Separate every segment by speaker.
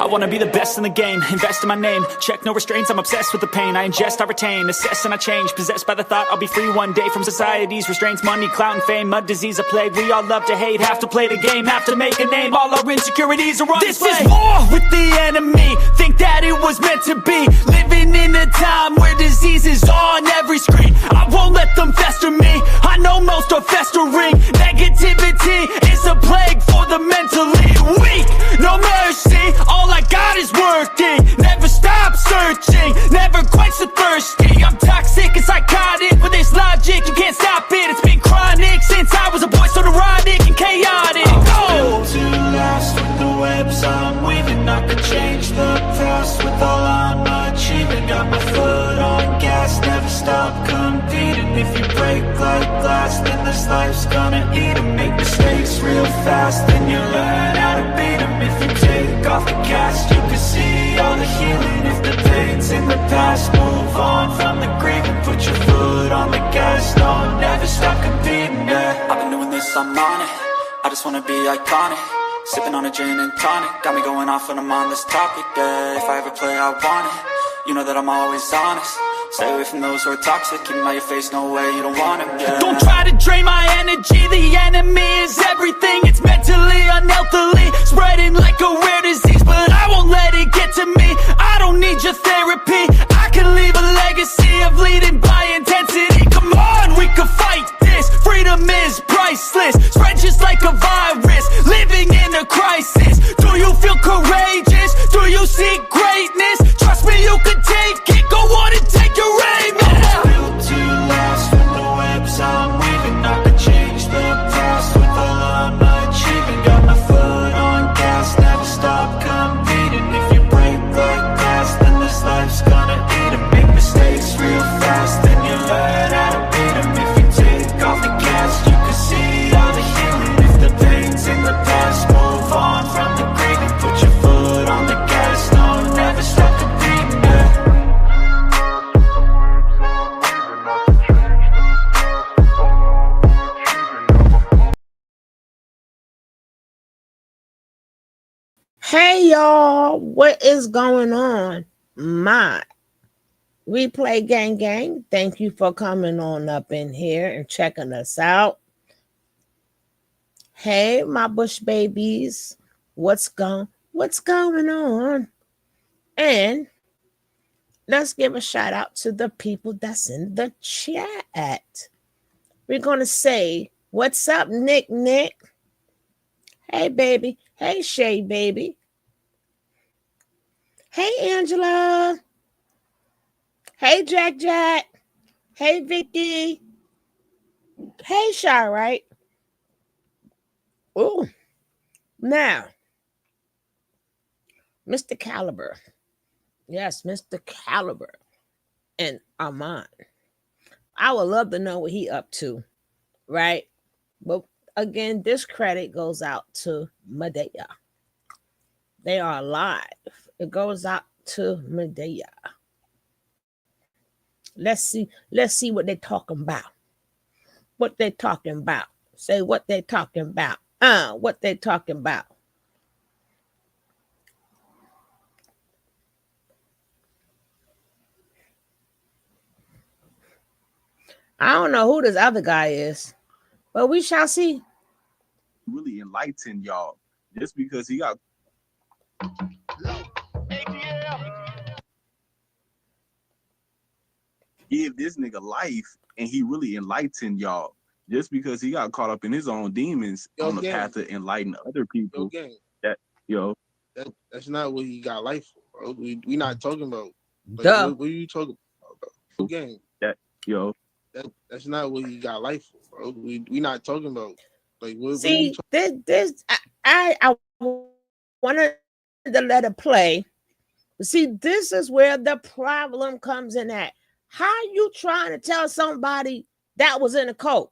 Speaker 1: I wanna be the best in the game, invest in my name, check no restraints, I'm obsessed with the pain. I ingest, I retain, assess and I change, possessed by the thought I'll be free one day from society's restraints, money, clout and fame, mud, disease, a plague. We all love to hate, have to play the game, have to make a name. All our insecurities are on display. This is war with the enemy, think that it was meant to be. Living in a time where disease is on every screen. I won't let them fester me, I know most are festering. Negativity is a plague for the mentally weak. No mercy, all I got is working. Never stop searching, never quench the thirsty. I'm toxic and psychotic, with this logic you can't stop it. It's been chronic since I was a boy, so neurotic and chaotic.
Speaker 2: I'm built to last with the webs I'm weaving. I could change the past with all I'm achieving. Got my foot on gas, never stop competing. If you break like glass, then this life's gonna eat 'em. Make mistakes real fast, then you learn how to beat 'em. If you take off the cast, you can see all the healing. If the pain's in the past, move on from the grieving. Put your foot on the gas, no, never stop competing, yeah.
Speaker 1: I've been doing this, I'm on it, I just wanna be iconic. Sipping on a gin and tonic, got me going off when I'm on this topic, yeah. If I ever play, I want it, you know that I'm always honest. Stay away from those who are toxic, keep them out your face, no way, you don't want them, yeah. Don't try to drain my energy, the enemy is everything. It's mentally, unhealthily, spreading like a rare disease. But I won't let it get to me, I don't need your therapy. I can leave a legacy of leading by intensity. Come on, we can fight this, freedom is priceless. Spread just like a virus, living in a crisis. Do you feel courageous? Do you seek greatness? Trust me, you can take it, go on and take your aim, yeah.
Speaker 2: I'm built to last with the webs I'm weaving. I could change the past with all I'm achieving. Got my foot on gas, never stop competing. If you break like glass, then this life's gonna eat 'em. Make mistakes real fast, then you learn how to beat 'em. If you take off the gas, you can see all the healing. If the pain's in the past, move on from the grieving. Put your foot on the gas, no, never stop competing, yeah.
Speaker 3: Hey y'all, what is going on? We play gang. Thank you for coming on up in here and checking us out. Hey, my bush babies, what's going on? And let's give a shout out to the people that's in the chat. We're gonna say, what's up, Nick? Hey, baby. Hey, Shay, baby. Hey, Angela. Hey, Jack. Hey, Vicky. Hey, Shy, right? Oh, now, Mr. Caliber. Yes, Mr. Caliber and Armon. I would love to know what he up to, right? But again, this credit goes out to Madaya. They are alive. It goes out to Madaya. Let's see what they're talking about. What they talking about. Say what they talking about. What they talking about. I don't know who this other guy is, but we shall see.
Speaker 4: Really enlighten y'all just because he got give this nigga life and he really enlightened y'all just because he got caught up in his own demons on the path to enlighten other people.
Speaker 5: That's not what he got life for, bro. We not talking about what are you talking about, bro? Gang. That's not what he got life for, bro. We not talking about like what.
Speaker 3: See, this I wanted to let it play. See, this is where the problem comes in at. How you trying to tell somebody that was in a cult?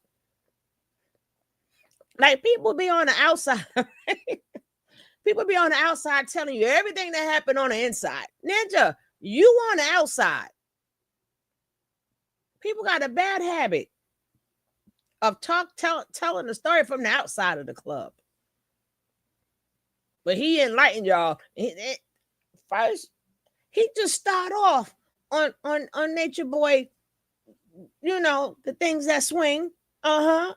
Speaker 3: Like, people be on the outside, right? People be on the outside telling you everything that happened on the inside. Ninja, you on the outside. People got a bad habit of telling the story from the outside of the club. But he enlightened y'all. First, he just start off on Nature Boy, you know, the things that swing. Don't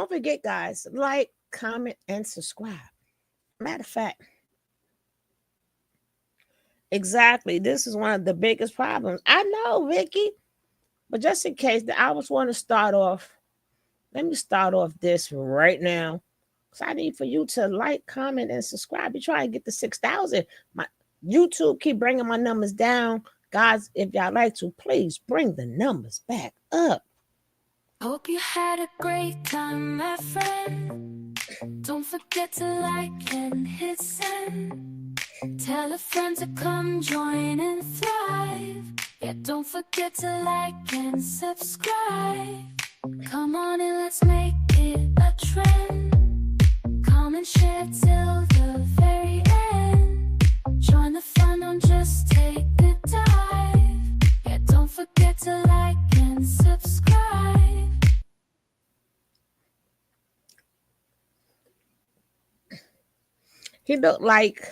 Speaker 3: forget, guys, like, comment, and subscribe. Matter of fact, exactly, this is one of the biggest problems. I know, Vicky, but just in case, I always want to start off. Let me start off this right now. So I need for you to like, comment, and subscribe. You try to get to 6,000. My YouTube keep bringing my numbers down. Guys, if y'all like to, please bring the numbers back up.
Speaker 2: Hope you had a great time, my friend. Don't forget to like and hit send. Tell a friend to come join and thrive. Yeah, don't forget to like and subscribe. Come on and let's make it a trend. Come and share till the very end. Join the fun, don't just take a dive. Yeah, don't forget to like and subscribe.
Speaker 3: He looked like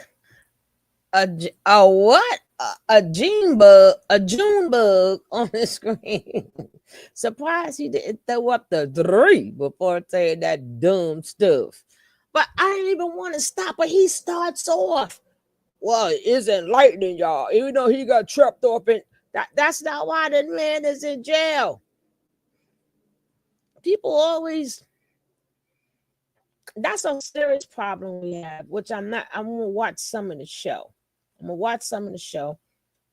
Speaker 3: a what? A June bug on the screen. Surprised he didn't throw up the 3 before saying that dumb stuff. But I didn't even want to stop. But he starts off, well, it isn't lightning, y'all. Even though he got trapped off in that's not why the man is in jail. People always, that's a serious problem we have, which I'm gonna watch some of the show.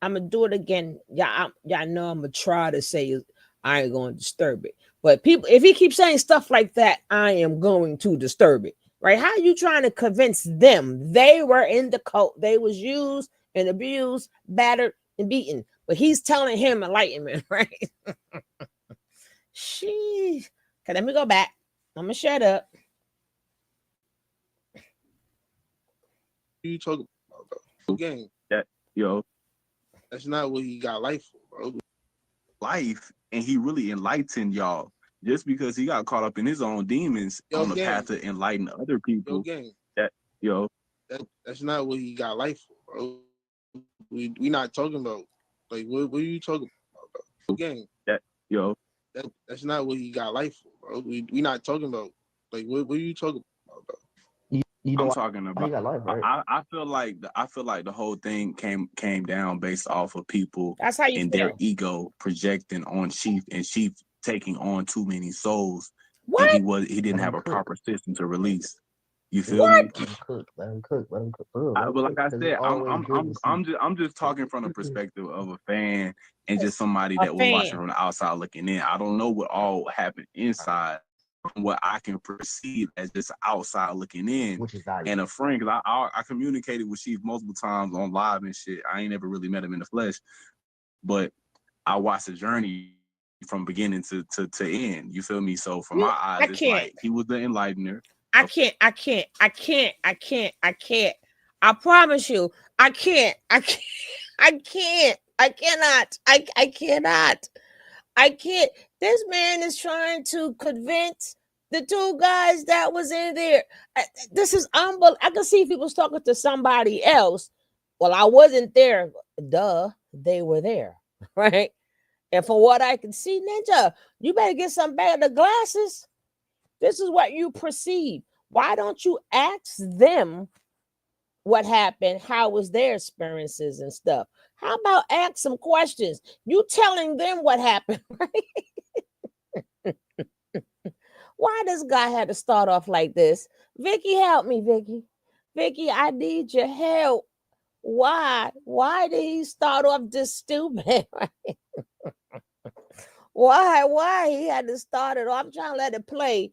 Speaker 3: I'm gonna do it again. Y'all know I'm gonna try to say I ain't gonna disturb it. But people, if he keeps saying stuff like that, I am going to disturb it. Right? How are you trying to convince them? They were in the cult. They was used and abused, battered, and beaten. But he's telling him enlightenment, right? Sheesh. Okay, let me go back. I'm gonna shut up.
Speaker 5: You talking about game? That's not what he got life for, bro.
Speaker 4: Life, and he really enlightened y'all. Just because he got caught up in his own demons on the path to enlighten other people.
Speaker 5: That's not what he got life for, bro. We not talking about, like, what are you talking about, bro? Game. That's not what he got life for, bro. We not talking about, like, what are you talking about, bro?
Speaker 4: I'm talking about. Life, right? I feel like the whole thing came down based off of people and their ego projecting on Chief, and Chief taking on too many souls.
Speaker 3: What?
Speaker 4: And he didn't have a proper system to release. You feel me?
Speaker 6: Let him cook.
Speaker 4: But like I said, I'm just talking from the perspective of a fan and just somebody that was watching from the outside looking in. I don't know what all happened inside. What I can perceive as just outside looking in, and a friend, because I communicated with Chief multiple times on live and shit. I ain't never really met him in the flesh, but I watched the journey from beginning to end. You feel me? So from my eyes, it's like he was the enlightener.
Speaker 3: I can't. I promise you, I can't. I can't. This man is trying to convince the 2 guys that was in there. This is unbelievable. I can see if he was talking to somebody else. Well, I wasn't there. Duh, they were there, right? And from what I can see, Ninja, you better get some better glasses. This is what you perceive. Why don't you ask them what happened? How was their experiences and stuff? How about ask some questions? You telling them what happened, right? Why this guy had to start off like this? Vicky, help me, Vicky. Vicky, I need your help. Why? Why did he start off this stupid? Why he had to start it off? I'm trying to let it play.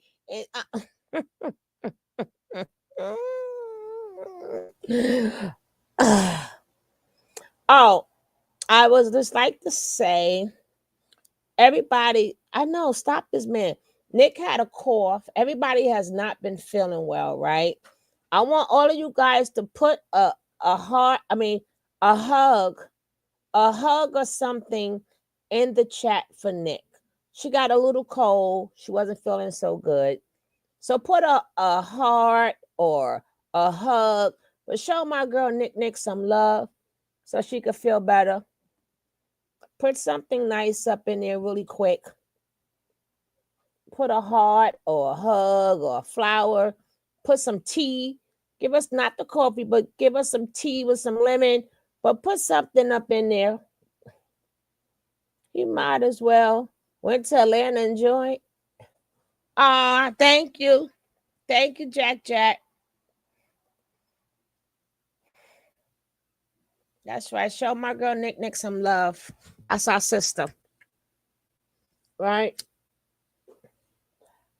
Speaker 3: Oh, I was just like to say, everybody, I know, stop this man. Nick had a cough. Everybody has not been feeling well, right? I want all of you guys to put a hug or something in the chat for Nick. She got a little cold. She wasn't feeling so good. So put a heart or a hug, but show my girl Nick some love so she could feel better. Put something nice up in there really quick. Put a heart or a hug or a flower. Put some tea. Give us not the coffee, but give us some tea with some lemon. But put something up in there. He might as well. Went to Atlanta and enjoyed. Thank you. Thank you, Jack. That's right. Show my girl Nick some love. That's our sister. Right?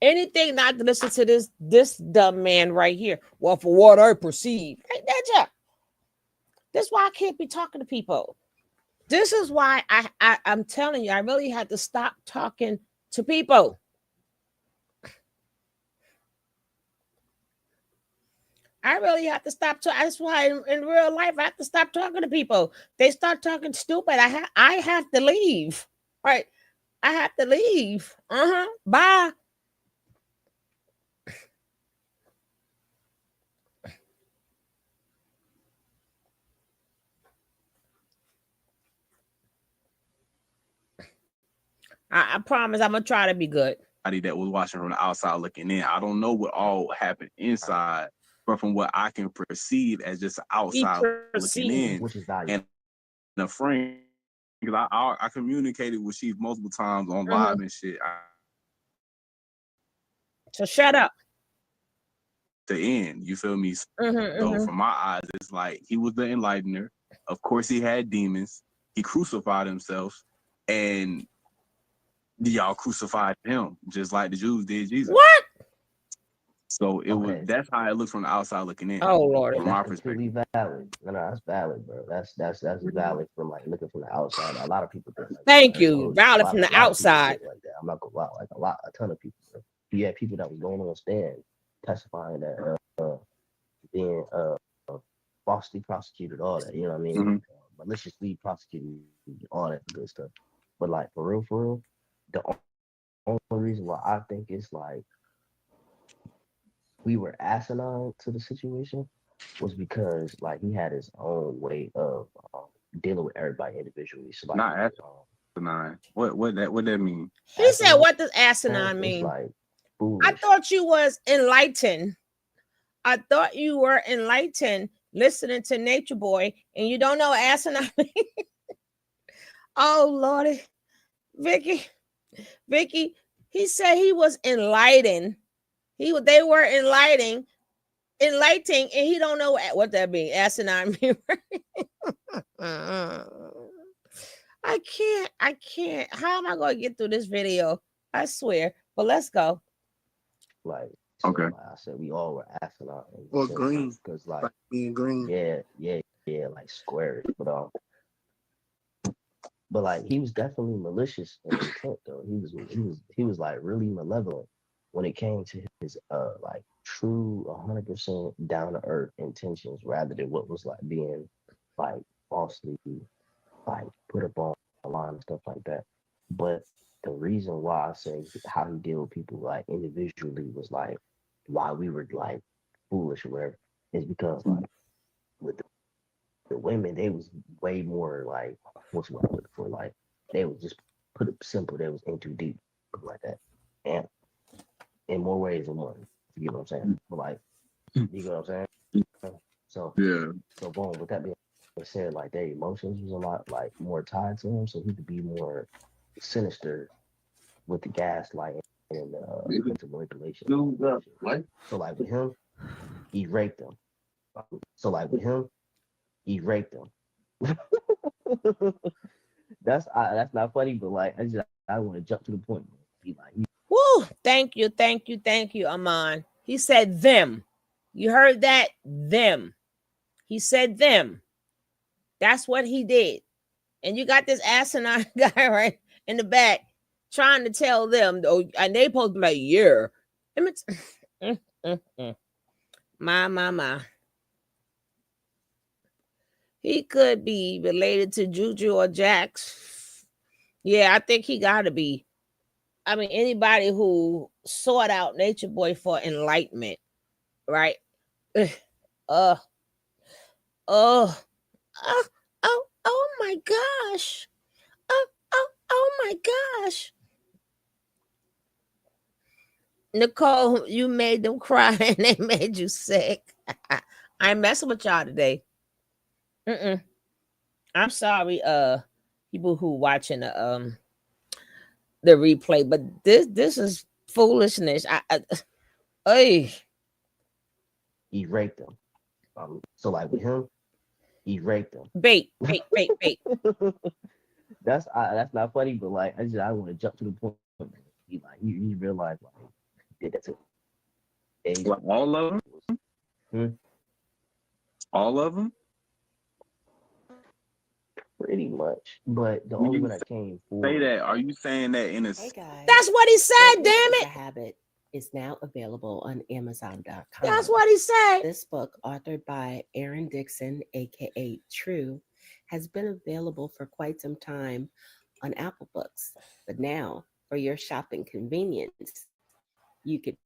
Speaker 3: Anything not to listen to this dumb man right here. Well, for what I perceive. Hey, that's This is why I can't be talking to people. This is why I'm telling you, I really had to stop talking to people. I really have to stop. That's why in real life, I have to stop talking to people. They start talking stupid. I have to leave. Right? I have to leave. Bye. I promise I'm gonna try to be good.
Speaker 4: That was watching from the outside looking in. I don't know what all happened inside, but from what I can perceive as just outside looking in,
Speaker 6: which is valuable.
Speaker 4: And a friend, because I communicated with Chief multiple times on live and shit.
Speaker 3: So shut up.
Speaker 4: The end, you feel me? So from my eyes, it's like he was the enlightener. Of course, he had demons. He crucified himself, and y'all crucified him just like the Jews did Jesus.
Speaker 3: What?
Speaker 4: So it was. That's how it looks from the outside looking in.
Speaker 3: Oh Lord,
Speaker 4: from my perspective,
Speaker 6: valid. No, that's valid, bro. That's valid from like looking from the outside. A lot of people think like
Speaker 3: thank you, valid from the outside.
Speaker 6: Like that. I'm not gonna lie, like a ton of people. Bro. You had people that was going on stand testifying that being falsely prosecuted, all that. You know what I mean? Maliciously prosecuted, all that good stuff. But like for real, the only reason why I think it's like we were asinine to the situation was because like he had his own way of dealing with everybody individually. So like,
Speaker 4: not asinine. What that mean?
Speaker 3: He asinine? Said, "What does asinine mean?"
Speaker 6: Like,
Speaker 3: I thought you was enlightened. I thought you were enlightened, listening to Nature Boy, and you don't know asinine. Oh Lordy, Vicky, he said he was enlightened. They were enlightening, and he don't know what that means. Asinine mean. I can't. How am I going to get through this video? I swear. But let's go.
Speaker 6: Like,
Speaker 4: okay.
Speaker 6: Like I said, we all were asinine.
Speaker 5: Or green,
Speaker 6: because like
Speaker 5: being green.
Speaker 6: Yeah, like squares. But like he was definitely malicious in intent though. He was like really malevolent when it came to his like true 100% down to earth intentions rather than what was like being like falsely like put up on the line and stuff like that. But the reason why I say how he deal with people like individually was like why we were like foolish or whatever is because like with the women, they was way more like what's what I'm looking for. Like they was just put it simple, they was in too deep like that. And in more ways than one. You get what I'm saying? But like you get what I'm saying? So
Speaker 4: yeah.
Speaker 6: So boom, with that being said, like their emotions was a lot like more tied to him, so he could be more sinister with the gaslighting and mental manipulation.
Speaker 5: What?
Speaker 6: So like with him, he raped them. So like with him, he raped them. That's not funny, but like I want to jump to the point.
Speaker 3: Woo! Thank you, Armon. He said them. You heard that? Them. He said them. That's what he did. And you got this asinine guy right in the back trying to tell them, oh, and they supposed to be like, yeah. My. He could be related to Juju or Jax. Yeah, I think he got to be. I mean, anybody who sought out Nature Boy for enlightenment, right? Oh, oh, oh my gosh. Oh my gosh. Nicole, you made them cry and they made you sick. I ain't messing with y'all today. I'm sorry, people who watching the replay, but this is foolishness. Hey,
Speaker 6: he raped them. So like with him, he raped them.
Speaker 3: Bait.
Speaker 6: That's not funny, but like I want to jump to the point. He realized like he did that to
Speaker 4: like all of them. All of them.
Speaker 6: Pretty much, but the only one that came forward.
Speaker 4: Say that. Are you saying that in a?
Speaker 7: Hey guys,
Speaker 3: that's what he said. Damn it!
Speaker 7: The Habit is now available on Amazon.com.
Speaker 3: That's what he said.
Speaker 7: This book, authored by Aaron Dixon, aka True, has been available for quite some time on Apple Books, but now for your shopping convenience, you can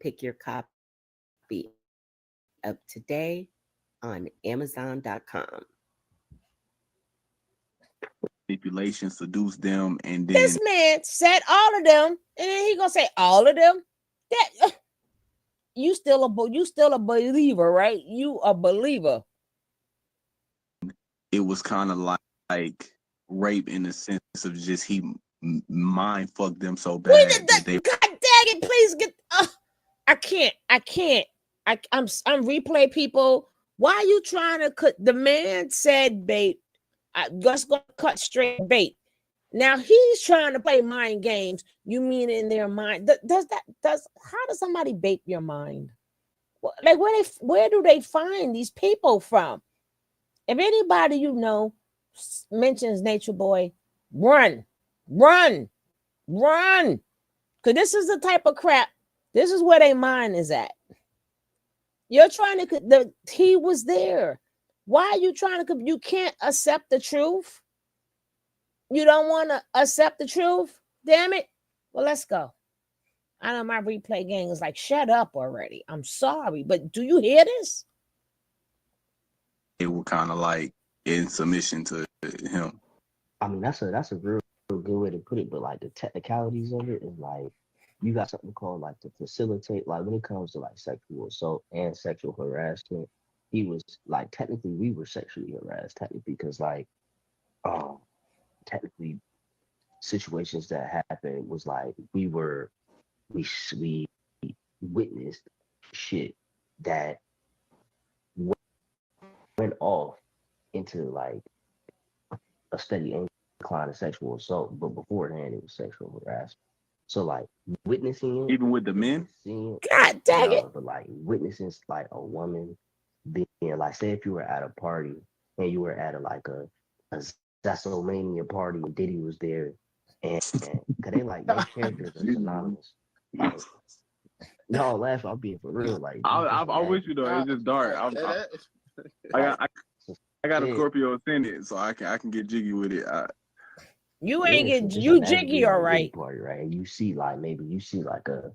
Speaker 7: pick your copy up today on Amazon.com.
Speaker 4: Manipulation, seduce them, and then
Speaker 3: this man said all of them, and then he gonna say all of them. That you still a believer, right? You a believer.
Speaker 4: It was kind of like rape in the sense of just he mind fucked them so bad.
Speaker 3: God dang it! Please get. I can't. I'm replay people. Why are you trying to cut? The man said bait. I'm just gonna cut straight bait. Now he's trying to play mind games. You mean in their mind? How does somebody bait your mind? Like where do they find these people from? If anybody you know mentions Nature Boy, run. Because this is the type of crap. This is where their mind is at. You're trying to. He was there. Why are you trying to? You can't accept the truth. You don't want to accept the truth? Damn it. Well, let's go. I know my replay gang is like, shut up already. I'm sorry, but do you hear this?
Speaker 4: It was kind of like in submission to him.
Speaker 6: I mean, that's a real good way to put it, but like the technicalities of it is like you got something called like to facilitate, like when it comes to like sexual assault and sexual harassment, he was like technically we were sexually harassed technically because like technically situations that happened was like we witnessed shit that went off into like a steady incline of sexual assault, but beforehand it was sexual harassment. So like witnessing it,
Speaker 4: even with the men,
Speaker 3: God dang it.
Speaker 6: But like witnessing like a woman being like, say if you were at a party and you were at a Zasomania party and Diddy was there, and cause they like their characters are synonymous. Like, no, laugh. I'm being for real. Like
Speaker 4: I wish you know it's just dark. I got a Scorpio ascendant, so I can get jiggy with it.
Speaker 3: You ain't get you jiggy, all right?
Speaker 6: Party, right? And you see like maybe you see like a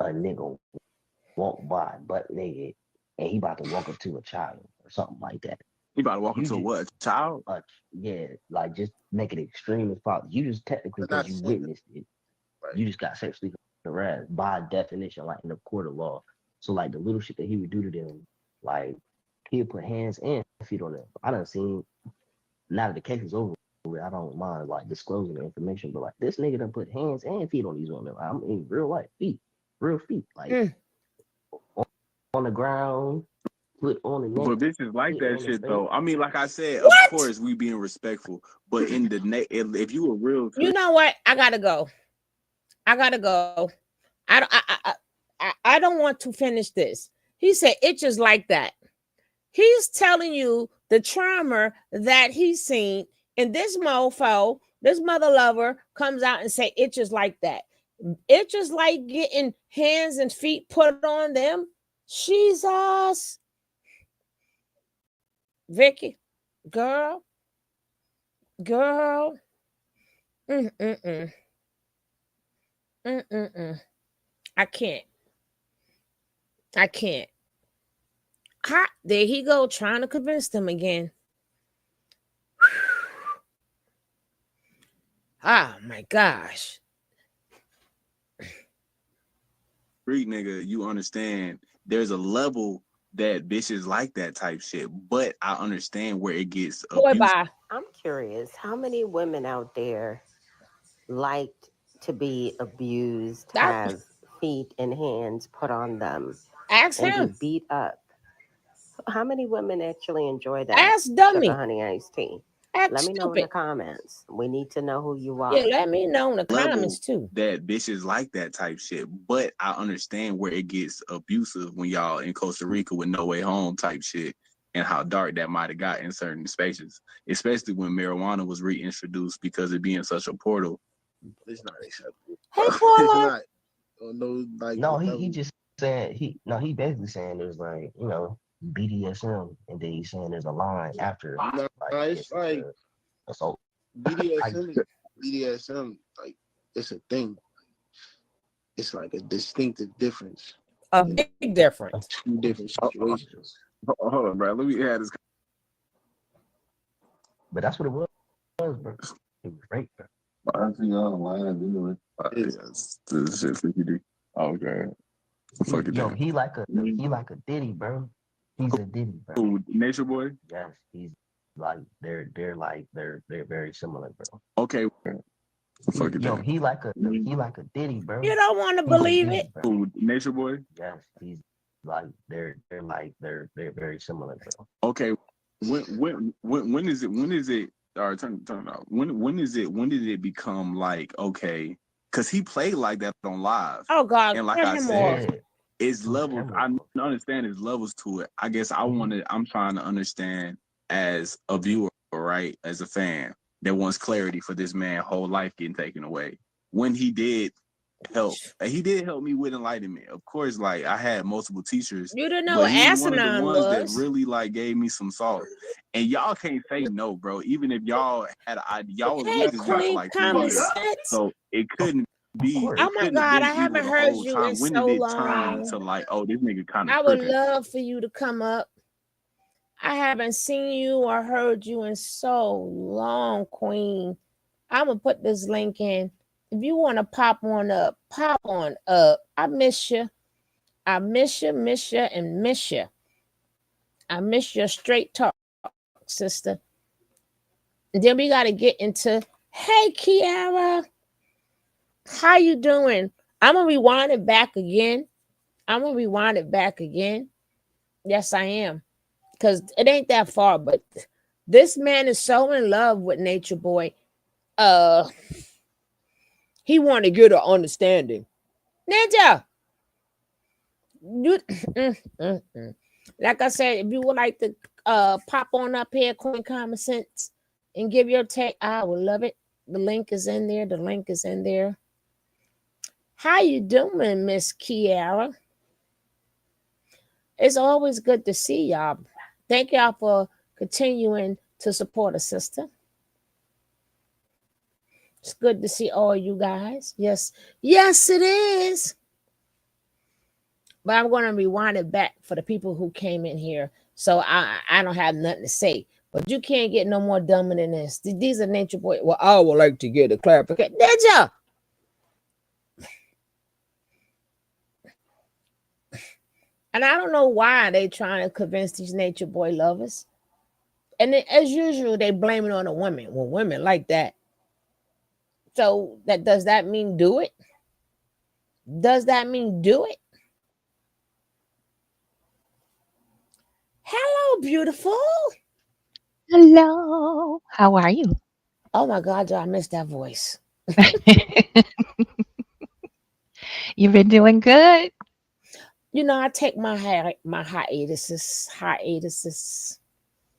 Speaker 6: nigga walk by butt naked, and he about to walk up to a child or something like that.
Speaker 4: He about to walk into what? A child?
Speaker 6: Yeah, like just make it extreme as possible. You just technically because you witnessed it, right. You just got sexually harassed by definition, like in the court of law. So like the little shit that he would do to them, like he'd put hands and feet on them. I done seen. Now that the case is over, I don't mind like disclosing the information, but like this nigga done put hands and feet on these women. I mean, real life real feet, like on the ground. Put on the neck.
Speaker 4: But bitches like that shit though. I mean, like I said,
Speaker 3: what?
Speaker 4: Of course we being respectful, but in the if you were real,
Speaker 3: you know what? I gotta go. I don't want to finish this. He said it's just like that. He's telling you the trauma that he's seen, and this mofo, this mother lover, comes out and say it's just like that. It's just like getting hands and feet put on them. Jesus. Vicky, girl. Mm-mm-mm. Mm-mm-mm. I can't. Ha, there he go, trying to convince them again. Oh my gosh.
Speaker 4: Freak nigga, you understand there's a level that bitches like that type shit, but I understand where it gets
Speaker 3: Boy,
Speaker 4: abused.
Speaker 3: bye.
Speaker 7: I'm curious, how many women out there like to be abused, have feet and hands put on them,
Speaker 3: Ask
Speaker 7: and
Speaker 3: him.
Speaker 7: be beat up? How many women actually enjoy that?
Speaker 3: Ask Dummy.
Speaker 7: Sugar Honey Iced Tea. Let me know in the comments. We need to know who you are.
Speaker 3: Yeah, let me know in the comments too.
Speaker 4: That bitches like that type shit, but I understand where it gets abusive when y'all in Costa Rica with No Way Home type shit, and how dark that might have got in certain spaces, especially when marijuana was reintroduced because it being such a portal.
Speaker 5: It's not acceptable.
Speaker 3: Hey,
Speaker 5: It's
Speaker 3: Paula.
Speaker 5: not.
Speaker 6: He just said he basically saying there's like, you know, BDSM, and then he's saying there's a line after
Speaker 5: it's like
Speaker 6: assault.
Speaker 5: BDSM, like it's a thing. It's like a distinctive difference.
Speaker 3: A big difference.
Speaker 5: Two different situations.
Speaker 4: Hold on, bro. Let me add this.
Speaker 6: But that's what it was, bro. It was rape, bro.
Speaker 4: I see y'all online anyway. This shit 50D. Okay. Fuck it.
Speaker 6: Yo, he like a Diddy, bro. He's a Diddy, bro.
Speaker 4: Ooh, Nature Boy?
Speaker 6: Yes, he's like they're very similar, bro.
Speaker 4: Okay. Fuck it.
Speaker 6: Yo, he like a Diddy, bro.
Speaker 3: You don't want to believe
Speaker 6: Diddy,
Speaker 3: it.
Speaker 4: Ooh, Nature Boy?
Speaker 6: Yes, he's like they're very similar, bro.
Speaker 4: Okay. When is it all right, turn it off. When did it become like, okay, because he played like that on live.
Speaker 3: Oh God,
Speaker 4: and like I said, it's levels. I understand there's levels to it. I guess I'm trying to understand as a viewer, right? As a fan that wants clarity for this man's whole life getting taken away. When he did help me with enlightenment. Of course, like I had multiple teachers.
Speaker 3: You didn't know what asinine was.
Speaker 4: That really like gave me some salt. And y'all can't say no, bro. Even if y'all had an idea, y'all was with this guy for like 2 years. So it couldn't be.
Speaker 3: Oh my God, I haven't heard you in so long.
Speaker 4: To like, oh, this nigga kind of.
Speaker 3: I would love for you to come up. I haven't seen you or heard you in so long, Queen. I'm gonna put this link in. If you want to pop on up, pop on up. I miss you. I miss you, and miss you. I miss your straight talk, sister. And then we got to get into, hey, Kiara. How you doing? I'm going to rewind it back again. Yes, I am. Because it ain't that far, but this man is so in love with Nature Boy. He want to get an understanding. Ninja! Like I said, if you would like to pop on up here, Coin Common Sense, and give your take, I would love it. The link is in there. How you doing, Miss Kiara? It's always good to see y'all. Thank y'all for continuing to support a sister. It's good to see all you guys. Yes, it is. But I'm going to rewind it back for the people who came in here. So I don't have nothing to say. But you can't get no more dumber than this. These are Nature Boy. Well, I would like to get a clarification. Ninja! And I don't know why they trying to convince these Nature Boy lovers. And then, as usual, they blame it on the women. Well, women like that. So does that mean do it? Hello, beautiful.
Speaker 8: Hello. How are you?
Speaker 3: Oh my God, I missed that voice.
Speaker 8: You've been doing good.
Speaker 3: You know, I take my hiatuses.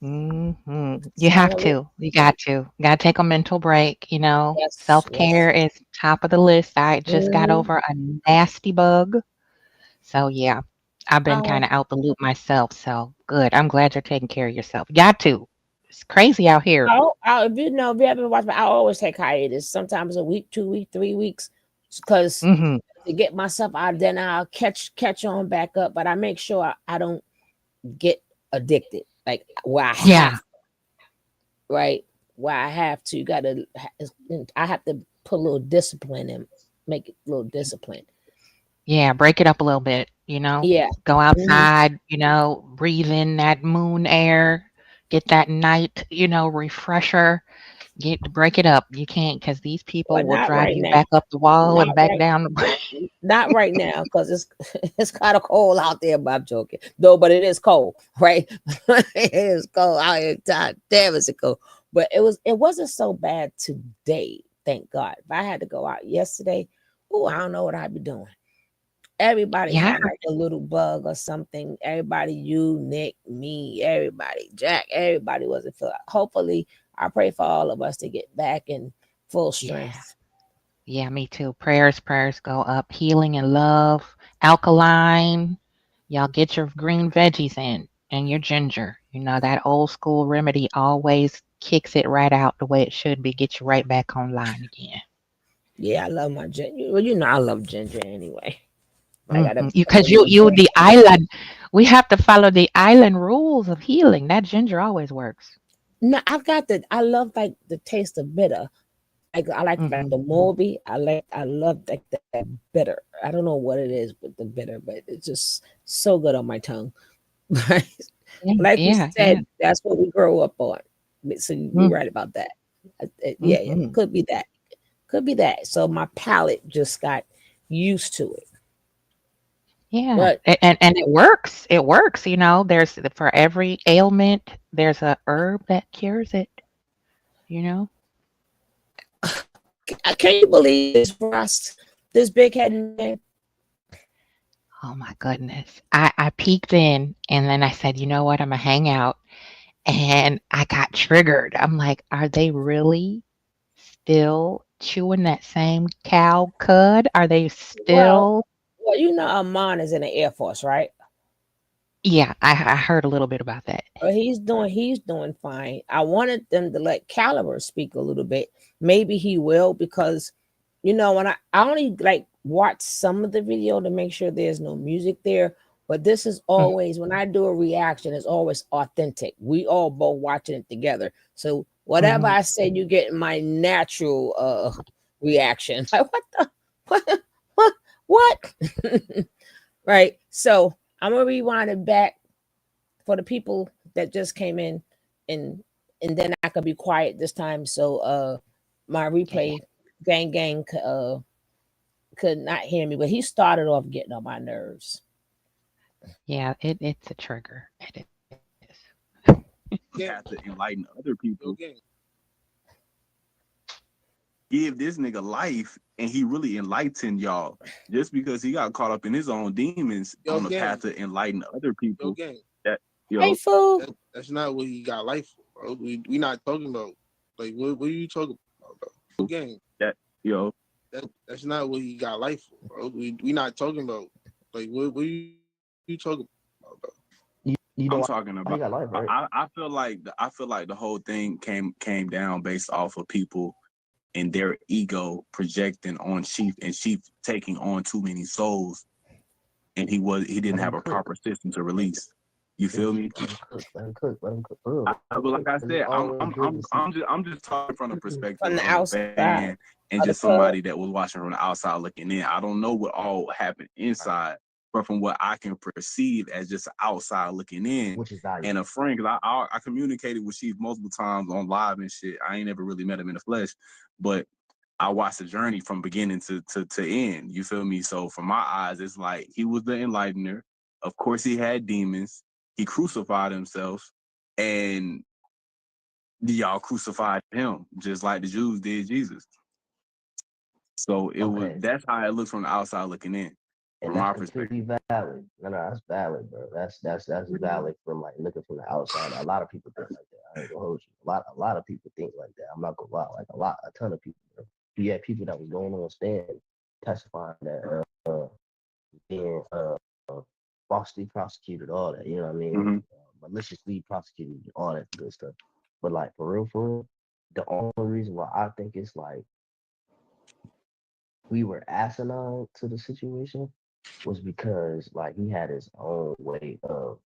Speaker 8: Mm-hmm. You have to. You got to. You got to take a mental break. You know, self-care is top of the list. I just got over a nasty bug. So, yeah, I've been
Speaker 3: Oh,
Speaker 8: kind of out the loop myself, so good. I'm glad you're taking care of yourself. Got to. It's crazy out here.
Speaker 3: if you know, if you haven't watched, I always take hiatus. Sometimes a week, 2 week, 3 weeks, because
Speaker 8: Hmm.
Speaker 3: to get myself out. Then I'll catch on back up. But I make sure I don't get addicted, like where I
Speaker 8: Yeah.
Speaker 3: have, right, where I have to. You gotta, I have to put a little discipline and make it a little discipline.
Speaker 8: Yeah. Break it up a little bit, you know?
Speaker 3: Yeah.
Speaker 8: Go
Speaker 3: Hmm.
Speaker 8: outside, you know, breathe in that moon air, get that night, you know, refresher. Break it up. You can't because these people
Speaker 3: But
Speaker 8: will
Speaker 3: not
Speaker 8: drive
Speaker 3: right
Speaker 8: you
Speaker 3: now.
Speaker 8: back up the wall
Speaker 3: Not
Speaker 8: and back
Speaker 3: right.
Speaker 8: down the
Speaker 3: Not right now, because it's it's kind of cold out there. But I'm joking, though. But it is cold, right? It is cold out here. God damn, is it cold? But it wasn't so bad today, thank God. If I had to go out yesterday, oh, I don't know what I'd be doing. Everybody
Speaker 8: Yeah.
Speaker 3: had like a little bug or something. Everybody, you, Nick, me, everybody, Jack, everybody wasn't feeling. Hopefully, I pray for all of us to get back in full
Speaker 8: Yeah.
Speaker 3: strength.
Speaker 8: Yeah, me too. Prayers go up. Healing and love, alkaline. Y'all get your green veggies in and your ginger. You know, that old school remedy always kicks it right out the way it should be, get you right back online again.
Speaker 3: Yeah, I love my ginger. Well, you know, I love ginger anyway. I gotta
Speaker 8: Hmm.
Speaker 3: put a
Speaker 8: Because
Speaker 3: little
Speaker 8: you
Speaker 3: bit.
Speaker 8: the island. We have to follow the island rules of healing. That ginger always works.
Speaker 3: No, I've got the. I love like the taste of bitter. I like
Speaker 8: Hmm.
Speaker 3: the Moby. I love like that bitter. I don't know what it is with the bitter, but it's just so good on my tongue. Right?
Speaker 8: Yeah,
Speaker 3: Like we
Speaker 8: yeah, yeah.
Speaker 3: said, that's what we grow up on. So you're right about that. Yeah, yeah,
Speaker 8: Mm-hmm.
Speaker 3: could be that. Could be that. So my palate just got used to it.
Speaker 8: Yeah,
Speaker 3: But
Speaker 8: and it works. It works. You know, there's for every ailment, there's a herb that cures it. You know.
Speaker 3: can you believe this Ross, this big head man?
Speaker 8: Oh my goodness. I peeked in and then I said, you know what? I'm gonna hang out. And I got triggered. I'm like, are they really still chewing that same cow cud? Are they
Speaker 3: Well,
Speaker 8: still?
Speaker 3: well, you know, Armon is in the Air Force, right?
Speaker 8: Yeah, I heard a little bit about that.
Speaker 3: He's doing fine. I wanted them to let Caliber speak a little bit. Maybe he will, because when I only like watch some of the video to make sure there's no music there. But this is
Speaker 8: Mm,
Speaker 3: always, when I do a reaction, it's always authentic. We all both watching it together. So whatever
Speaker 8: mhm.
Speaker 3: I say, you get my natural reaction. Like what the what what? Right. So I'm gonna rewind it back for the people that just came in, and then I could be quiet this time, so my
Speaker 8: Yeah,
Speaker 3: replay gang could not hear me. But he started off getting on my nerves.
Speaker 8: yeah, it's a trigger. It is.
Speaker 5: Gang,
Speaker 4: Have to enlighten other
Speaker 5: yo,
Speaker 4: people.
Speaker 5: gang,
Speaker 4: Give this nigga life, and he really enlightened y'all. Just because he got caught up in his own demons on
Speaker 5: yo,
Speaker 4: the path
Speaker 5: gang,
Speaker 4: to enlighten other
Speaker 5: yo,
Speaker 4: people.
Speaker 5: gang.
Speaker 4: That
Speaker 3: Hey
Speaker 4: yo,
Speaker 3: fool.
Speaker 5: That's not what he got life for, bro. We not talking about, like, what are you talking about, bro? Yo, gang,
Speaker 4: that yo,
Speaker 5: that's not what he got life for, bro. We not talking about, like, what are you talking about, bro?
Speaker 6: You know
Speaker 4: I'm
Speaker 6: why
Speaker 4: talking
Speaker 6: he
Speaker 4: about.
Speaker 6: got life, right?
Speaker 4: I feel like the whole thing came down based off of people and their ego projecting on Chief, and Chief taking on too many souls, and he didn't
Speaker 6: Let
Speaker 4: have
Speaker 6: him
Speaker 4: a
Speaker 6: cook.
Speaker 4: proper system to release. You feel me?
Speaker 6: Let him cook. Let him cook. Let him cook. Bro, let
Speaker 4: But
Speaker 6: him
Speaker 4: like
Speaker 6: cook.
Speaker 4: I
Speaker 6: Because it's
Speaker 4: said,
Speaker 6: always good to see.
Speaker 4: I'm just talking from the perspective
Speaker 3: From the
Speaker 4: of a
Speaker 3: outside
Speaker 4: fan and
Speaker 3: of the
Speaker 4: just
Speaker 3: club.
Speaker 4: somebody that was watching from the outside looking in. I don't know what all happened inside, but from what I can perceive as just outside looking in.
Speaker 6: Which is valuable.
Speaker 4: And a friend, because I communicated with Chief multiple times on live and shit. I ain't never really met him in the flesh, but I watched the journey from beginning to end. You feel me? So from my eyes, it's like he was the enlightener. Of course, he had demons. He crucified himself, and y'all crucified him just like the Jews did Jesus. So
Speaker 6: Okay.
Speaker 4: that's how it looks from the outside looking in,
Speaker 6: And
Speaker 4: from
Speaker 6: that's
Speaker 4: our perspective.
Speaker 6: completely valid. No, that's valid, bro. That's valid from like looking from the outside. A lot of people think like that. I ain't gonna hold you. A lot of people think like that. I'm not gonna lie. Like a ton of people. Bro. You had people that was going on stand testifying that being falsely prosecuted, all that. You know what I mean?
Speaker 4: Mm-hmm.
Speaker 6: Maliciously prosecuted, all that good stuff. But like for real, the only reason why I think it's like we were asinine to the situation was because like he had his own way of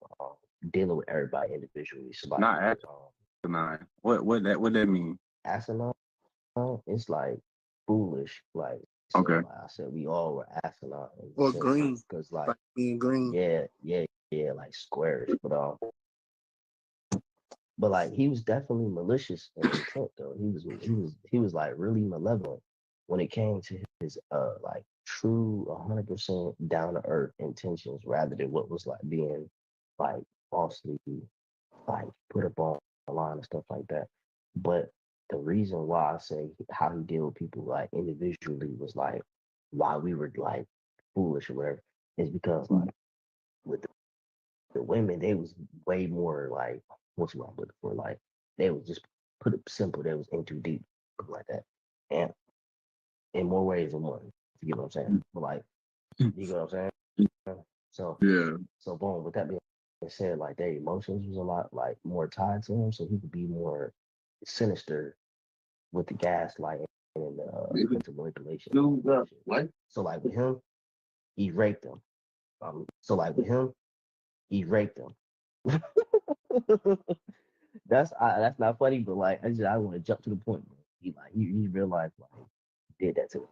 Speaker 6: dealing with everybody individually. So like
Speaker 4: Not asinine. What that mean?
Speaker 6: asinine, it's like foolish. Like so,
Speaker 4: Okay.
Speaker 6: like I said, we all were asinine
Speaker 5: Or green,
Speaker 6: because
Speaker 5: like being green.
Speaker 6: yeah, like squares. But like he was definitely malicious in intent though. He was like really malevolent when it came to his like true 100% down to earth intentions rather than what was like being like falsely like put up on the line and stuff like that. But the reason why I say how he deal with people like individually was like why we were like foolish or whatever is because like with the women, they was way more like what's what I'm looking for. Like they was just put it simple, they was in too deep, something like that. And in more ways than one. You get what I'm saying? But like you get what I'm saying? So
Speaker 4: Yeah.
Speaker 6: so boom, with that being said, like their emotions was a lot like more tied to him, so he could be more sinister with the gaslighting and mental manipulation.
Speaker 5: What?
Speaker 6: So like with him, he raped them. So like with him, he raped them. That's not funny, but like I want to jump to the point. Bro. He realized like did that to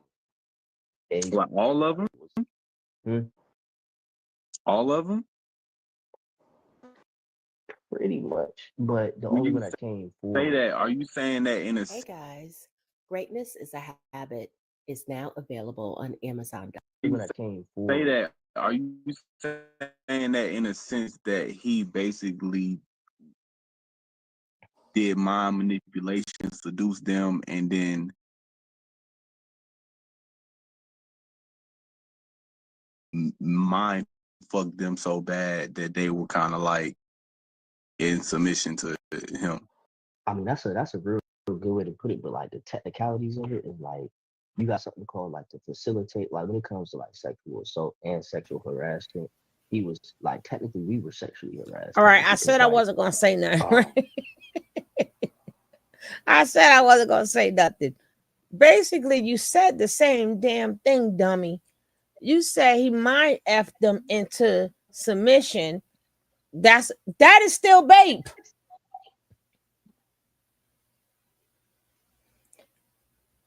Speaker 6: him.
Speaker 4: Like all of them?
Speaker 6: Hmm?
Speaker 4: All of them?
Speaker 6: Pretty much, but the
Speaker 4: When
Speaker 6: only
Speaker 4: you
Speaker 6: one that came
Speaker 4: say
Speaker 6: forward.
Speaker 4: that, are you saying that in a
Speaker 7: Hey guys, Greatness is a Habit is now available on Amazon.com.
Speaker 6: When that came
Speaker 4: say
Speaker 6: forward.
Speaker 4: that, are you saying that in a sense that he basically did mind manipulation, seduce them, and then mind fuck them so bad that they were kind of like in submission to him?
Speaker 6: I mean, that's a real good way to put it, but like the technicalities of it is like you got something called like to facilitate. Like when it comes to like sexual assault and sexual harassment, he was like technically we were sexually harassed.
Speaker 3: All right, I
Speaker 6: Because
Speaker 3: said I
Speaker 6: like
Speaker 3: wasn't gonna say nothing. Right? I said I wasn't gonna say nothing. Basically, you said the same damn thing, dummy. You said he might F them into submission. That is still babe.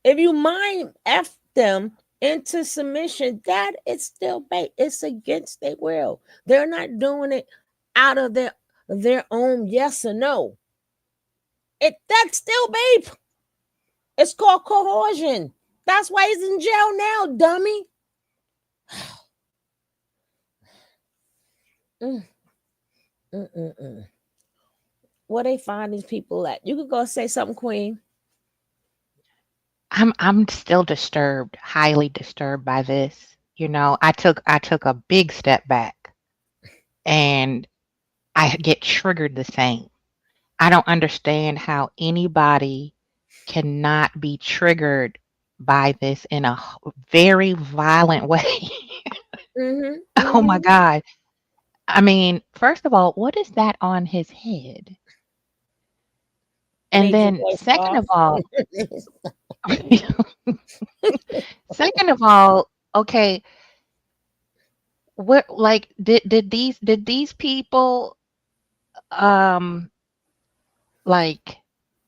Speaker 3: If you mind F them into submission, that is still babe. It's against their will. They're not doing it out of their own yes or no. That's still babe. It's called coercion. That's why he's in jail now, dummy. Mm, mm, mm, mm. Where they find these people at? You could go say something, Queen.
Speaker 8: I'm still disturbed, highly disturbed by this. I took a big step back and I get triggered the same. I don't understand how anybody cannot be triggered by this in a very violent way.
Speaker 3: Mm-hmm.
Speaker 8: Oh my
Speaker 3: Mm-hmm.
Speaker 8: God. I mean, first of all, what is that on his head? And
Speaker 3: Made your
Speaker 8: then
Speaker 3: voice
Speaker 8: second of
Speaker 3: soft.
Speaker 8: all, second of all, okay, what like did these people um like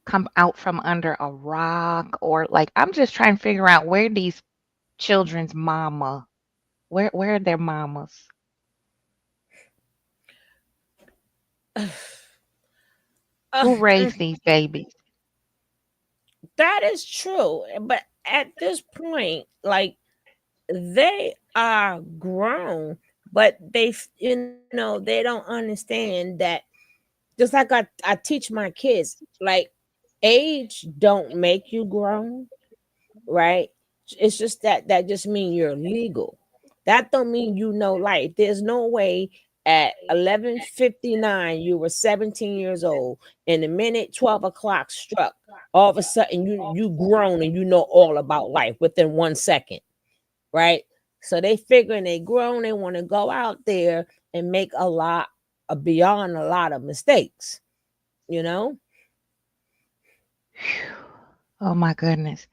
Speaker 8: come out from under a rock, or like I'm just trying to figure out where these children's mama, where are their mamas? Who raised these babies?
Speaker 3: That is true. But at this point, like they are grown, but they don't understand that just like I teach my kids, like age don't make you grown, right? It's just that just mean you're legal. That don't mean you know life. There's no way at 11:59 you were 17 years old, and the minute 12 o'clock struck, all of a sudden you grown and you know all about life within 1 second, right? So they figuring they grown, they want to go out there and make a lot beyond a lot of mistakes, you know?
Speaker 8: Oh my goodness.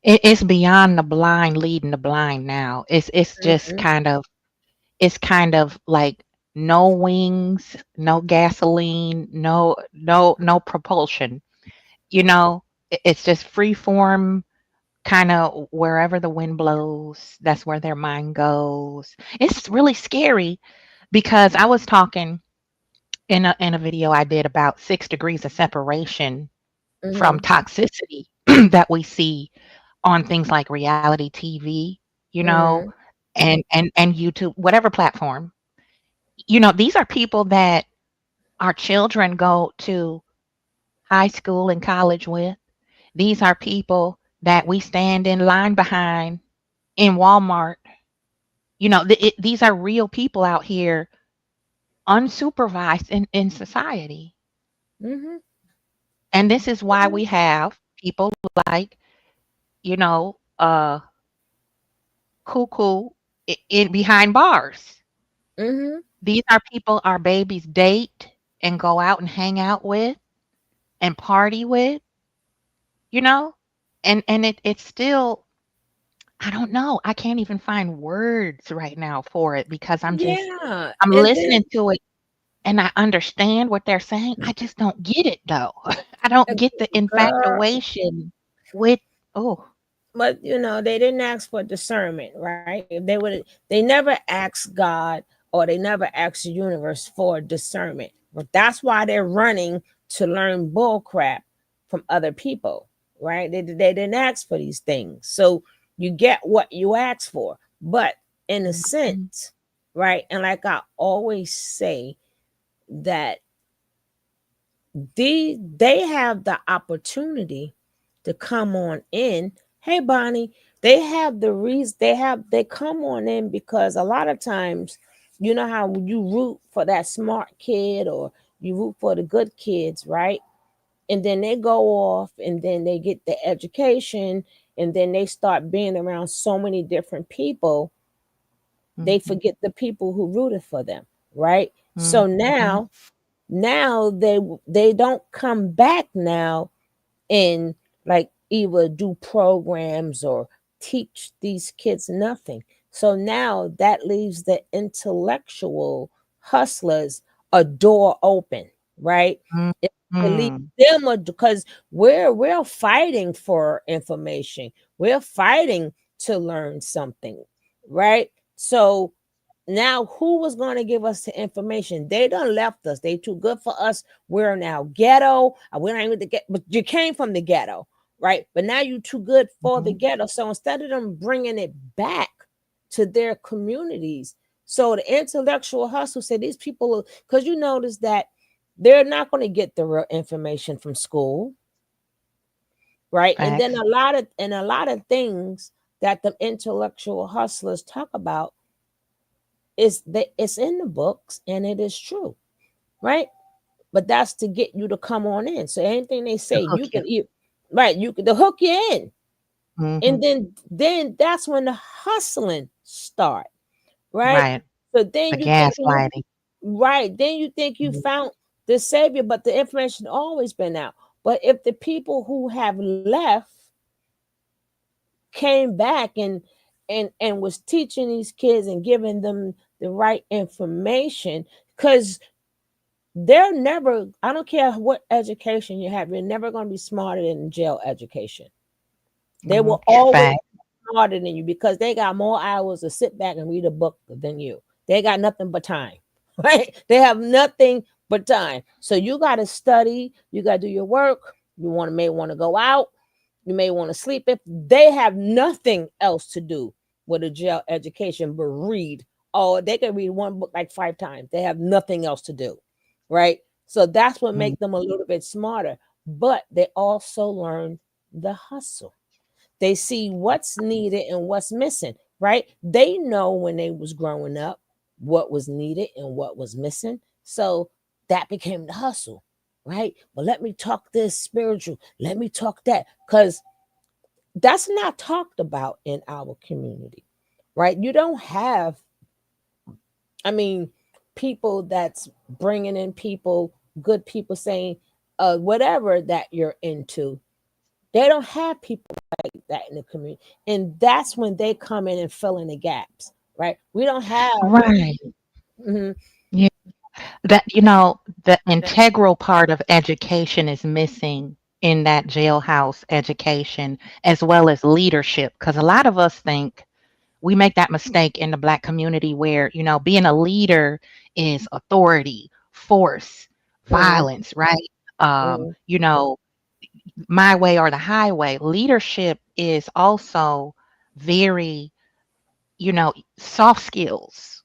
Speaker 8: It's beyond the blind leading the blind now. It's just
Speaker 3: Mhm.
Speaker 8: kind of like no wings, no gasoline, no propulsion. It's just free form, kind of wherever the wind blows, that's where their mind goes. It's really scary because I was talking in a video I did about 6 degrees of separation from
Speaker 3: Mhm.
Speaker 8: toxicity that we see on things like reality TV,
Speaker 3: Mhm.
Speaker 8: and YouTube, whatever platform. These are people that our children go to high school and college with. These are people that we stand in line behind in Walmart. These are real people out here unsupervised in society.
Speaker 3: Mhm.
Speaker 8: And this is why we have people like, you know, uh, cuckoo in behind bars.
Speaker 3: Mhm.
Speaker 8: These are people our babies date and go out and hang out with and party with, you know? And it's still, I don't know. I can't even find words right now for it because
Speaker 3: Yeah.
Speaker 8: I'm
Speaker 3: And then
Speaker 8: listening to it and I understand what they're saying. I just don't get it though. I don't get the
Speaker 3: girl,
Speaker 8: infatuation with, oh,
Speaker 3: but they didn't ask for discernment, right? If they never asked God, or they never asked the universe for discernment. But that's why they're running to learn bull crap from other people, right? They didn't ask for these things. So you get what you ask for. But in a
Speaker 8: mhm,
Speaker 3: sense, right? And like I always say, that they have the opportunity to come on in. Hey Bonnie, they have the reason they come on in because a lot of times, you know how you root for that smart kid or you root for the good kids, right? And then they go off and then they get the education and then they start being around so many different people, they
Speaker 8: mhm,
Speaker 3: forget the people who rooted for them, right? So
Speaker 8: mhm,
Speaker 3: now they don't come back now and like either do programs or teach these kids nothing. So now that leaves the intellectual hustlers a door open, right?
Speaker 8: mhm,
Speaker 3: It leaves
Speaker 8: mhm.
Speaker 3: them because we're fighting for information. We're fighting to learn something, right? So now who was going to give us the information? They done left us. They too good for us. We're now ghetto. We're not even the ghetto, but you came from the ghetto, right? But now you too good for the
Speaker 8: Mhm.
Speaker 3: ghetto. So instead of them bringing it back to their communities, so the intellectual hustle said these people, because you notice that they're not going to get the real information from school, right? And then
Speaker 8: Facts.
Speaker 3: a lot of things that the intellectual hustlers talk about it's in the books and it is true, right? But that's to get you to come on in. So anything they
Speaker 8: To
Speaker 3: say,
Speaker 8: hook
Speaker 3: you
Speaker 8: you.
Speaker 3: can eat, right? You can to hook you in, and
Speaker 8: Mhm.
Speaker 3: then that's when the hustling start, right?
Speaker 8: Right.
Speaker 3: So
Speaker 8: The
Speaker 3: then you think
Speaker 8: gaslighting.
Speaker 3: right, then you think you
Speaker 8: Mhm.
Speaker 3: found the savior, but the information always been out. But if the people who have left came back and was teaching these kids and giving them the right information, because they're never, I don't care what education you have, you're never going to be smarter than jail education. They
Speaker 8: Mhm.
Speaker 3: will always
Speaker 8: Fact.
Speaker 3: be smarter than you because they got more hours to sit back and read a book than you. They got nothing but time, right? They have nothing but time. So you got to study, you got to do your work. May want to go out, you may want to sleep. If they have nothing else to do with a jail education but read, oh, they can read one book like 5 times. They have nothing else to do, right? So that's what
Speaker 8: Mm.
Speaker 3: makes them a little bit smarter. But they also learn the hustle. They see what's needed and what's missing, right? They know when they was growing up what was needed and what was missing. So that became the hustle, right? But let me talk this spiritual. Let me talk that because that's not talked about in our community, right? You don't have, I mean, people that's bringing in people, good people saying whatever that you're into. They don't have people like that in the community. And that's when they come in and fill in the gaps, right? We don't have.
Speaker 8: Right.
Speaker 3: Mm-hmm.
Speaker 8: Yeah. That, the integral part of education is missing in that jailhouse education, as well as leadership. Because a lot of us think we make that mistake in the Black community where, being a leader is authority, force,
Speaker 3: Mm-hmm.
Speaker 8: violence, right?
Speaker 3: Mm-hmm.
Speaker 8: My way or the highway. Leadership is also very, soft skills.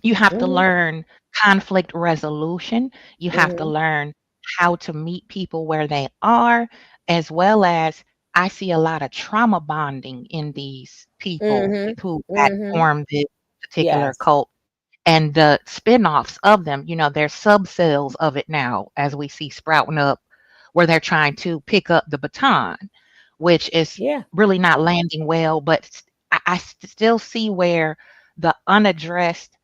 Speaker 8: You have to
Speaker 3: Mm-hmm.
Speaker 8: learn conflict resolution. You have to
Speaker 3: Mm-hmm.
Speaker 8: learn how to meet people where they are, as well as I see a lot of trauma bonding in these people
Speaker 3: Mm-hmm.
Speaker 8: who had
Speaker 3: Mm-hmm.
Speaker 8: formed this particular
Speaker 3: Yes.
Speaker 8: cult and the spin-offs of them. There's subcells of it now as we see sprouting up where they're trying to pick up the baton, which is
Speaker 3: Yeah.
Speaker 8: really not landing well. But I still see where the unaddressed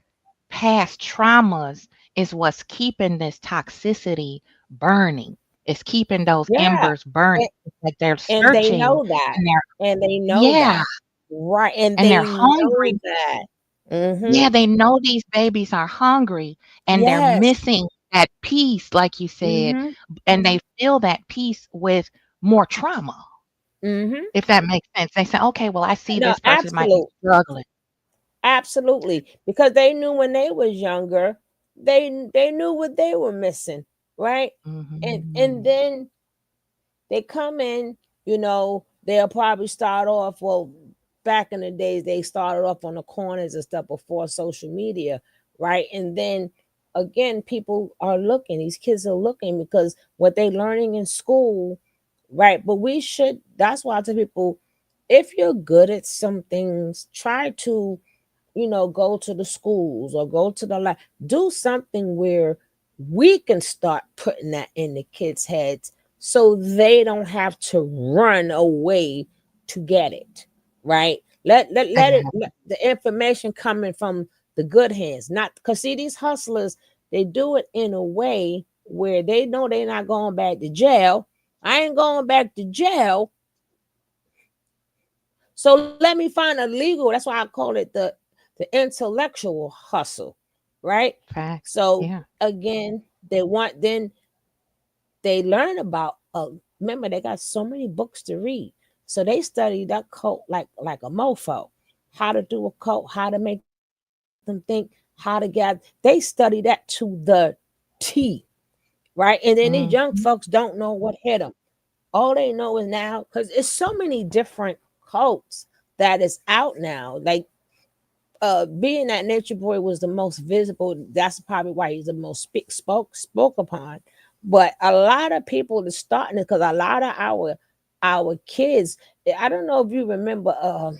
Speaker 8: past traumas is what's keeping this toxicity burning. It's keeping those
Speaker 3: Yeah.
Speaker 8: embers burning.
Speaker 3: And,
Speaker 8: It's like they're
Speaker 3: and they
Speaker 8: searching
Speaker 3: know that.
Speaker 8: and they're,
Speaker 3: And they know
Speaker 8: yeah,
Speaker 3: that. Right. And
Speaker 8: and they're
Speaker 3: they know
Speaker 8: hungry.
Speaker 3: that. Mm-hmm.
Speaker 8: Yeah, they know these babies are hungry and they're
Speaker 3: Yes.
Speaker 8: missing that peace, like you said,
Speaker 3: Mm-hmm.
Speaker 8: and they fill that peace with more trauma,
Speaker 3: Mm-hmm.
Speaker 8: if that makes sense. They say, okay, well, I see
Speaker 3: No,
Speaker 8: this person might be
Speaker 3: absolutely.
Speaker 8: struggling.
Speaker 3: Absolutely. Because they knew when they was younger, they knew what they were missing, right? And
Speaker 8: Hmm.
Speaker 3: then they come in, they'll probably start off, well, back in the days, they started off on the corners and stuff before social media, right? And then again, people are looking, these kids are looking because what they're learning in school, right? But that's why I tell people, if you're good at some things, try to go to the schools or go to do something where we can start putting that in the kids' heads so they don't have to run away to get it, right? Let the information coming from the good hands, not because see these hustlers, they do it in a way where they know they're not going back to jail. I ain't going back to jail. So let me find a legal, that's why I call it the intellectual hustle, right?
Speaker 8: Fact.
Speaker 3: So
Speaker 8: Yeah.
Speaker 3: again, then they learn about remember they got so many books to read. So they study that cult like a mofo. How to do a cult, how to make them think, how to get they study that to the T, right? And then these young
Speaker 8: Hmm.
Speaker 3: folks don't know what hit them. All they know is now, because it's so many different cults that is out now. Like being that Nature Boy was the most visible, that's probably why he's the most spoke upon. But a lot of people are starting it because a lot of our kids. I don't know if you remember oh,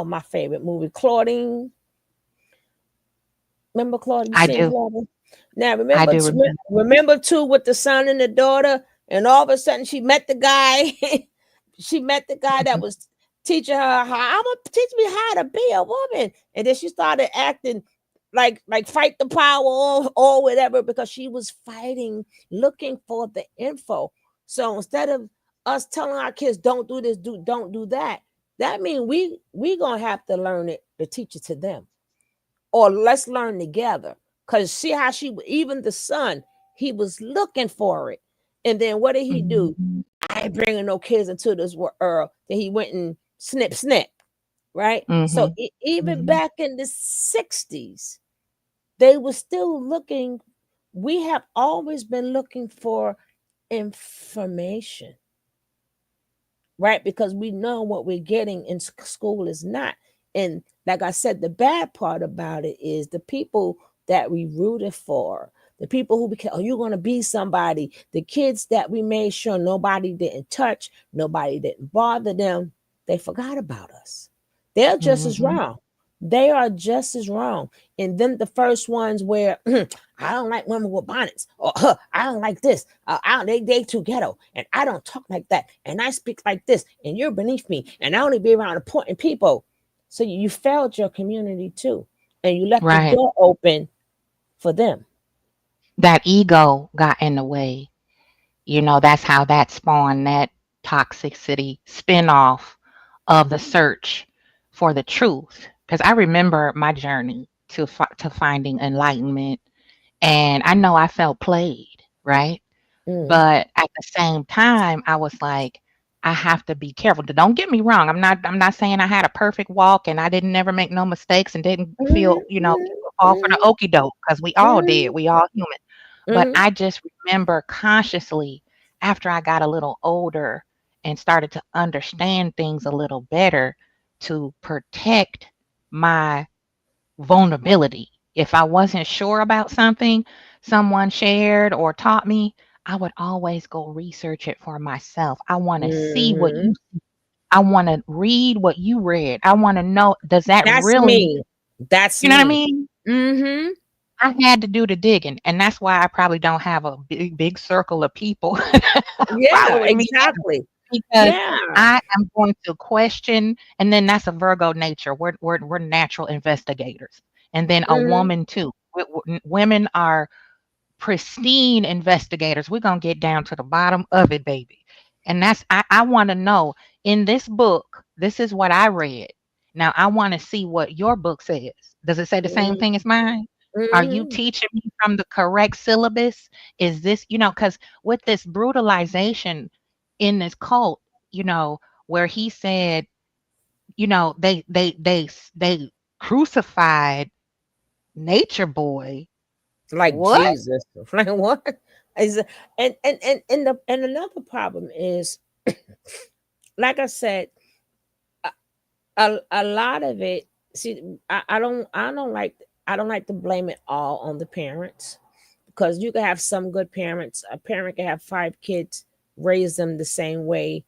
Speaker 3: my favorite movie, Claudine. Remember Claudine? You
Speaker 8: I
Speaker 3: seen
Speaker 8: do.
Speaker 3: Claudine? Now
Speaker 8: I do remember.
Speaker 3: remember too with the son and the daughter, and all of a sudden she met the guy. She met the guy that was teaching her how I'm gonna teach me how to be a woman, and then she started acting like fight the power or whatever because she was fighting, looking for the info. So instead of us telling our kids don't do this, don't do that, that means we gonna have to learn it to teach it to them, or let's learn together. Because see how even the son, he was looking for it. And then what did he do?
Speaker 8: Mhm.
Speaker 3: I ain't bringing no kids into this world. Then he went and snip, right? So
Speaker 8: Mhm.
Speaker 3: even
Speaker 8: Mhm.
Speaker 3: back in the 60s, they were still looking. We have always been looking for information, right? Because we know what we're getting in school is not. And like I said, the bad part about it is the people that we rooted for, the people who became, oh, you're going to be somebody, the kids that we made sure nobody didn't touch, nobody didn't bother them, they forgot about us. They're just as
Speaker 8: Mhm.
Speaker 3: wrong. They are just as wrong. And then the first ones where I don't like women with bonnets, or I don't like this. They too ghetto, and I don't talk like that, and I speak like this, and you're beneath me, and I only be around important people. So you failed your community too, and you left the
Speaker 8: Right.
Speaker 3: door open for them.
Speaker 8: That ego got in the way. That's how that spawned that toxicity spinoff of the search for the truth. Because I remember my journey to finding enlightenment, and I know I felt played, right?
Speaker 3: Mm.
Speaker 8: But at the same time, I was like, I have to be careful. Don't get me wrong. I'm not saying I had a perfect walk and I didn't never make no mistakes and didn't feel, fall for the
Speaker 3: Mm-hmm.
Speaker 8: okey doke, because we all did. We all human. But
Speaker 3: Mm-hmm.
Speaker 8: I just remember consciously, after I got a little older and started to understand things a little better, to protect my vulnerability. If I wasn't sure about something someone shared or taught me, I would always go research it for myself. I want to see what
Speaker 3: Mm-hmm.
Speaker 8: you I want to read what you read. I want to know, does that
Speaker 3: That's
Speaker 8: really,
Speaker 3: me. That's
Speaker 8: you know what I
Speaker 3: me.
Speaker 8: mean?
Speaker 3: Mm-hmm.
Speaker 8: I had to do the digging, and that's why I probably don't have a big circle of people
Speaker 3: Yeah,
Speaker 8: following me now,
Speaker 3: exactly.
Speaker 8: because
Speaker 3: Yeah.
Speaker 8: I am going to question, and then that's a Virgo nature. We're natural investigators, and then a
Speaker 3: Mm-hmm.
Speaker 8: woman too. Women are pristine investigators. We're gonna get down to the bottom of it, baby. And I want to know, in this book, this is what I read. Now I want to see what your book says. Does it say the same thing as mine? Are you
Speaker 3: Mm-hmm.
Speaker 8: teaching me from the correct syllabus? Is this, because with this brutalization in this cult, where he said, they crucified Nature Boy.
Speaker 3: Like
Speaker 8: What?
Speaker 3: Jesus. Like what? Is and another problem is, like I said, a lot of it. See, I don't like to blame it all on the parents, because you can have some good parents. A parent can have 5 kids, raise them the same way,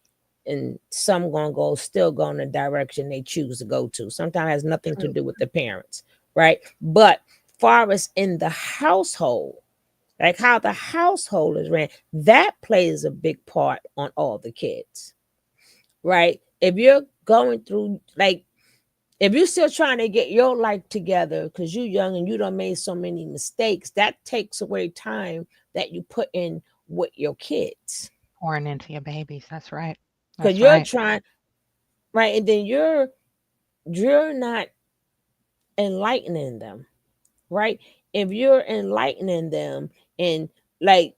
Speaker 3: and some gonna go in the direction they choose to go to. Sometimes it has nothing to do with the parents, right? But far as in the household, like how the household is ran, that plays a big part on all the kids, right? If you're going through, like, if you're still trying to get your life together because you're young and you don't made so many mistakes, that takes away time that you put in with your kids,
Speaker 8: Pouring into your babies. That's right.
Speaker 3: because
Speaker 8: That's
Speaker 3: you're
Speaker 8: right.
Speaker 3: trying, right, and then you're not enlightening them, right? If you're enlightening them, and like,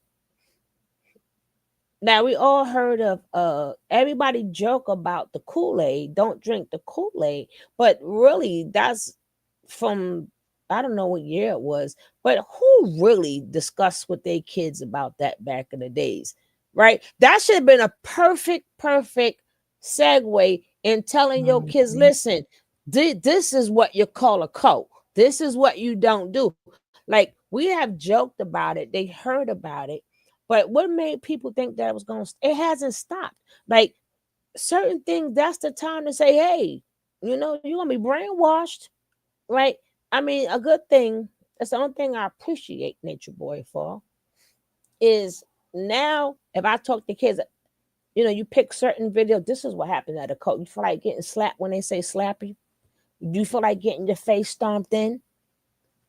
Speaker 3: now we all heard of everybody joke about the Kool-Aid, don't drink the Kool-Aid, but really that's from, I don't know what year it was, but who really discussed with their kids about that back in the days, right? That should have been a perfect segue in telling your kids,
Speaker 8: Mhm.
Speaker 3: listen, this is what you call a cult. This is what you don't do. Like, we have joked about it, they heard about it, but what made people think that it was going to, it hasn't stopped. Like, certain things, that's the time to say, hey, you're going to be brainwashed, right? I mean, a good thing, that's the only thing I appreciate Nature Boy for, is now if I talk to kids, you pick certain videos, this is what happened at a cult. You feel like getting slapped when they say slap you? Do you feel like getting your face stomped in?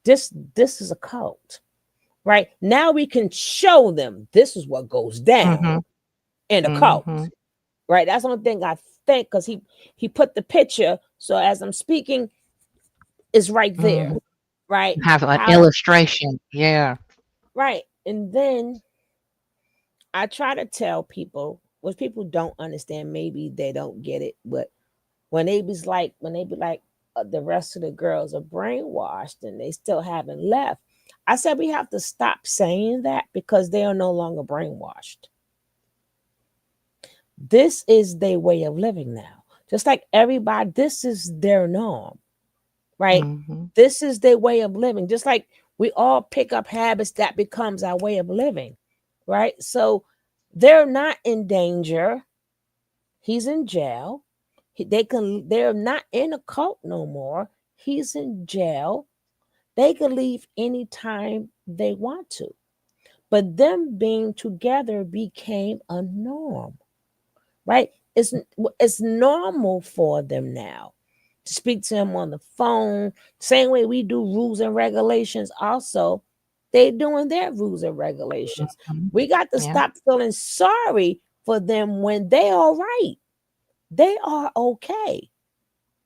Speaker 3: This is a cult, right? Now we can show them this is what goes down
Speaker 8: Mhm.
Speaker 3: in a cult,
Speaker 8: Mhm.
Speaker 3: right? That's the only thing I think, because he put the picture, so as I'm speaking, is right there,
Speaker 8: Mhm.
Speaker 3: right?
Speaker 8: Have an
Speaker 3: How,
Speaker 8: illustration. Yeah.
Speaker 3: right? And then I try to tell people, which people don't understand, maybe they don't get it, but when they be like, the rest of the girls are brainwashed and they still haven't left, I said we have to stop saying that, because they are no longer brainwashed. This is their way of living now. Just like everybody, this is their norm, right?
Speaker 8: Mhm.
Speaker 3: This is their way of living. Just like we all pick up habits, that becomes our way of living, right? So they're not in danger. He's in jail. They're not in a cult no more. He's in jail. They can leave anytime they want to. But them being together became a norm, right? It's normal for them now. speak to him on the phone. Same way we do rules and regulations. Also, they doing their rules and regulations. We got to stop feeling sorry for them when they are right. They are okay.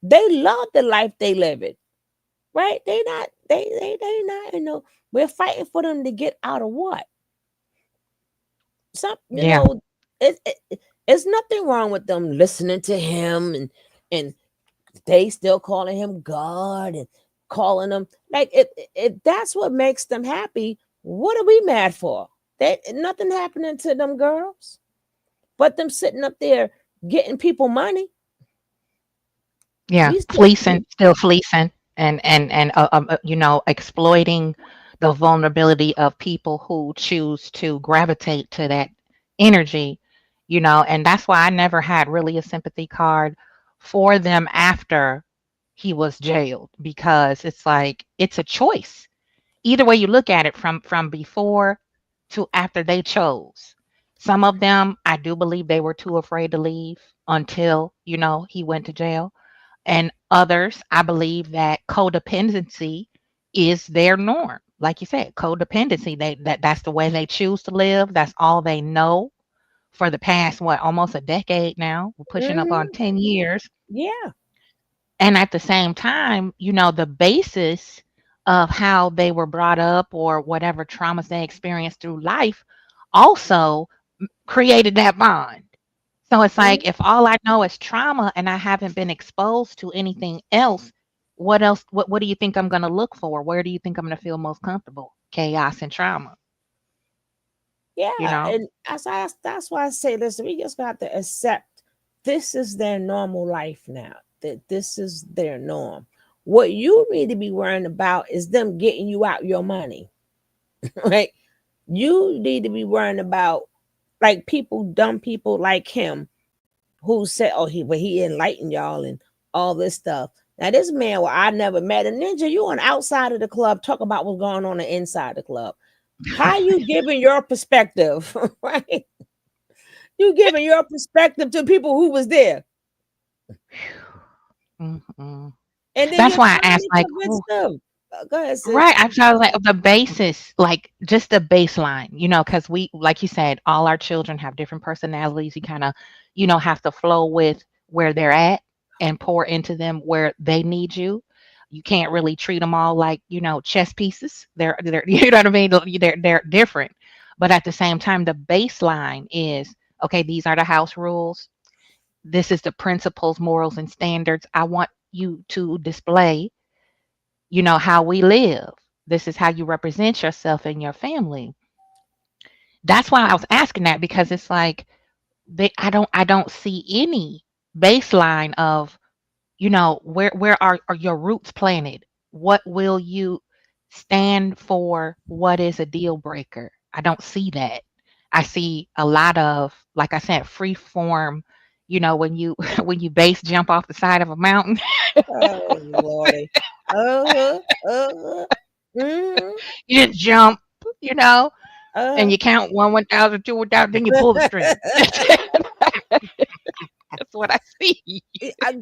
Speaker 3: They love the life they live it. Right? They not, we're fighting for them to get out of what? It's nothing wrong with them listening to him and they still calling him God and calling him like if that's what makes them happy, what are we mad for? Nothing happening to them girls, but them sitting up there getting people money.
Speaker 8: Yeah, fleecing, still fleecing, and exploiting the vulnerability of people who choose to gravitate to that energy, and that's why I never had really a sympathy card for them after he was jailed, because it's like it's a choice. Either way you look at it, from before to after they chose. Some of them, I do believe they were too afraid to leave until, he went to jail. And others, I believe that codependency is their norm. Like you said, codependency, that's the way they choose to live. That's all they know for the past, almost a decade now. We're pushing up on 10 years.
Speaker 3: Yeah.
Speaker 8: And at the same time, the basis of how they were brought up or whatever traumas they experienced through life also created that bond. So it's like, if all I know is trauma and I haven't been exposed to anything else, what else? What do you think I'm going to look for? Where do you think I'm going to feel most comfortable? Chaos and trauma.
Speaker 3: Yeah, and that's why I say, listen, we just got to accept this is their normal life now. That this is their norm. What you need to be worrying about is them getting you out your money, right? You need to be worrying about like dumb people like him, who said, "Oh, he enlightened y'all and all this stuff." Now, this man, well, I never met a ninja. You on the outside of the club, talk about what's going on inside the club. How you giving your perspective, right? You giving your perspective to people who was there.
Speaker 8: Mm-hmm.
Speaker 3: And then
Speaker 8: that's why I asked, like,
Speaker 3: go ahead, sis.
Speaker 8: Right. I was like, the basis, like just the baseline, because we, like you said, all our children have different personalities. You kind of, have to flow with where they're at and pour into them where they need you. You can't really treat them all like, chess pieces. They're, you know what I mean? They're different. But at the same time, the baseline is, okay, these are the house rules. This is the principles, morals, and standards I want you to display, how we live. This is how you represent yourself and your family. That's why I was asking that, because it's like I don't see any baseline of, where are your roots planted? What will you stand for? What is a deal breaker? I don't see that. I see a lot of, like I said, free form, when you when you base jump off the side of a mountain.
Speaker 3: Oh Lordy.
Speaker 8: You just jump, and you count 1,000, 2,000, then you pull the string. That's what I see.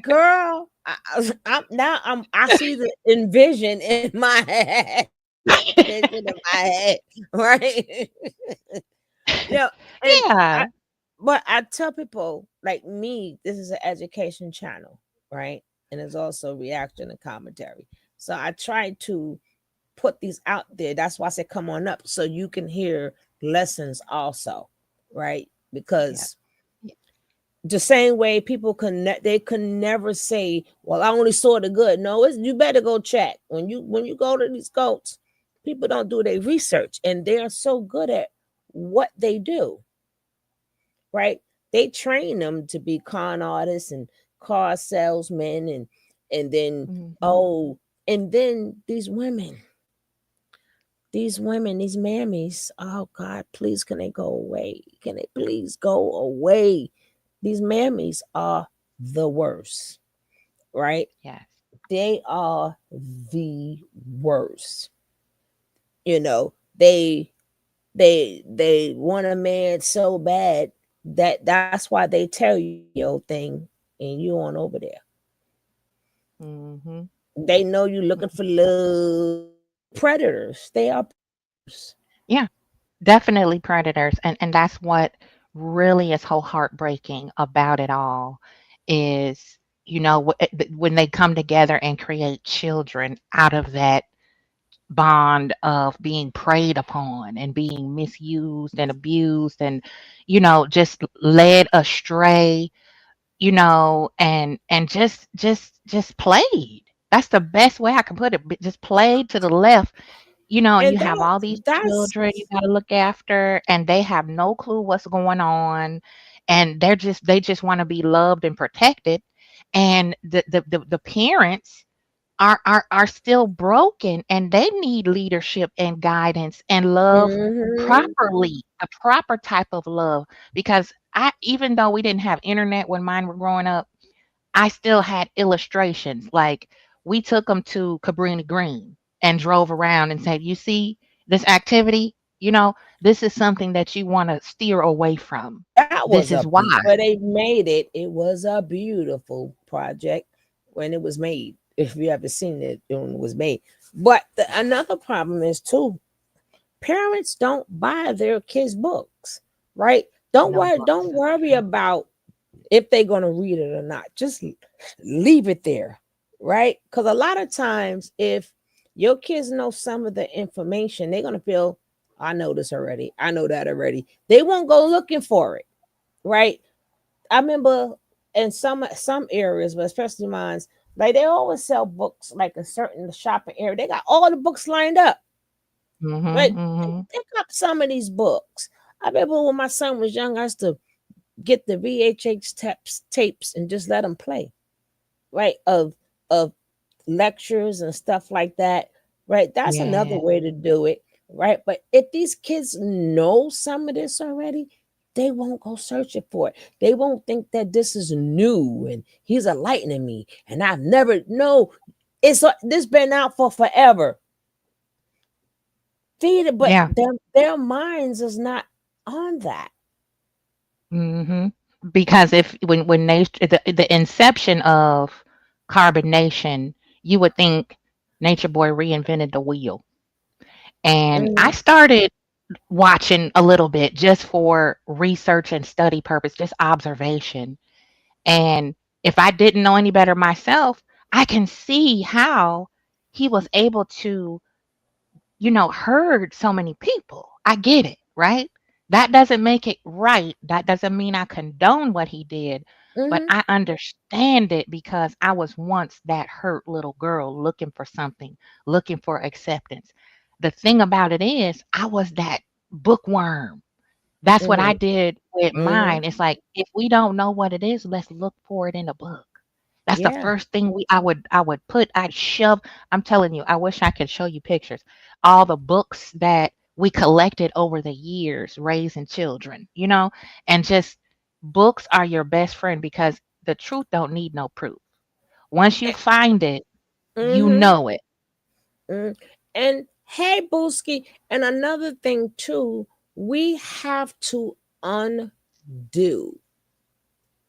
Speaker 3: Girl, I see the envision in my head. Right?
Speaker 8: Yeah.
Speaker 3: But I tell people, like me, this is an education channel, right? And it's also reaction and commentary. So I try to put these out there. That's why I said come on up, so you can hear lessons also, right? Because the same way people they can never say, well, I only saw the good. No, you better go check. When you go to these goats, people don't do their research, and they are so good at what they do, right? They train them to be con artists and car salesmen, and then and then these women, these mammies, oh God, please, can they go away? Can they please go away? These mammies are the worst, right?
Speaker 8: Yes.
Speaker 3: They are the worst. They want a man so bad that's why they tell you your thing and you on over there.
Speaker 8: Mm-hmm.
Speaker 3: They know you looking for love. Predators. They are predators.
Speaker 8: Yeah, definitely predators. And that's what really is so heartbreaking about it all is, when they come together and create children out of that bond of being preyed upon and being misused and abused and just led astray, and just played. That's the best way I can put it. Just played to the left, and
Speaker 3: And
Speaker 8: you have all these
Speaker 3: that's
Speaker 8: children you got to look after, and they have no clue what's going on, and they just want to be loved and protected, and the parents are still broken, and they need leadership and guidance and love
Speaker 3: mm-hmm.
Speaker 8: properly, a proper type of love. Because I even though we didn't have internet when mine were growing up, I still had illustrations. Like we took them to Cabrini Green and drove around and said, "You see this activity? This is something that you want to steer away from.
Speaker 3: That
Speaker 8: This
Speaker 3: was
Speaker 8: is why."
Speaker 3: where they made it. It was a beautiful project when it was made. If you ever seen it when it was made. But another problem is too, parents don't buy their kids books, right? Don't
Speaker 8: No
Speaker 3: worry,
Speaker 8: books.
Speaker 3: don't worry about if they're gonna read it or not. Just leave it there, right? Because a lot of times, if your kids know some of the information, they're gonna feel, I know this already. I know that already. They won't go looking for it, right? I remember in some areas, but especially mine, like they always sell books like a certain shopping area. They got all the books lined up. Right?
Speaker 8: Mm-hmm, mm-hmm.
Speaker 3: Pick up some of these books. I remember when my son was young, I used to get the VHH tapes and just let them play, right? Of lectures and stuff like that, right? That's another
Speaker 8: Yeah,
Speaker 3: way to do it, right? But if these kids know some of this already, they won't go searching for it. They won't think that this is new and he's enlightening me and I've never no. This been out for forever. Feed it, but
Speaker 8: yeah.
Speaker 3: their minds is not on that.
Speaker 8: Mm-hmm. Because if when the inception of carbonation, you would think Nature Boy reinvented the wheel. And I
Speaker 3: Mhm,
Speaker 8: started watching a little bit just for research and study purpose, just observation. And if I didn't know any better myself, I can see how he was able to hurt so many people. I get it, right? That doesn't make it right. That doesn't mean I condone what he did, but
Speaker 3: mhm,
Speaker 8: I understand it because I was once that hurt little girl looking for something, looking for acceptance. The thing about it is, I was that bookworm. That's what I
Speaker 3: mhm,
Speaker 8: did with
Speaker 3: mhm.
Speaker 8: mine. It's like if we don't know what it is, let's look for it in a book. That's the
Speaker 3: Yeah.
Speaker 8: first thing I would put. I'd shove. I'm telling you, I wish I could show you pictures. All the books that we collected over the years raising children, and just books are your best friend because the truth don't need no proof. Once you find it, you
Speaker 3: Mhm.
Speaker 8: know it.
Speaker 3: Mm. And hey, Booski, and another thing too, we have to undo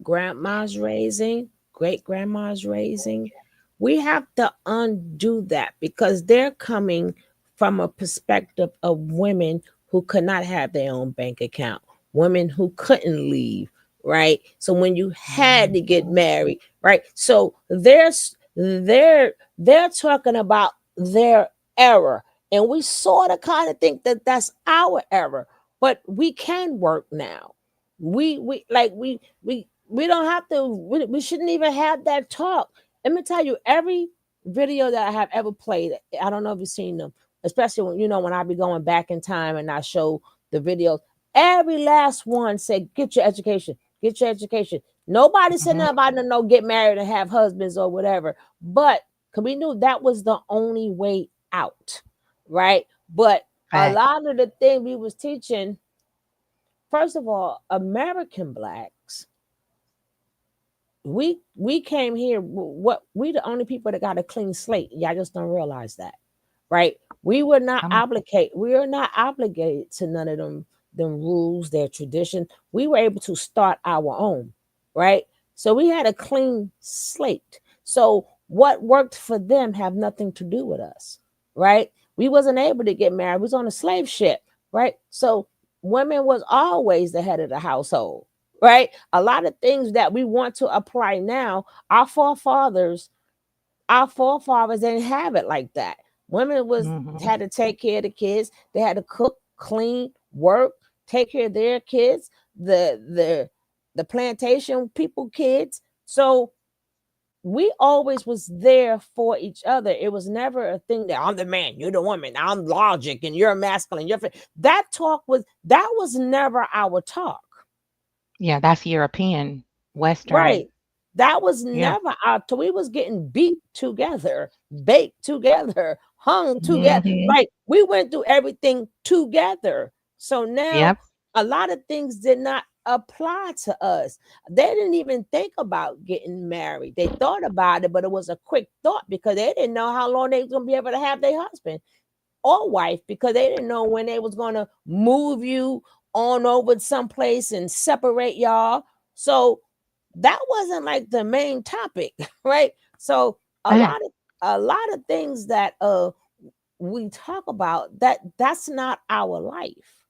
Speaker 3: grandma's raising, great grandma's raising. We have to undo that because they're coming from a perspective of women who could not have their own bank account, women who couldn't leave, right? So when you had to get married, right? So they're talking about their error, and we sort of kind of think that that's our error, but we can work now. We don't have to. We shouldn't even have that talk. Let me tell you, every video that I have ever played, I don't know if you've seen them, especially when I be going back in time and I show the videos. Every last one said, "Get your education, get your education." Nobody said
Speaker 8: Mhm.
Speaker 3: nothing about no get married and have husbands or whatever. But cause we knew that was the only way out, right? But a
Speaker 8: Fact.
Speaker 3: lot of the thing we was teaching, first of all, American blacks, we came here, what we the only people that got a clean slate. Y'all just don't realize that, right?
Speaker 8: Come on.
Speaker 3: We are not obligated to none of them rules, their tradition. We were able to start our own, right? So we had a clean slate. So what worked for them have nothing to do with us, right? We wasn't able to get married. We was on a slave ship, right? So women was always the head of the household, right? A lot of things that we want to apply now, our forefathers didn't have it like that. Women had to take care of the kids. They had to cook, clean, work, take care of their kids, the plantation people kids. So we always was there for each other. It was never a thing that I'm the man, you're the woman, I'm logic, and you're masculine. That was never our talk.
Speaker 8: Yeah, that's European, Western.
Speaker 3: Right. That was never our talk. We was getting beat together, baked together, hung together. Like we went through everything together. So now a lot of things did not apply to us. They didn't even think about getting married. They thought about it, but it was a quick thought because they didn't know how long they was going to be able to have their husband or wife, because they didn't know when they was going to move you on over someplace and separate y'all. So that wasn't like the main topic, right? So a lot of things that we talk about, that's not our life.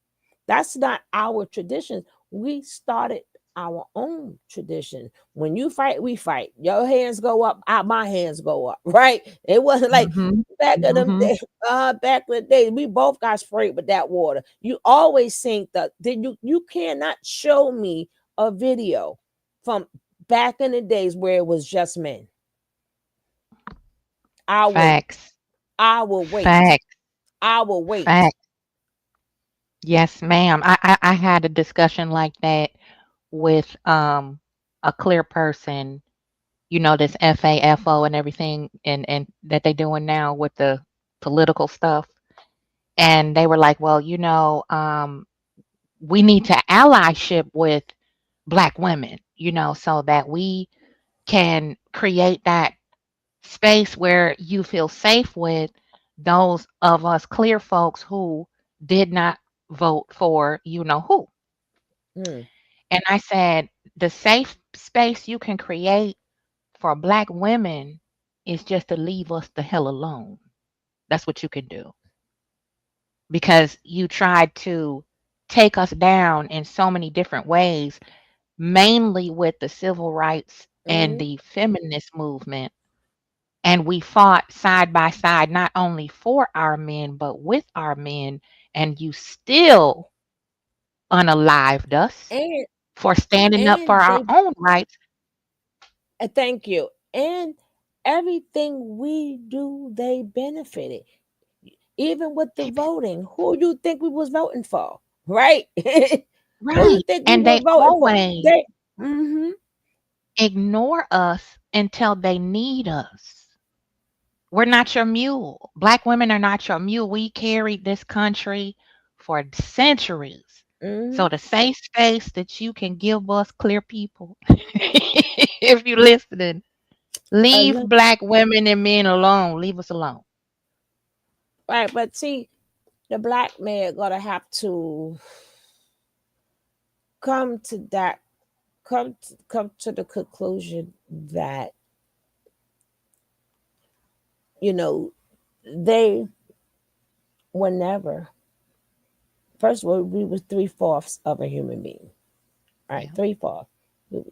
Speaker 3: That's not our tradition. We started our own tradition. When you fight, we fight. Your hands go up, my hands go up, right? It wasn't like back in them days, back in the day, we both got sprayed with that water. You always think that you cannot show me a video from back in the days where it was just men. I'll wait. I will wait. I will wait.
Speaker 8: Yes, ma'am. I had a discussion like that with a clear person, you know, this FAFO and everything and that they doing now with the political stuff. And they were like, well, you know, we need to allyship with Black women, you know, so that we can create that space where you feel safe with those of us clear folks who did not vote for you know who. And I said, the safe space you can create for Black women is just to leave us the hell alone. That's what you can do. Because you tried to take us down in so many different ways, mainly with the civil rights and the feminist movement. And we fought side by side, not only for our men, but with our men. And you still unalived us for standing up for our own rights.
Speaker 3: Thank you. And everything we do, they benefited. Even with the voting, who do you think we was voting for? Right? Who do you think we were voting for? They
Speaker 8: ignore us until they need us. We're not your mule. Black women are not your mule. We carried this country for centuries. So the safe space that you can give us clear people, if you're listening, leave Black women and men alone. Leave us alone.
Speaker 3: Right, but see, the Black man gonna have to come to the conclusion that, you know, they were never. First of all, we was 3/4 of a human being, right? 3/4. We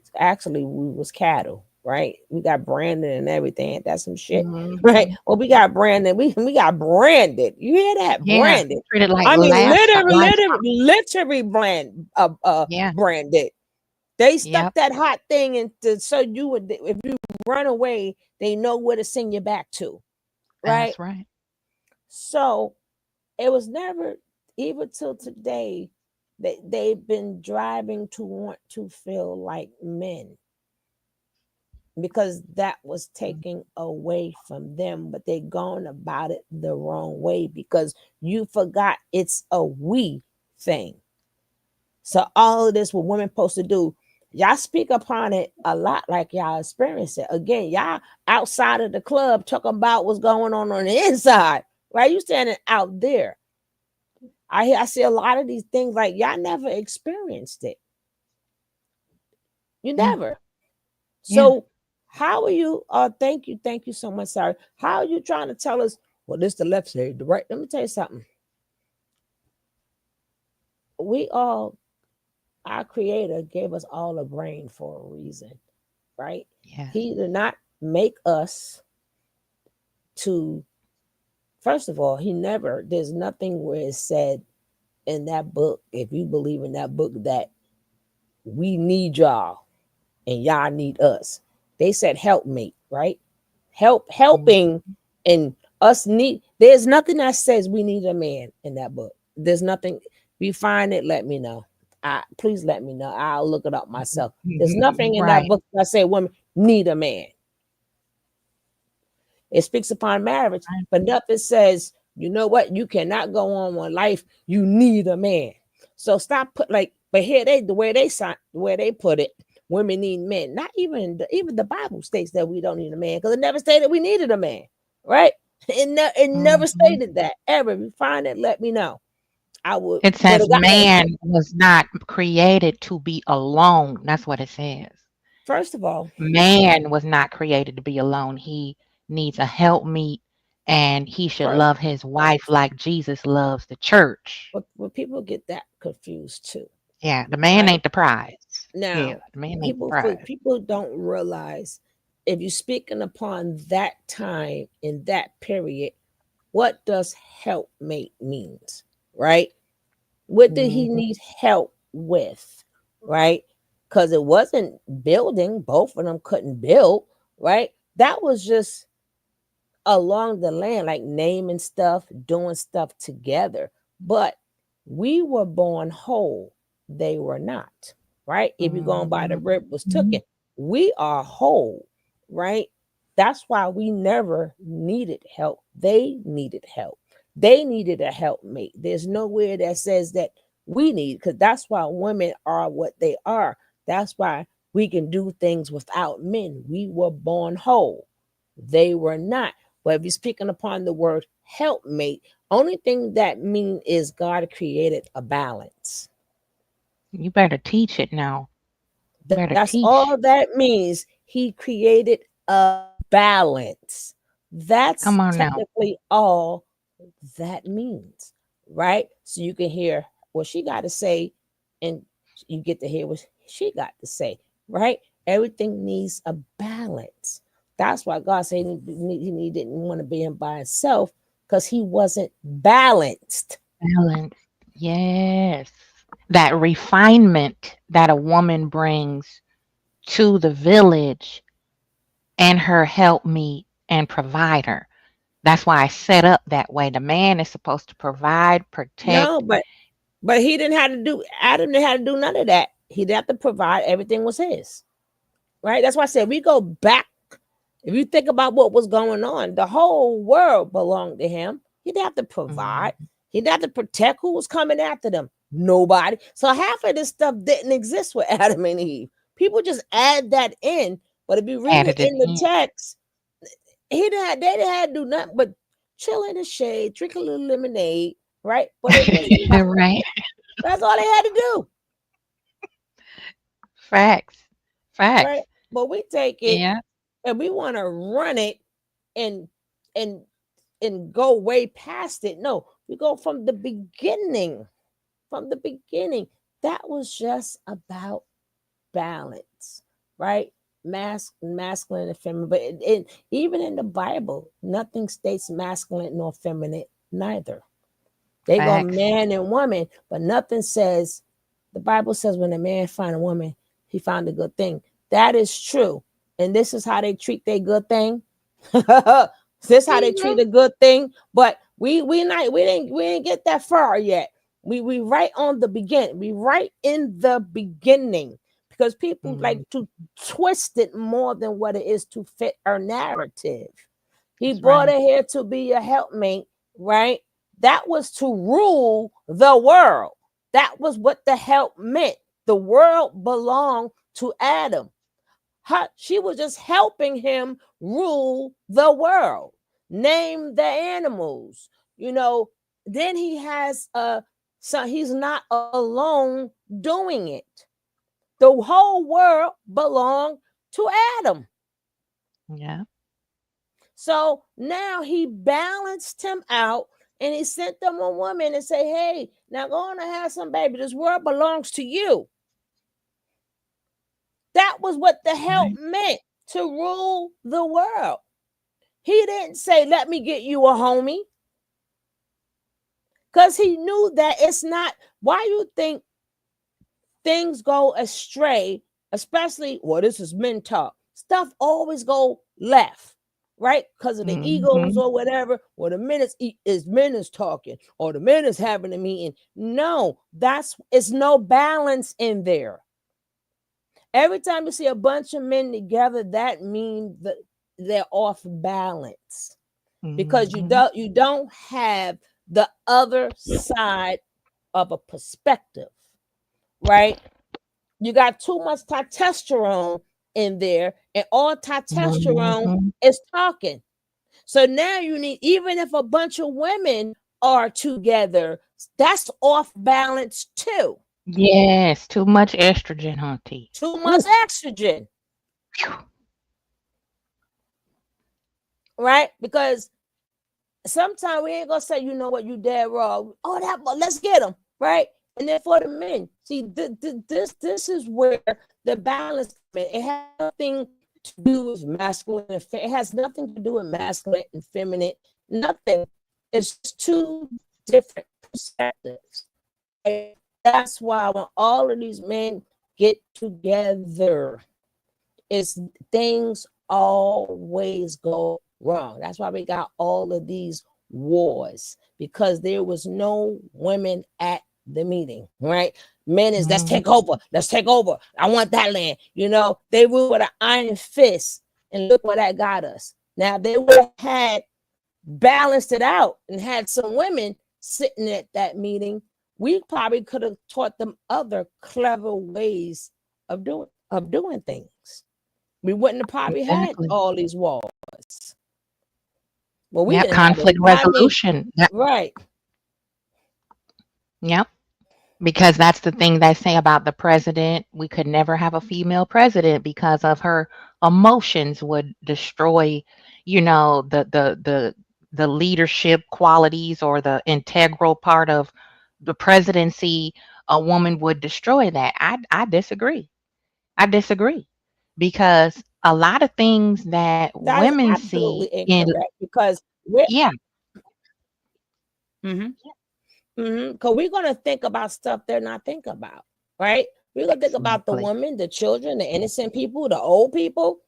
Speaker 3: was cattle, right? We got branded and everything. That's some shit, right? Well, we got branded. We got branded. You hear that? Branded.
Speaker 8: Treated like
Speaker 3: I mean,
Speaker 8: literally
Speaker 3: branded. They stuck that hot thing into so you would, if you run away, they know where to send you back to, right?
Speaker 8: That's right.
Speaker 3: So it was never, even till today, they've been driving to want to feel like men, because that was taken away from them, but they gone about it the wrong way because you forgot it's a we thing. So all of this what women supposed to do, y'all speak upon it a lot like y'all experience it. Again, y'all outside of the club talking about what's going on the inside, right? You standing out there. I see a lot of these things like y'all never experienced it. You never. So How are you? Thank you so much. Sorry. How are you trying to tell us? Well, this the left side, the right. Let me tell you something. We all, our Creator gave us all a brain for a reason, right?
Speaker 8: Yes.
Speaker 3: He did not make us to. First of all, he never. There's nothing where it said in that book, if you believe in that book, that we need y'all and y'all need us. They said helpmate, right? Helping, and us need. There's nothing that says we need a man in that book. There's nothing. If you find it, let me know. Please let me know. I'll look it up myself. There's nothing in that
Speaker 8: Right.
Speaker 3: book that say women need a man. It speaks upon marriage, but nothing says, you know what, you cannot go on with life. You need a man. So stop put like, but here the way they put it, women need men. Not even the Bible states that we don't need a man, because it never stated we needed a man, right? It never stated that ever. If you find it, let me know. I would.
Speaker 8: It
Speaker 3: But
Speaker 8: says man was not created to be alone. That's what it says.
Speaker 3: first of all,
Speaker 8: Man was not created to be alone. He needs a helpmeet, and he should
Speaker 3: first,
Speaker 8: love his wife like Jesus loves the church.
Speaker 3: but people get that confused too,
Speaker 8: Yeah, the man
Speaker 3: right?
Speaker 8: ain't the prize. Yeah,
Speaker 3: Now,
Speaker 8: the man ain't the prize.
Speaker 3: people don't realize, if you're speaking upon that time in that period, what does helpmate means, right? What did he
Speaker 8: Mhm.
Speaker 3: need help with, right? Because it wasn't building; both of them couldn't build, right? That was just along the land, like naming stuff, doing stuff together. But we were born whole. They were not, right? If you're going by the
Speaker 8: Mhm.
Speaker 3: rib was taken, we are whole, right? That's why we never needed help. They needed help. They needed a helpmate. There's nowhere that says that we need, because that's why women are what they are. That's why we can do things without men. We were born whole. They were not. But if you're speaking upon the word helpmate, only thing that mean is God created a balance.
Speaker 8: You better teach it now. Better
Speaker 3: That's
Speaker 8: teach.
Speaker 3: all that means. He created a balance. That's
Speaker 8: Come on now.
Speaker 3: technically all that means, right? So you can hear what she got to say, and you get to hear what she got to say, right? Everything needs a balance. That's why God said he didn't want to be him by himself, because he wasn't balanced.
Speaker 8: Balance. Yes. That refinement that a woman brings to the village and her helpmeet and provider. That's why I set up that way. The man is supposed to provide,
Speaker 3: No,
Speaker 8: protect.
Speaker 3: but he didn't have to do. Adam didn't have to do none of that. He didn't have to provide. Everything was his, right? That's why I said we go back. If you think about what was going on, the whole world belonged to him. He didn't have to provide.
Speaker 8: Mhm.
Speaker 3: He didn't have to protect. Who was coming after them? Nobody. So half of this stuff didn't exist with Adam and Eve. People just add that in. But if you read it
Speaker 8: Added it
Speaker 3: in the
Speaker 8: in.
Speaker 3: text, they didn't have to do nothing but chill in the shade, drink a little lemonade, right? But it was
Speaker 8: Right.
Speaker 3: that's all they had to do,
Speaker 8: Facts.
Speaker 3: right?
Speaker 8: Facts.
Speaker 3: But we take it
Speaker 8: Yeah.
Speaker 3: and we want to run it and and and go way past it. No, we go from the beginning. From the beginning, that was just about balance, right? Masculine and feminine. But even in the Bible, nothing states masculine nor feminine neither. They go
Speaker 8: Facts.
Speaker 3: man and woman, but nothing says. The Bible says when a man find a woman, he found a good thing. That is true, and this is how they treat their good thing. This how they treat
Speaker 8: Mhm.
Speaker 3: a good thing, but we didn't get that far yet. We right on the beginning. We right in the beginning, because people like
Speaker 8: Mhm.
Speaker 3: to twist it more than what it is to fit our narrative. He
Speaker 8: That's
Speaker 3: brought
Speaker 8: right.
Speaker 3: her here to be a helpmate, right? That was to rule the world. That was what the help meant. The world belonged to Adam. She was just helping him rule the world, name the animals. You know, then he has so he's not alone doing it. The whole world belonged to Adam.
Speaker 8: Yeah.
Speaker 3: So now he balanced him out and he sent them a woman and say, hey, now go on and have some baby. This world belongs to you. That was what the help meant, to rule the world. He didn't say, let me get you a homie. Because he knew that it's not, why you think things go astray, especially, well, this is men talk. Stuff always go left, right? Because of the egos or whatever, or the men is talking, or the men is having a meeting. No, it's no balance in there. Every time you see a bunch of men together, that means that they're off balance. Because you don't have the other side of a perspective, right? You got too much testosterone in there, and all testosterone is talking. So now you need, even if a bunch of women are together, that's off balance too.
Speaker 8: Yes, too much estrogen, hunty.
Speaker 3: Too much estrogen. Right? Because sometimes we ain't gonna say, you know what, you dead wrong. Oh, let's get them, right? And then for the men, see, this is where the balance. It has nothing to do with masculine. It has nothing to do with masculine and feminine. Nothing. It's two different perspectives. And that's why when all of these men get together, things always go wrong. That's why we got all of these wars, because there was no women at the meeting, right? Men is let's take over. I want that land. They rule with an iron fist, and look where that got us. Now, if they would have had balanced it out and had some women sitting at that meeting, we probably could have taught them other clever ways of doing things. We wouldn't have probably had all these wars. Well, we didn't
Speaker 8: conflict resolution.
Speaker 3: Right.
Speaker 8: Yep. Because that's the thing they say about the president. We could never have a female president because of her emotions would destroy, the leadership qualities or the integral part of the presidency. A woman would destroy that. I disagree. Because a lot of things that
Speaker 3: That's
Speaker 8: women
Speaker 3: absolutely
Speaker 8: see
Speaker 3: incorrect, because because we're going to think about stuff they're not thinking about, right? We're going to think about the women, the children, the innocent people, the old people,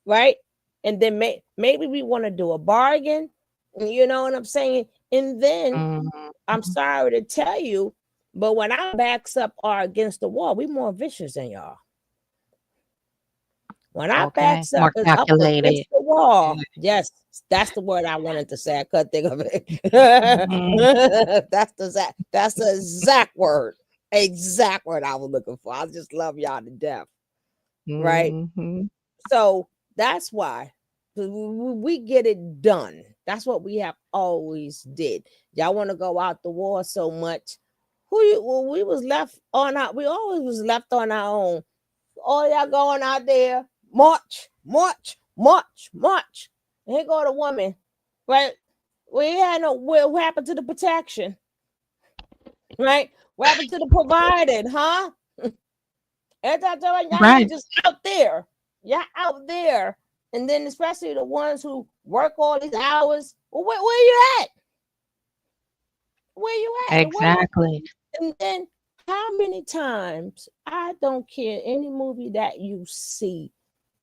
Speaker 3: right? And then maybe we want to do a bargain, you know what I'm saying? And then I'm sorry to tell you, but when our backs up are against the wall, we're more vicious than y'all. When our backs up is up against the wall, yes, that's the word I wanted to say. I couldn't think of it. That's the exact word I was looking for. I just love y'all to death, right? So that's why we get it done. That's what we have always did. Y'all want to go out the war so much. We always was left on our own. All y'all going out there, march. And here go the woman, right? We had what happened to the protection, right? What happened to the providing, huh? Y'all just out there. Y'all out there. And then especially the ones who work all these hours. Well, where you at? Where you at?
Speaker 8: Exactly.
Speaker 3: And then how many times, I don't care, any movie that you see,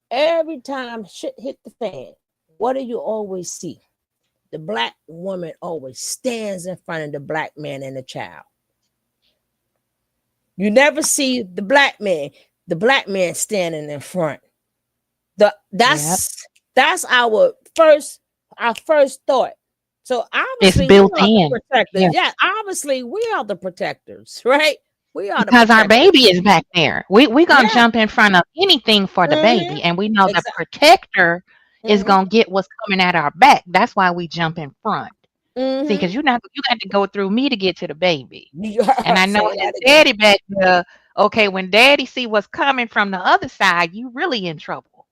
Speaker 3: every time shit hit the fan, what do you always see? The black woman always stands in front of the black man and the child. You never see the black man standing in front. That's our first thought. So obviously,
Speaker 8: it's built in.
Speaker 3: Protectors. Yeah, obviously we are the protectors, right? We are
Speaker 8: because our baby is back there. We gonna jump in front of anything for the baby, and we know the protector is gonna get what's coming at our back. That's why we jump in front. See, because you got to go through me to get to the baby, and I know his daddy back there. Okay, when daddy see what's coming from the other side, you really in trouble.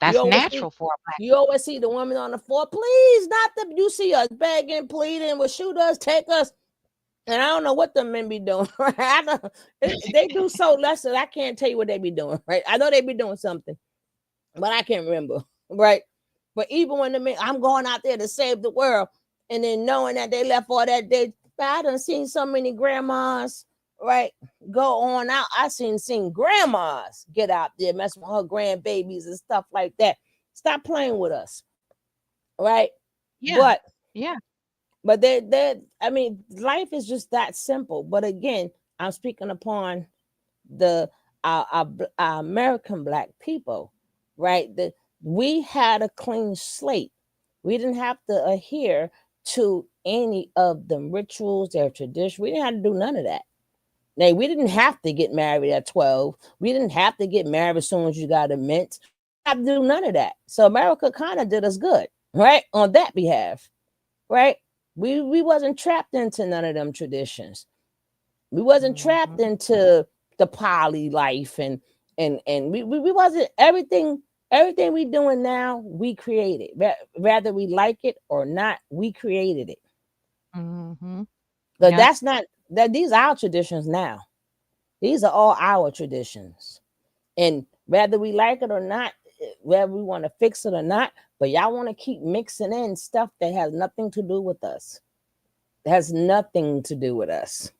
Speaker 3: You
Speaker 8: That's
Speaker 3: always see
Speaker 8: natural for a black
Speaker 3: you always see the woman on the floor. Please, not the. You see us begging, pleading, will shoot us, take us. And I don't know what the men be doing. Right? They do so less that I can't tell you what they be doing. Right? I know they be doing something, but I can't remember. Right? But even when the men, I'm going out there to save the world, and then knowing that they left all that, I done seen so many grandmas, right, go on out. I seen grandmas get out there messing with her grandbabies and stuff like that. Stop playing with us, right?
Speaker 8: Yeah.
Speaker 3: But
Speaker 8: Yeah.
Speaker 3: but they I mean, life is just that simple. But again, I'm speaking upon the our American black people, right? That we had a clean slate. We didn't have to adhere to any of the rituals, their tradition. We didn't have to do none of that. Now, we didn't have to get married at 12. We didn't have to get married as soon as you got a mint. We didn't have to do none of that. So America kind of did us good, right? On that behalf, right? We wasn't trapped into none of them traditions. We wasn't trapped into the poly life and we wasn't everything we doing now, we created. Whether we like it or not, we created it.
Speaker 8: Mm-hmm.
Speaker 3: But
Speaker 8: Yep.
Speaker 3: that's not that these are our traditions now. These are all our traditions. And whether we like it or not, whether we want to fix it or not, but y'all want to keep mixing in stuff that has nothing to do with us. It has nothing to do with us.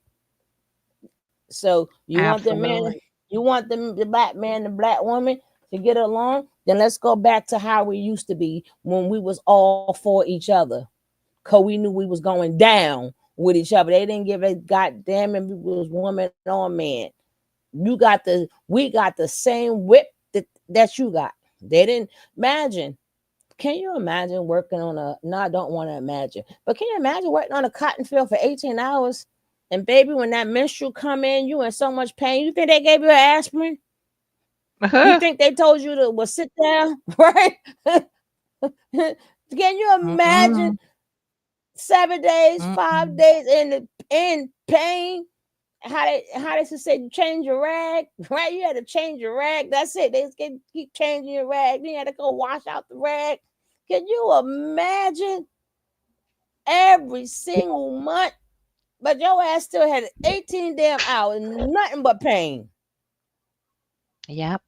Speaker 3: So
Speaker 8: Absolutely.
Speaker 3: you want them, the black man, the black woman to get along, then let's go back to how we used to be when we was all for each other. Cause we knew we was going down with each other. They didn't give a goddamn if it was woman or man. We got the same whip that you got. They didn't imagine. Can you imagine working on a? No, I don't want to imagine. But can you imagine working on a cotton field for 18 hours? And baby, when that menstrual come in, you in so much pain. You think they gave you an aspirin? You think they told you to well sit down, right? Can you imagine
Speaker 8: Mm-mm.
Speaker 3: 7 days,
Speaker 8: Mm-mm.
Speaker 3: 5 days in pain? How they should say change your rag, right? You had to change your rag. That's it. They just keep changing your rag. Then you had to go wash out the rag. Can you imagine every single month? But your ass still had 18 damn hours, nothing but pain.
Speaker 8: Yep.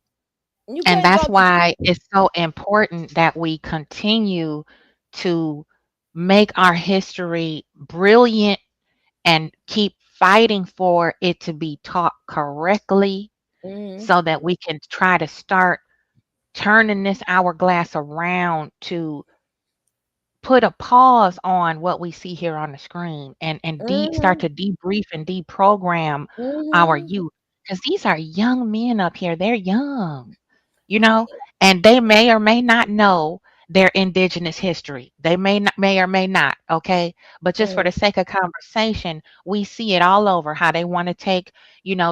Speaker 3: You
Speaker 8: And
Speaker 3: can't
Speaker 8: that's
Speaker 3: go to
Speaker 8: why it's so important that we continue to make our history brilliant and keep fighting for it to be taught correctly
Speaker 3: mm-hmm,
Speaker 8: so that we can try to start turning this hourglass around to put a pause on what we see here on the screen and start
Speaker 3: mm-hmm,
Speaker 8: to debrief and deprogram our
Speaker 3: mm-hmm.
Speaker 8: youth because these are young men up here. They're young, you know, and they may or may not know their indigenous history. They may or may not, okay? But just for
Speaker 3: Mm-hmm.
Speaker 8: the sake of conversation, we see it all over how they want to take,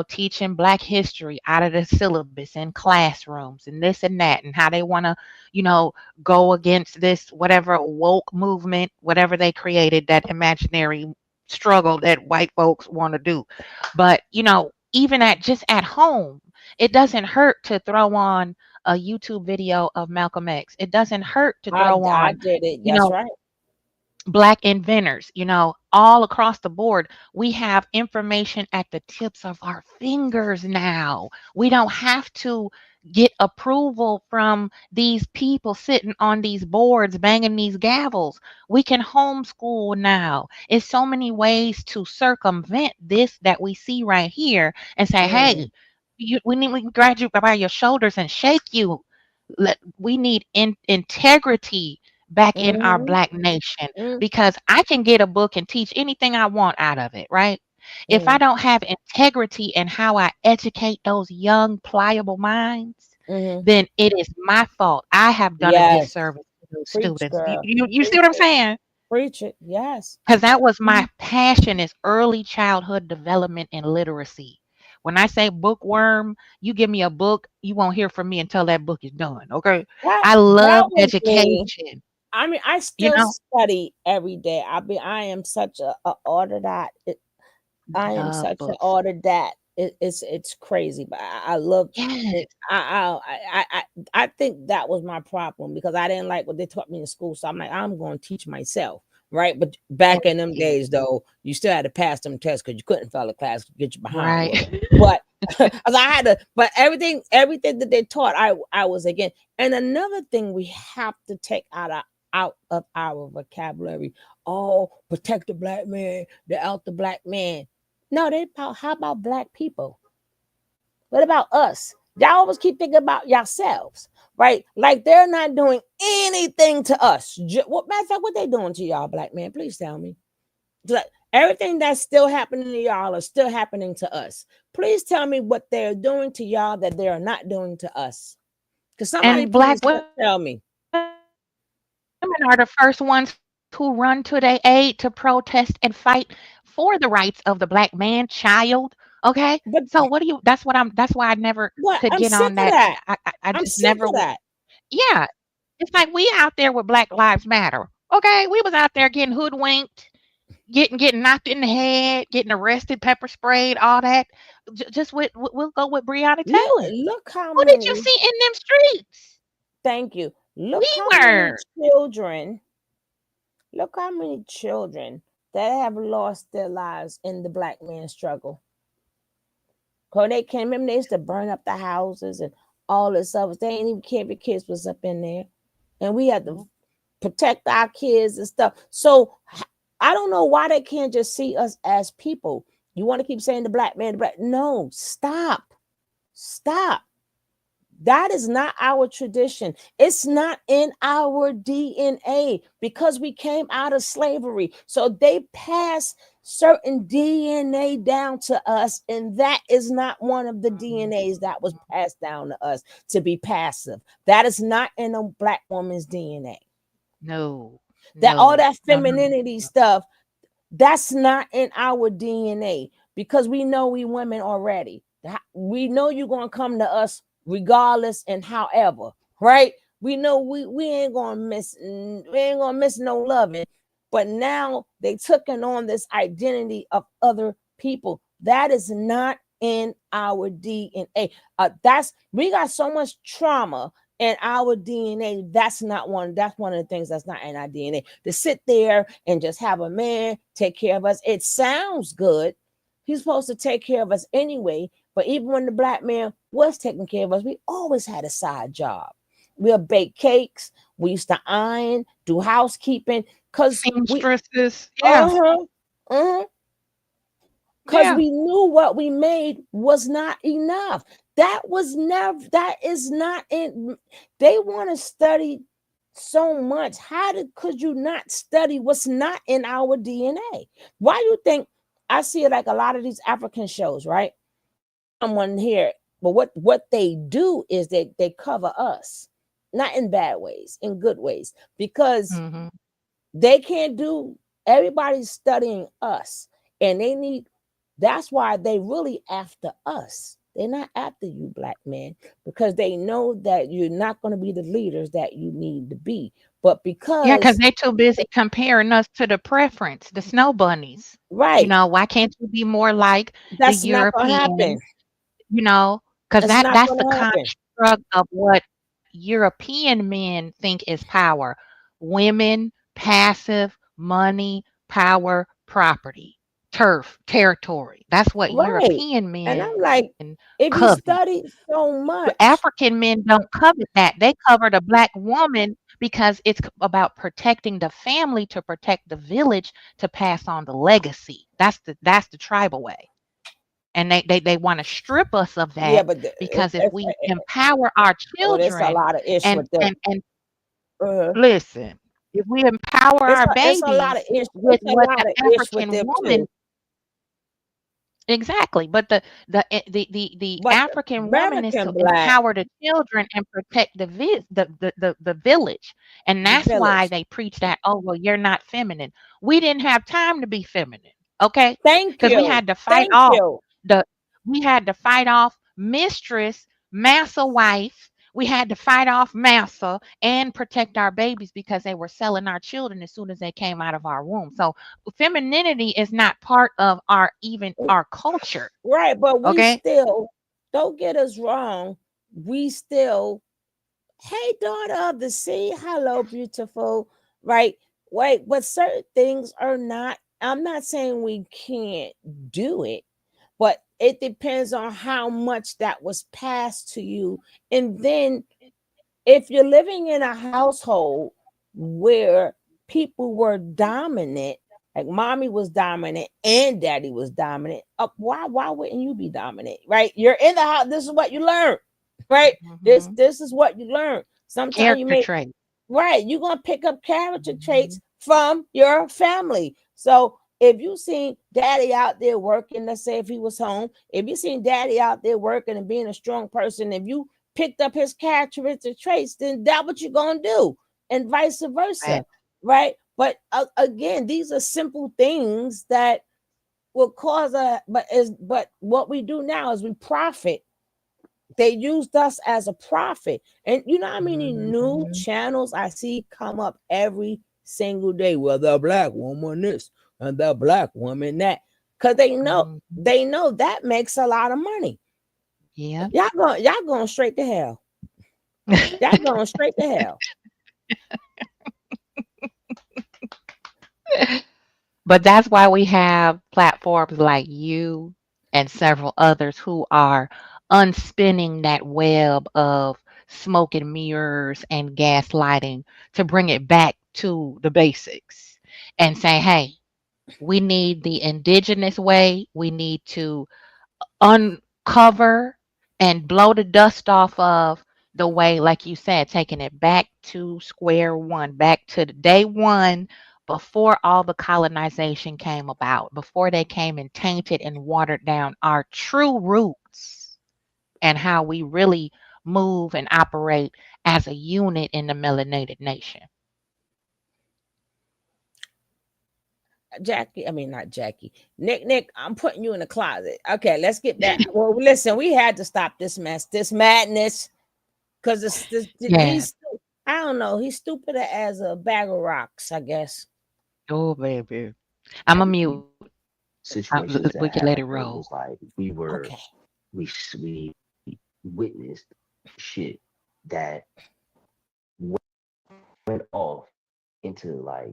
Speaker 8: teaching black history out of the syllabus in classrooms and this and that, and how they want to, you know, go against this whatever woke movement, whatever they created, that imaginary struggle that white folks want to do. But, even at home, it doesn't hurt to throw on a YouTube video of Malcolm X. It doesn't hurt to throw
Speaker 3: I
Speaker 8: on,
Speaker 3: did it.
Speaker 8: you
Speaker 3: That's
Speaker 8: know,
Speaker 3: right.
Speaker 8: black inventors, all across the board. We have information at the tips of our fingers now. We don't have to get approval from these people sitting on these boards banging these gavels. We can homeschool now. It's so many ways to circumvent this that we see right here and say,
Speaker 3: Mm-hmm,
Speaker 8: hey, we can grab you by your shoulders and shake you. We need integrity back in our
Speaker 3: mm-hmm,
Speaker 8: black nation, because I can get a book and teach anything I want out of it, right? If I
Speaker 3: mm-hmm,
Speaker 8: don't have integrity in how I educate those young, pliable minds,
Speaker 3: mm-hmm.
Speaker 8: then it is my fault. I have done a
Speaker 3: Yes.
Speaker 8: disservice to those
Speaker 3: Preach,
Speaker 8: students. You,
Speaker 3: girl.
Speaker 8: you, you see
Speaker 3: Preach
Speaker 8: what I'm
Speaker 3: it.
Speaker 8: saying?
Speaker 3: Preach it. Yes.
Speaker 8: Because that was my passion, is early childhood development and literacy. When I say bookworm, you give me a book, you won't hear from me until that book is done. Okay. I
Speaker 3: That
Speaker 8: love
Speaker 3: was me.
Speaker 8: education,
Speaker 3: I mean, I
Speaker 8: you
Speaker 3: still
Speaker 8: know,
Speaker 3: study every day. I am such a autodidact. I am
Speaker 8: love
Speaker 3: such an
Speaker 8: books.
Speaker 3: autodidact. it's crazy, but I love
Speaker 8: Yes.
Speaker 3: it. I think that was my problem because I didn't like what they taught me in school. So I'm like, I'm going to teach myself, right? But back in them days, though, you still had to pass them tests because you couldn't fail a class to get your behind
Speaker 8: Right.
Speaker 3: whooped. But as I had to, but everything that they taught, I was again. And another thing we have to take out of our vocabulary. Oh, protect the black man, the out the black man. No, how about black people? What about us? Y'all always keep thinking about yourselves, right? Like they're not doing anything to us. What matter of fact, what they doing to y'all, black man? Please tell me. Like, everything that's still happening to y'all is still happening to us. Please tell me what they're doing to y'all that they are not doing to us. Because somebody
Speaker 8: And black
Speaker 3: please
Speaker 8: women
Speaker 3: tell me.
Speaker 8: are the first ones who run to their aid to protest and fight for the rights of the black man, child. Okay.
Speaker 3: But
Speaker 8: So what do you? That's why I never
Speaker 3: what?
Speaker 8: could
Speaker 3: I'm
Speaker 8: get
Speaker 3: sick
Speaker 8: on
Speaker 3: of
Speaker 8: that.
Speaker 3: that.
Speaker 8: I
Speaker 3: I'm
Speaker 8: just
Speaker 3: sick
Speaker 8: never.
Speaker 3: of that.
Speaker 8: Yeah. It's like we out there with Black Lives Matter. Okay. We was out there getting hoodwinked, getting knocked in the head, getting arrested, pepper sprayed, all that. Just we'll go with Breonna Taylor.
Speaker 3: Look how
Speaker 8: Who did you
Speaker 3: many.
Speaker 8: see in them streets?
Speaker 3: Thank you.
Speaker 8: We
Speaker 3: Look how many
Speaker 8: were.
Speaker 3: children. Look how many children that have lost their lives in the black man struggle. Cause they came in, they used to burn up the houses and all this stuff. They ain't even care if the kids was up in there, and we had to protect our kids and stuff. So I don't know why they can't just see us as people. You want to keep saying the black man, the black? No, stop. That is not our tradition. It's not in our DNA because we came out of slavery. So they pass certain DNA down to us, and that is not one of the DNAs that was passed down to us to be passive. That is not in a black woman's DNA.
Speaker 8: No,
Speaker 3: That all
Speaker 8: no,
Speaker 3: that
Speaker 8: no, no.
Speaker 3: femininity stuff, that's not in our DNA because we know we women already. We know you're gonna come to us regardless and however, right? We know we ain't gonna miss no loving. But now they taking on this identity of other people. That is not in our DNA. We got so much trauma in our DNA. That's one of the things that's not in our DNA. To sit there and just have a man take care of us. It sounds good. He's supposed to take care of us anyway. But even when the black man was taking care of us, we always had a side job. We'll bake cakes. We used to iron, do housekeeping, because
Speaker 8: seamstresses. Yeah.
Speaker 3: Because we knew what we made was not enough. That is not in. They want to study so much. Could you not study what's not in our DNA? Why do you think I see it like a lot of these African shows, right? Someone here, but what they do is they cover us, not in bad ways, in good ways, because they can't do. Everybody's studying us, and they need. That's why they really after us. They're not after you, black men, because they know that you're not going to be the leaders that you need to be. But
Speaker 8: Yeah, because
Speaker 3: because
Speaker 8: they're too busy comparing us to the preference, the snow bunnies.
Speaker 3: right,
Speaker 8: Why can't you be more like the
Speaker 3: that's not going to happen.
Speaker 8: Europeans? Because
Speaker 3: It's not
Speaker 8: that's
Speaker 3: going
Speaker 8: the
Speaker 3: to happen.
Speaker 8: construct of what European men think is power. Women, passive, money, power, property, turf, territory. That's what
Speaker 3: Right.
Speaker 8: European
Speaker 3: And
Speaker 8: men
Speaker 3: I'm like, if you
Speaker 8: covet.
Speaker 3: study so much,
Speaker 8: African men don't covet that. They cover the black woman because it's about protecting the family, to protect the village, to pass on the legacy. That's the tribal way. And they want to strip us of
Speaker 3: yeah,
Speaker 8: that,
Speaker 3: but
Speaker 8: because if we empower our
Speaker 3: there's a
Speaker 8: children
Speaker 3: lot of issue
Speaker 8: and
Speaker 3: with them.
Speaker 8: and listen, if we empower our
Speaker 3: It's a lot of
Speaker 8: babies
Speaker 3: issue.
Speaker 8: with
Speaker 3: It's a
Speaker 8: what
Speaker 3: lot
Speaker 8: the
Speaker 3: of issue with
Speaker 8: African
Speaker 3: them
Speaker 8: woman.
Speaker 3: too.
Speaker 8: Exactly, but the
Speaker 3: But
Speaker 8: African woman is
Speaker 3: American
Speaker 8: to
Speaker 3: black,
Speaker 8: empower the children and protect the village, and
Speaker 3: the
Speaker 8: that's why
Speaker 3: village.
Speaker 8: they preach that. Oh well, you're not feminine. We didn't have time to be feminine, okay?
Speaker 3: Thank
Speaker 8: Because
Speaker 3: you.
Speaker 8: the we had to fight off mistress, massa wife. We had to fight off massa and protect our babies because they were selling our children as soon as they came out of our womb. So femininity is not part of our culture.
Speaker 3: Right, but we
Speaker 8: Okay.
Speaker 3: still, don't get us wrong, we still, hey, daughter of the sea, hello, beautiful, right? Wait, but certain things are not, I'm not saying we can't do it, but it depends on how much that was passed to you. And then if you're living in a household where people were dominant, like mommy was dominant and daddy was dominant, why wouldn't you be dominant? Right? You're in the house. This is what you learn, right? This is what you learn. Sometimes you
Speaker 8: Character
Speaker 3: may,
Speaker 8: trait.
Speaker 3: right, you're gonna pick up character traits from your family. So if you seen daddy out there working, let's say if he was home, if you seen daddy out there working and being a strong person, if you picked up his characteristic traits, then that's what you're gonna do, and vice versa, right? But again, these are simple things that will cause but what we do now is we profit. They used us as a profit. And you know how many new channels I see come up every single day? Well, the black woman this and the black woman that. Because they know that makes a lot of money.
Speaker 8: Yeah.
Speaker 3: Y'all going straight to hell. Y'all going straight to hell.
Speaker 8: But that's why we have platforms like you and several others who are unspinning that web of smoke and mirrors and gaslighting to bring it back to the basics and say, hey, we need the indigenous way. We need to uncover and blow the dust off of the way, like you said, taking it back to square one, back to the day one before all the colonization came about, before they came and tainted and watered down our true roots and how we really move and operate as a unit in the melanated nation.
Speaker 3: Jackie, I mean not Jackie. Nick, I'm putting you in the closet. Okay, let's get back. Well, listen, we had to stop this mess, this madness, because these, I don't know, he's stupider as a bag of rocks, I guess.
Speaker 8: Oh, baby. I'm a mute.
Speaker 6: Situations
Speaker 8: We
Speaker 6: that
Speaker 8: can let it
Speaker 6: happened
Speaker 8: roll.
Speaker 6: was like we witnessed shit that went off into like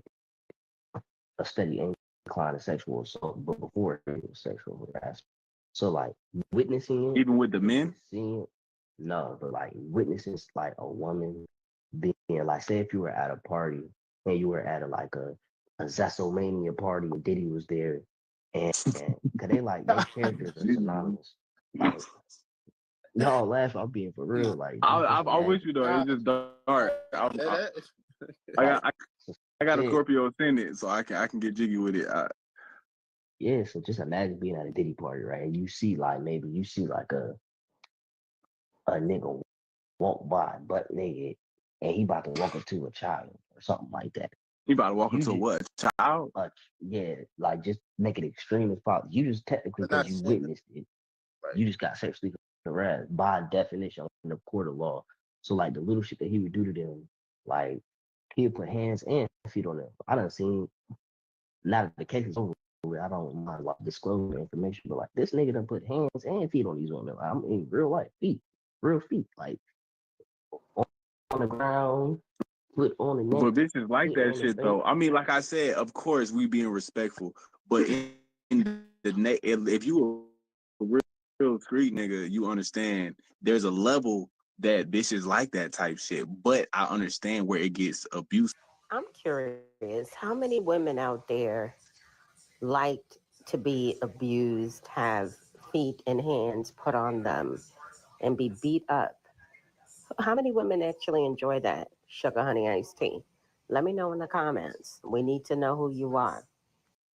Speaker 6: a steady incline of sexual assault, but before it was sexual harassment. So like witnessing it,
Speaker 4: even with the men,
Speaker 6: seeing it, no, but like witnessing like a woman being like, say if you were at a party and you were at a Zessomania party and Diddy was there, and cause they like those characters are synonymous. Like, no, laugh, I'm being for real. Like
Speaker 4: I wish you know it's just dark. I got a Scorpio ascendant, so I can get jiggy with it.
Speaker 6: Yeah, so just imagine being at a Diddy party, right? And you see like maybe you see like a nigga walk by butt naked, and he about to walk up to a child or something like that.
Speaker 4: He about to walk into what? Child?
Speaker 6: Yeah, like just make it extreme as possible. You just technically because you witnessed it, right. You just got sexually harassed by definition in the court of law. So like the little shit that he would do to them, like he'd put hands and feet on them. I done seen, now that the case is over, I don't mind like disclosing information, but like this nigga done put hands and feet on these women. I mean real life real feet, like on the ground, foot on the neck.
Speaker 4: But bitches like that shit though. I mean, like I said, of course we being respectful, but in the if you a real street nigga, you understand there's a level that bitches like that type shit. But I understand where it gets abusive.
Speaker 7: I'm curious, how many women out there like to be abused, have feet and hands put on them, and be beat up? How many women actually enjoy that? Sugar honey iced tea. Let me know in the comments. We need to know who you are.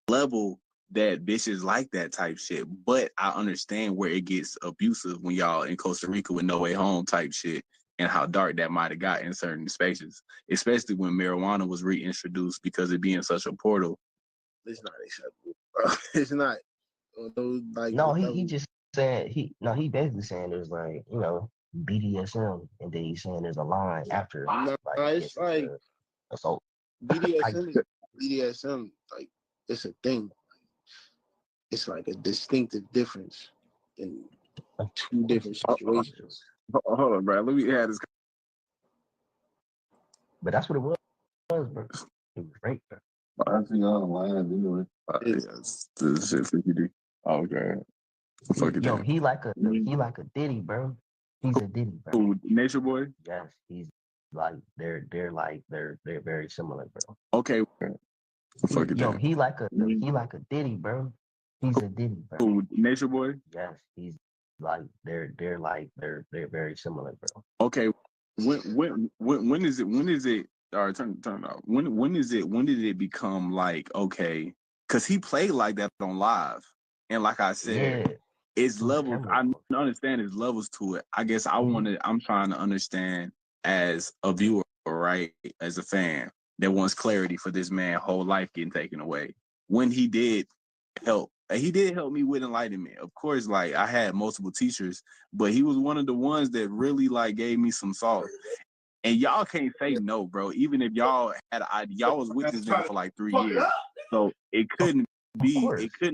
Speaker 4: Level that bitches like that type shit, but I understand where it gets abusive when y'all in Costa Rica with no way home type shit and how dark that might have got in certain spaces, especially when marijuana was reintroduced because it being such a portal.
Speaker 5: It's not acceptable. It's not.
Speaker 6: Like no, he just saying he basically saying there's like, you know, BDSM, and then he's saying there's a line after.
Speaker 5: It's like
Speaker 6: assault.
Speaker 5: BDSM, like it's a thing. It's like a distinctive difference in two different situations.
Speaker 4: Hold on, bro. Let me add this.
Speaker 6: But that's what it was, bro. It was great, bro.
Speaker 4: I think online anyway. Yes, this shit 50D. Oh, okay.
Speaker 6: Yo, he like a Diddy, bro. He's a Diddy, bro.
Speaker 4: Who, Nature Boy?
Speaker 6: Yes, he's like they're very similar, bro.
Speaker 4: Okay.
Speaker 6: Yo, he like a Diddy, bro. He's a Diddy, bro.
Speaker 4: Who, Nature Boy?
Speaker 6: Yes, he's like they're very similar, bro.
Speaker 4: Okay. When is it? All right, turn it off. When did it become like, okay? Because he played like that on live, and like I said, it's levels. I understand there's levels to it. I guess I'm trying to understand as a viewer, right? As a fan that wants clarity for this man's whole life getting taken away. When he did help me with enlightenment. Of course, like I had multiple teachers, but he was one of the ones that really like gave me some salt. And y'all can't say no, bro. Even if y'all had an idea, y'all was with this nigga for like 3 years. So it couldn't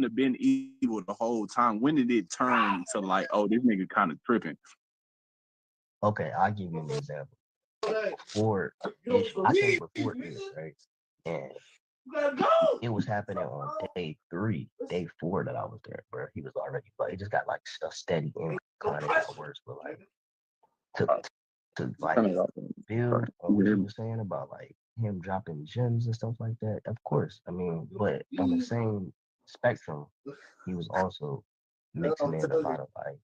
Speaker 4: have been evil the whole time. When did it turn to like, oh, this nigga kind of tripping?
Speaker 6: Okay, I'll give you an example. I came before this, right? And it was happening on day 4 that I was there, bro. He was already, but it just got like a steady incline. It got worse, but like to like build on what you were saying about like him dropping gems and stuff like that. Of course, I mean, but on the same spectrum, he was also mixing in a lot of like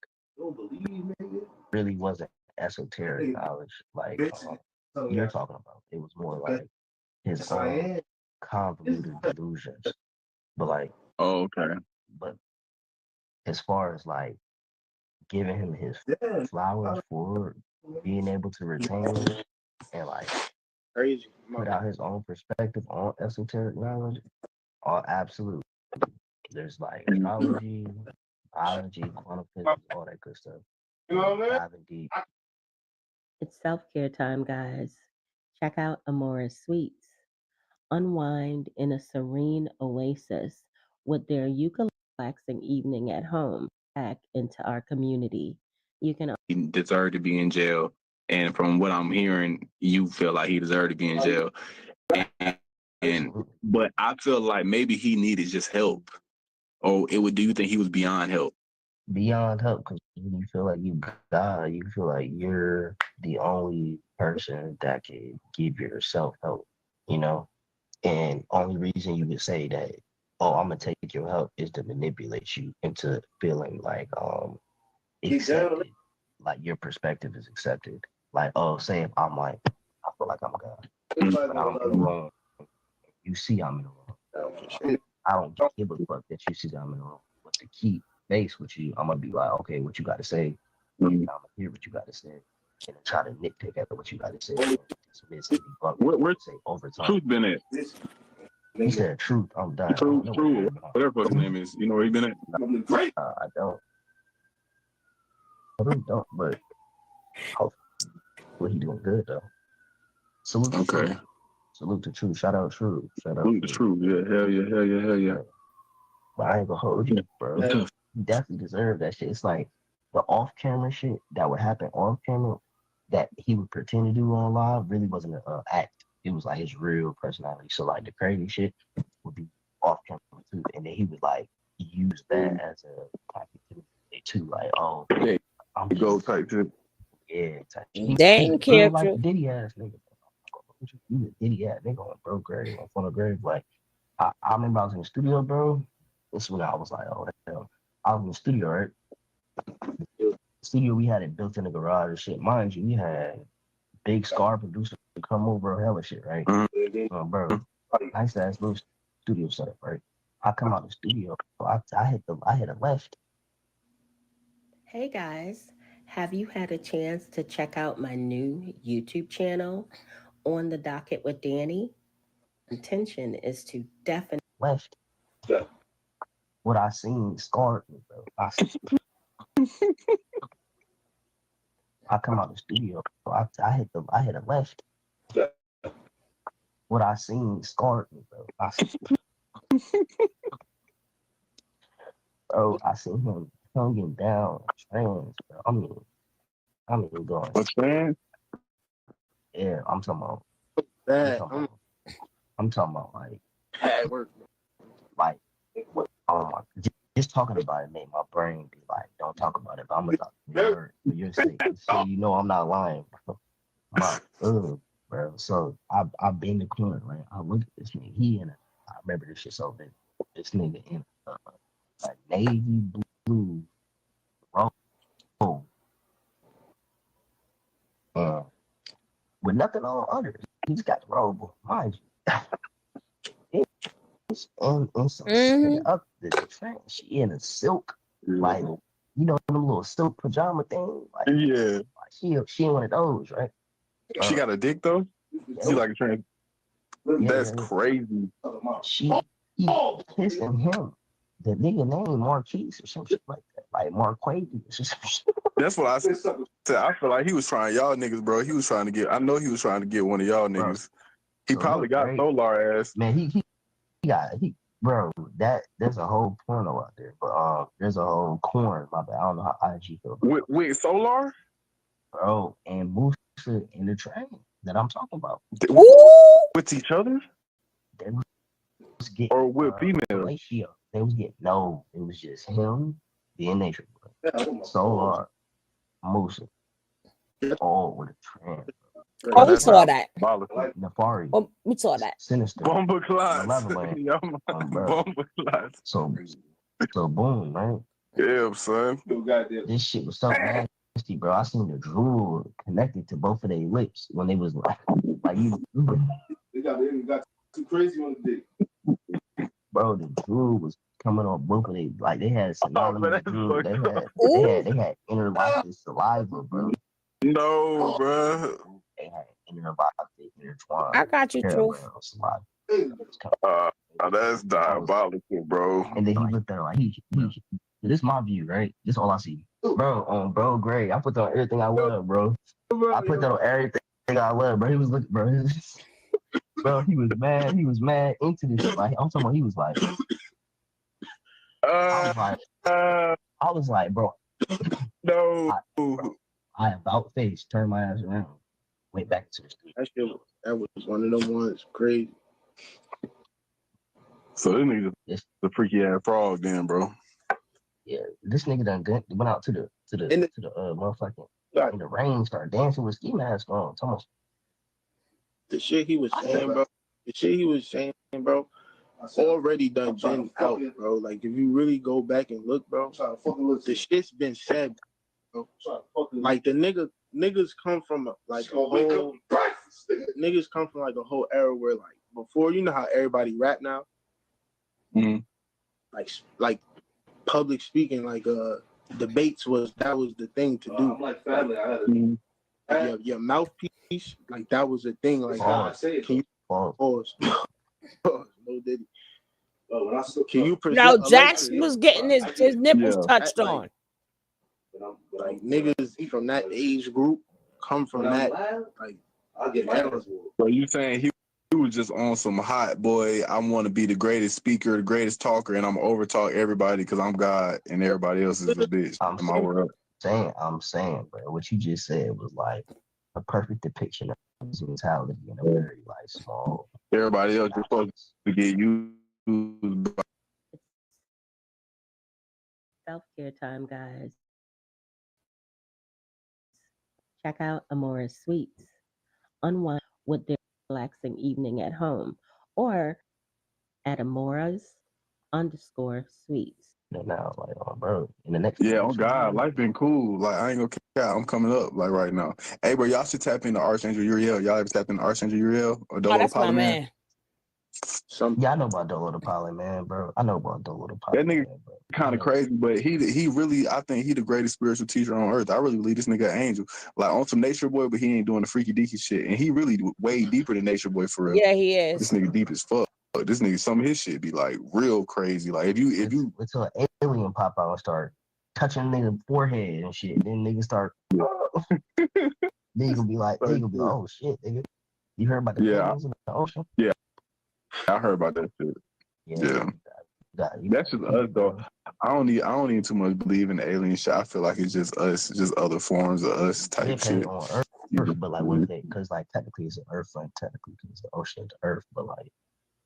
Speaker 6: really wasn't esoteric knowledge like you're talking about. It was more like his own convoluted delusions. But like,
Speaker 4: okay.
Speaker 6: But as far as like giving him his flowers for being able to retain and like put out his own perspective on esoteric knowledge, absolutely. There's like astrology, biology, quantum physics, all that good stuff. Diving deep.
Speaker 7: It's self-care time, guys. Check out Amora's Suites. Unwind in a serene oasis with their eucalyptus relaxing evening at home. Back into our community. You can.
Speaker 4: He deserved to be in jail, and from what I'm hearing, you feel like he deserved to be in jail. But I feel like maybe he needed just help, or do you think he was beyond help?
Speaker 6: Beyond help, because you feel like you feel like you're the only person that can give yourself help, you know? And only reason you would say that, oh, I'm gonna take your help is to manipulate you into feeling like accepted, like your perspective is accepted. Like, oh, say if I'm like, I feel like I'm God, but I'm in the wrong. You see I'm in the wrong. I don't give a fuck that you see I'm in the wrong. But to keep face with you, I'm gonna be like, okay, what you gotta say? I'm gonna hear what you gotta say, and try to nitpick at what you gotta say. Dismiss and debunk what say over time.
Speaker 4: Truth been at?
Speaker 6: He said, "Truth, I'm done."
Speaker 4: Truth, whatever his name is. You know where he been at?
Speaker 6: I don't. I really don't, but hopefully he doing good though. Salute to Truth. Salute to Truth. Shout out Truth.
Speaker 4: Salute to Truth. Yeah, hell yeah.
Speaker 6: But I ain't gonna hold you, bro. He definitely deserved that shit. It's like the off-camera shit that would happen off-camera that he would pretend to do on live really wasn't an act. It was like his real personality. So like the crazy shit would be off-camera too, and then he would like use that as a tactic too. Like, oh, I'm
Speaker 4: go type shit.
Speaker 6: Yeah, type.
Speaker 3: Dang, kid,
Speaker 6: like Diddy ass nigga. You a Diddy ass nigga on bro grave, on front of grave. Like, I remember I was in the studio, bro. This is when I was like, oh hell. I was in the studio, right? The studio we had it built in the garage and shit. Mind you, we had big Scar producer come over, hella shit, right? Bro, nice ass little studio setup, right? I come out of the studio, I hit a left.
Speaker 7: Hey guys, have you had a chance to check out my new YouTube channel, On the Docket with Danny? Intention is to definitely
Speaker 6: left. Yeah. What I seen scarred me, bro. I come out the studio. I hit a left. What I seen scarred me, bro. I seen him hanging down trans, bro. I mean going.
Speaker 4: What's trans?
Speaker 6: Yeah, I'm talking about. I'm talking about like oh my, just talking about it made my brain be like, don't talk about it, but I'm about to hurt for your sake. So you know I'm not lying, bro. Bro. So I've been in the corner, right? I look at this nigga. I remember this shit so big. This nigga in a navy blue robe, with nothing on under it. He just got the robe, mind you. And some up the train. She in a silk, like you know, them little silk pajama thing. Like
Speaker 4: yeah,
Speaker 6: she in one of those, right?
Speaker 4: She got a dick though. She like a trans. That's crazy.
Speaker 6: He kissing him. The nigga name Marquise or some shit like that, like Marquise or some shit.
Speaker 4: That's what I said. I feel like he was trying y'all niggas, bro. He was trying to get. I know he was trying to get one of y'all niggas. He probably got Solar ass.
Speaker 6: Man, he bro. There's a whole porno out there, but there's a whole corn. My bad. I don't know how IG feel.
Speaker 4: With Solar,
Speaker 6: bro, and Musa in the train that I'm talking about.
Speaker 4: With each other?
Speaker 6: They was getting,
Speaker 4: or with females?
Speaker 6: Ratio. They was getting no. It was just him, the Nature Boy, Solar, Musa, all with a trans.
Speaker 3: Oh, we saw that.
Speaker 6: Nefari.
Speaker 3: Oh, we saw that.
Speaker 6: Sinister.
Speaker 4: Bomba class.
Speaker 6: Bomba class. So boom, right?
Speaker 4: Yeah, son.
Speaker 6: This shit was so nasty, bro. I seen the drool connected to both of their lips when they was like you.
Speaker 5: They got too crazy on the dick.
Speaker 6: Bro, the drool was coming on both of they like they had synonymous drool. They had interlocked saliva, bro.
Speaker 4: No, bro.
Speaker 6: They had intertwined.
Speaker 3: I got you, Truth.
Speaker 4: That's diabolical, bro.
Speaker 6: And then he looked at it like this is my view, right? This is all I see. Bro, bro, Gray. I put that on everything I love, bro. I put that on everything I love, bro. He was looking, bro. Bro, he was mad. He was mad into this. Like I'm talking about, he was like, I was like, bro.
Speaker 4: No.
Speaker 6: I about face, turned my ass around, went back to the studio.
Speaker 5: That was one of them ones, crazy.
Speaker 4: So this nigga the freaky ass frog, then, bro.
Speaker 6: Yeah, this nigga went out to the motherfucking in the rain, started dancing with ski mask on. Almost.
Speaker 5: The shit he was saying, bro. Already done been out, bro. Like if you really go back and look, bro, the shit's been said, bro. Like the niggas come from like a whole era where like before, you know how everybody rap now, like public speaking, like debates was the thing to do. Your mouthpiece, like that was a thing. Like can you pause? No diddy. Can you present?
Speaker 3: Now Jax was getting his nipples touched on.
Speaker 5: Like niggas from that age group come from that. Like I'll get my ass.
Speaker 4: So you saying he was just on some hot boy? I want to be the greatest speaker, the greatest talker, and I'm over talk everybody because I'm God and everybody else is a bitch.
Speaker 6: I'm saying, bro. What you just said was like a perfect depiction of his mentality in a very like small.
Speaker 4: Everybody else is supposed to get used.
Speaker 7: Self-care time, guys. Check out Amora's Suites. Unwind with their relaxing evening at home or at Amora's _suites.
Speaker 6: Now, like, oh, bro, in the next
Speaker 4: God, life been cool. Like, I ain't gonna care. I'm coming up, like, right now. Hey, bro, y'all should tap into Archangel Uriel. Y'all ever tapped into Archangel Uriel or Dolo
Speaker 3: that's my man.
Speaker 6: Yeah, I know about Dolo the Pilot, man, bro. I know about Dolo the Pilot.
Speaker 4: That nigga kind of crazy, but he really, I think he the greatest spiritual teacher on earth. I really believe this nigga an angel. Like, on some Nature Boy, but he ain't doing the freaky deaky shit. And he really way deeper than Nature Boy, for real.
Speaker 3: Yeah, he is.
Speaker 4: This nigga deep as fuck. This nigga, some of his shit be like real crazy. Like if you
Speaker 6: until an alien pop out and start touching nigga forehead and shit, then niggas start Then you gonna be like, oh shit, nigga. You heard about the aliens in the ocean?
Speaker 4: Yeah, I heard about that shit. Yeah. That's just us though. I don't need too much believe in the alien shit. I feel like it's just us, just other forms of us type shit.
Speaker 6: On Earth, but like what they, because like technically it's an Earth, like technically it's the ocean to Earth, but like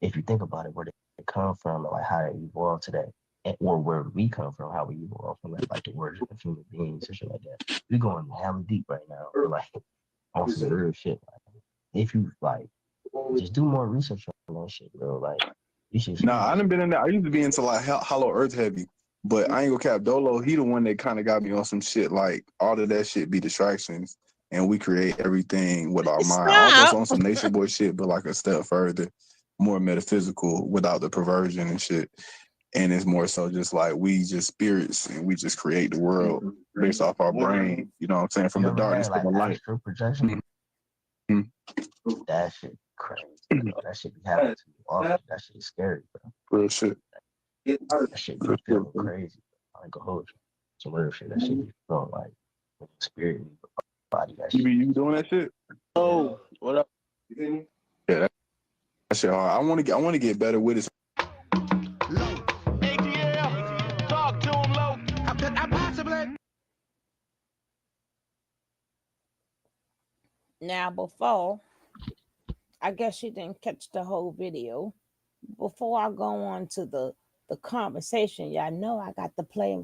Speaker 6: if you think about it, where they come from, and like how they evolved today, or where we come from, how we evolved from, like the origin of human beings and shit like that. We going hella deep right now, like on some real shit. Like, if you like, just do more research on that shit, bro. Like.
Speaker 4: I done been in there. I used to be into like Hollow Earth heavy, but I ain't gonna cap Dolo. He the one that kind of got me on some shit. Like all of that shit be distractions, and we create everything with our mind. Almost on some Nation Boy shit, but like a step further, more metaphysical without the perversion and shit. And it's more so just like we just spirits and we just create the world based off our brain. You know what I'm saying? From the darkness to the light.
Speaker 6: Projection. Mm-hmm. That shit crazy. That shit be happening to me often. That shit is scary, bro.
Speaker 4: Real shit.
Speaker 6: That shit be feeling crazy. I ain't gonna hold you. Some real shit. That shit be feeling like spirit, body. That shit.
Speaker 4: You doing that shit?
Speaker 5: Oh, what up?
Speaker 4: Yeah, that shit hard. I want to get better with it.
Speaker 2: Talk to him low. How could I possibly?
Speaker 3: Now, before, I guess you didn't catch the whole video. Before I go on to the conversation, y'all know I got to play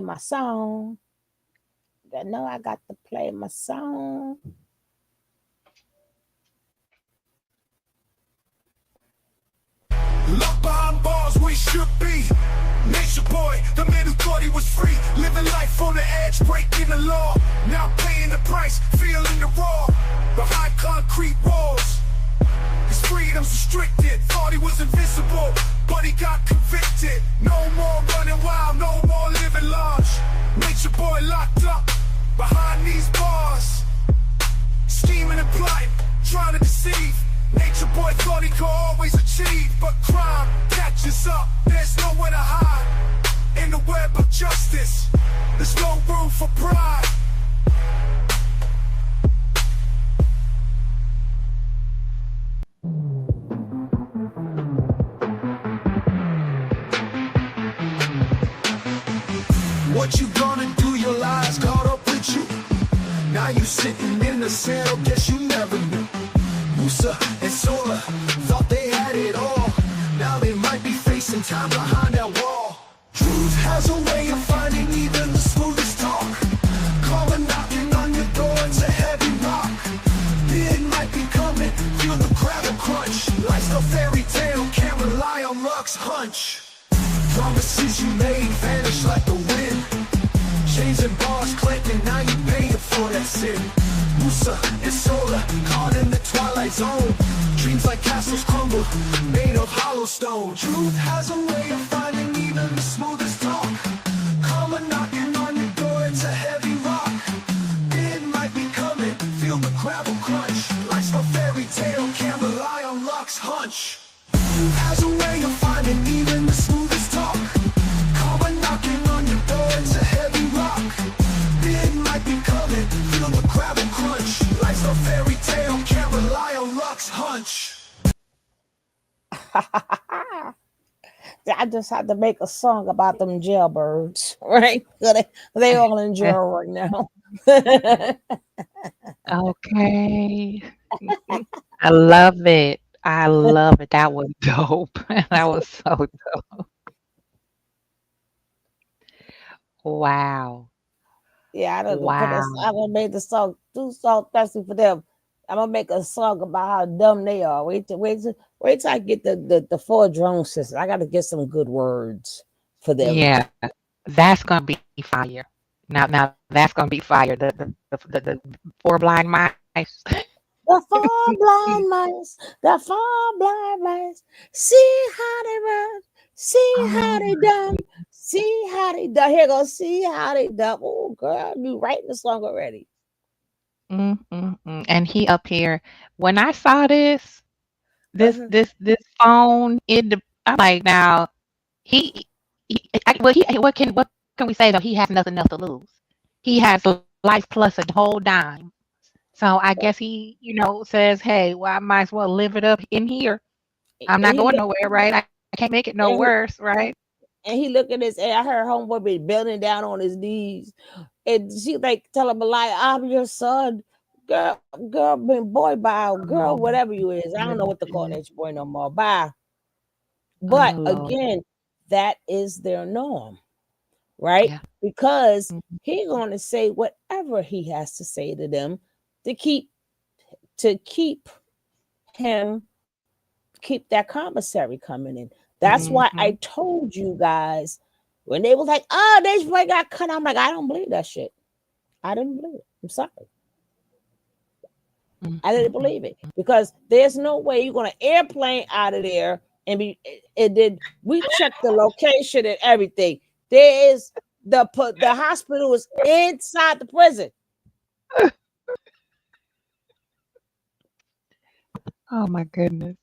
Speaker 3: my song. Y'all know I got to play my song.
Speaker 2: Locked behind bars we should be. Nature boy, the man who thought he was free. Living life on the edge, breaking the law. Now paying the price, feeling the raw. Behind concrete walls, his freedom's restricted. Thought he was invincible, but he got convicted. No more running wild, no more living large. Nature boy locked up behind these bars, scheming and plotting, trying to deceive. Nature boy thought he could always achieve, but crime catches up, there's nowhere to hide. In the web of justice, there's no room for pride. What you gonna do, your lies caught up with you. Now you sitting in the cell, guess you never knew. Musa and Sola thought they had it all. Now they might be facing time behind that wall. Truth has a way of finding even the smoothest talk. Karma knocking on your door, it's a heavy rock. It might be coming, feel the gravel crunch. Life's no fairy tale, can't rely on luck's hunch. Promises you made vanish like the wind. Chains and bars clanking, now you paying for that sin. Musa and Sola, caught in the twilight zone. Dreams like castles crumble, made of hollow stone. Truth has a way of finding even the smoothest talk. Karma knocking on your door, it's a heavy rock. It might be coming, feel the gravel crunch. Life's no fairy tale, can't rely on luck's hunch. Truth has a way of finding even the smoothest talk. Karma knocking on your door, it's a heavy rock. It might be coming, feel the gravel crunch. Life's no fairy tale, can't rely on luck's hunch.
Speaker 3: I just had to make a song about them jailbirds, right? They all in jail right now.
Speaker 8: Okay. I love it. I love it. That was dope. That was so dope. Wow.
Speaker 3: Yeah, I don't know.
Speaker 8: Wow.
Speaker 3: I'm gonna make the song too so thirsty for them. I'm gonna make a song about how dumb they are. Wait till I get the 4 drone systems. I gotta get some good words for them.
Speaker 8: Yeah, that's gonna be fire. Now that's gonna be fire. The 4 blind mice.
Speaker 3: The 4 blind mice, the 4 blind mice. See how they run, see how they dumb, see how they dumb. Here go, see how they dumb. Oh, girl, you writing the song already.
Speaker 8: And he up here. When I saw this phone, I'm like, now what can we say though? He has nothing else to lose. He has life plus a whole dime. So I guess he, says, hey, well, I might as well live it up in here. I'm
Speaker 3: And
Speaker 8: not
Speaker 3: he
Speaker 8: going
Speaker 3: look,
Speaker 8: nowhere, right? I can't make it no
Speaker 3: and he,
Speaker 8: worse, right?
Speaker 3: and he look at his. And I heard homeboy be bending down on his knees, and she like tell him a lie. I'm your son, girl, boy, bye, girl, whatever you is. I don't know what to call that boy no more. Bye. But
Speaker 8: Oh, Lord.
Speaker 3: again, that is their norm, right?
Speaker 8: Yeah.
Speaker 3: Because
Speaker 8: Mhm.
Speaker 3: he's going to say whatever he has to say to them to keep him keep that commissary coming in. That's why I
Speaker 8: Mhm.
Speaker 3: told you guys when they was like, "Oh, this boy got cut." I'm like, I don't believe that shit. I didn't believe it. I'm sorry. I didn't
Speaker 8: Mhm.
Speaker 3: believe it because there's no way you're gonna airplane out of there and be. It did. We checked the location and everything. There is the hospital is inside the prison.
Speaker 8: Oh my goodness.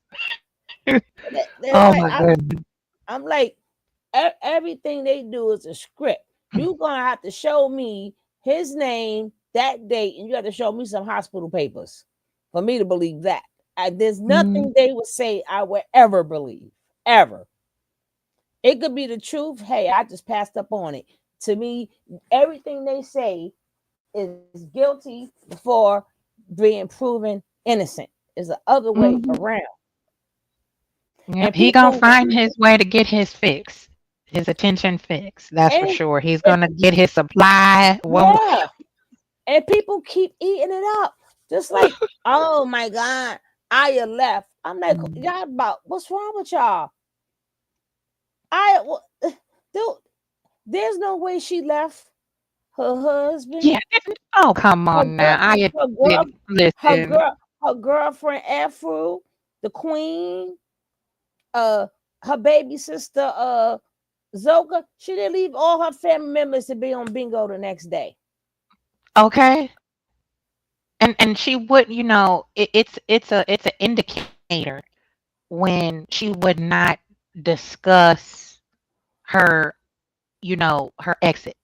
Speaker 3: They're
Speaker 8: Oh
Speaker 3: like,
Speaker 8: my goodness.
Speaker 3: I'm like, everything they do is a script. You're gonna have to show me his name, that date, and you have to show me some hospital papers for me to believe that. There's
Speaker 8: Mhm.
Speaker 3: nothing they would say I would ever believe, ever. It could be the truth. Hey, I just passed up on it. To me, everything they say is guilty before being proven innocent. Is the other way
Speaker 8: Mhm.
Speaker 3: around.
Speaker 8: Yeah,
Speaker 3: And
Speaker 8: he gonna
Speaker 3: people
Speaker 8: find his way to get his fix, his attention fix. That's for
Speaker 3: and,
Speaker 8: sure. He's
Speaker 3: and
Speaker 8: gonna get his supply. One,
Speaker 3: yeah, and people keep eating it up. Just like, oh my God, Aya left. I'm like, y'all about what's wrong with y'all? Dude, there's no way she left her husband,
Speaker 8: yeah. Oh, come
Speaker 3: her
Speaker 8: on
Speaker 3: girl,
Speaker 8: now. I
Speaker 3: her girl,
Speaker 8: did listen.
Speaker 3: her girlfriend Afro, the queen, uh, her baby sister, Zoka. She didn't leave all her family members to be on bingo the next day.
Speaker 8: Okay, and she would, it's an indicator when she would not discuss her, her exit.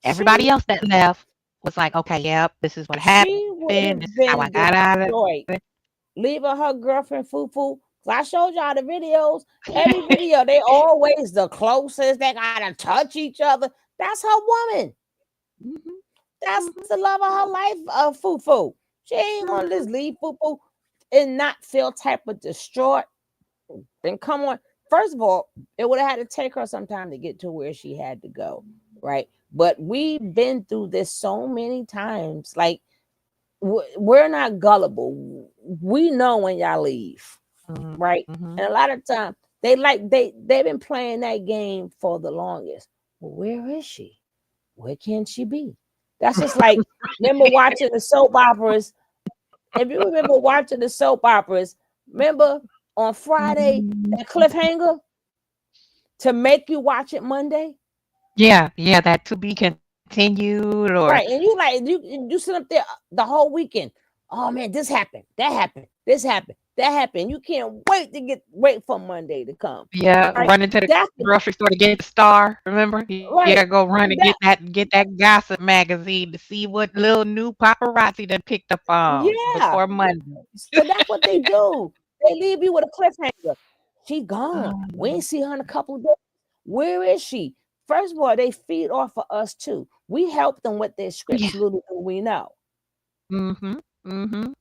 Speaker 8: Everybody
Speaker 3: She
Speaker 8: else that left was like, okay, yep, this is what
Speaker 3: she
Speaker 8: happened.
Speaker 3: would
Speaker 8: This is
Speaker 3: have
Speaker 8: how I
Speaker 3: been
Speaker 8: got out of
Speaker 3: destroyed.
Speaker 8: it.
Speaker 3: Leaving her girlfriend Fufu. I showed y'all the videos. Every video, they always the closest. They gotta touch each other. That's her woman.
Speaker 8: Mhm,
Speaker 3: That's
Speaker 8: mhm,
Speaker 3: the love of her life, Fufu. She ain't gonna
Speaker 8: mhm.
Speaker 3: just leave Fufu and not feel type of distraught. Then come on. First of all, it would have had to take her some time to get to where she had to go, right? But we've been through this so many times. Like we're not gullible. We know when y'all leave,
Speaker 8: Mhm,
Speaker 3: right?
Speaker 8: mhm.
Speaker 3: And a lot of time they've been playing that game for the longest. Well, where is she? Where can she be? That's just like remember watching the soap operas. If you remember watching the soap operas, remember on Friday
Speaker 8: Mhm.
Speaker 3: that cliffhanger to make you watch it Monday,
Speaker 8: Yeah, yeah, that to be continued or
Speaker 3: right? And you like you sit up there the whole weekend. Oh man, this happened, that happened, this happened, that happened. You can't wait for Monday to come,
Speaker 8: yeah,
Speaker 3: right?
Speaker 8: running to the
Speaker 3: That's
Speaker 8: grocery store to get the Star, remember? You gotta
Speaker 3: right.
Speaker 8: go run and
Speaker 3: That
Speaker 8: get that gossip magazine to see what little new paparazzi done picked up on
Speaker 3: yeah.
Speaker 8: before Monday.
Speaker 3: So that's what they do. They leave you with a cliffhanger. She gone. We
Speaker 8: Oh,
Speaker 3: ain't see her in a couple of days. Where is she? First of all, they feed off of us too. We help them with their
Speaker 8: yeah.
Speaker 3: scripts, little do we know.
Speaker 8: Mhm, mhm.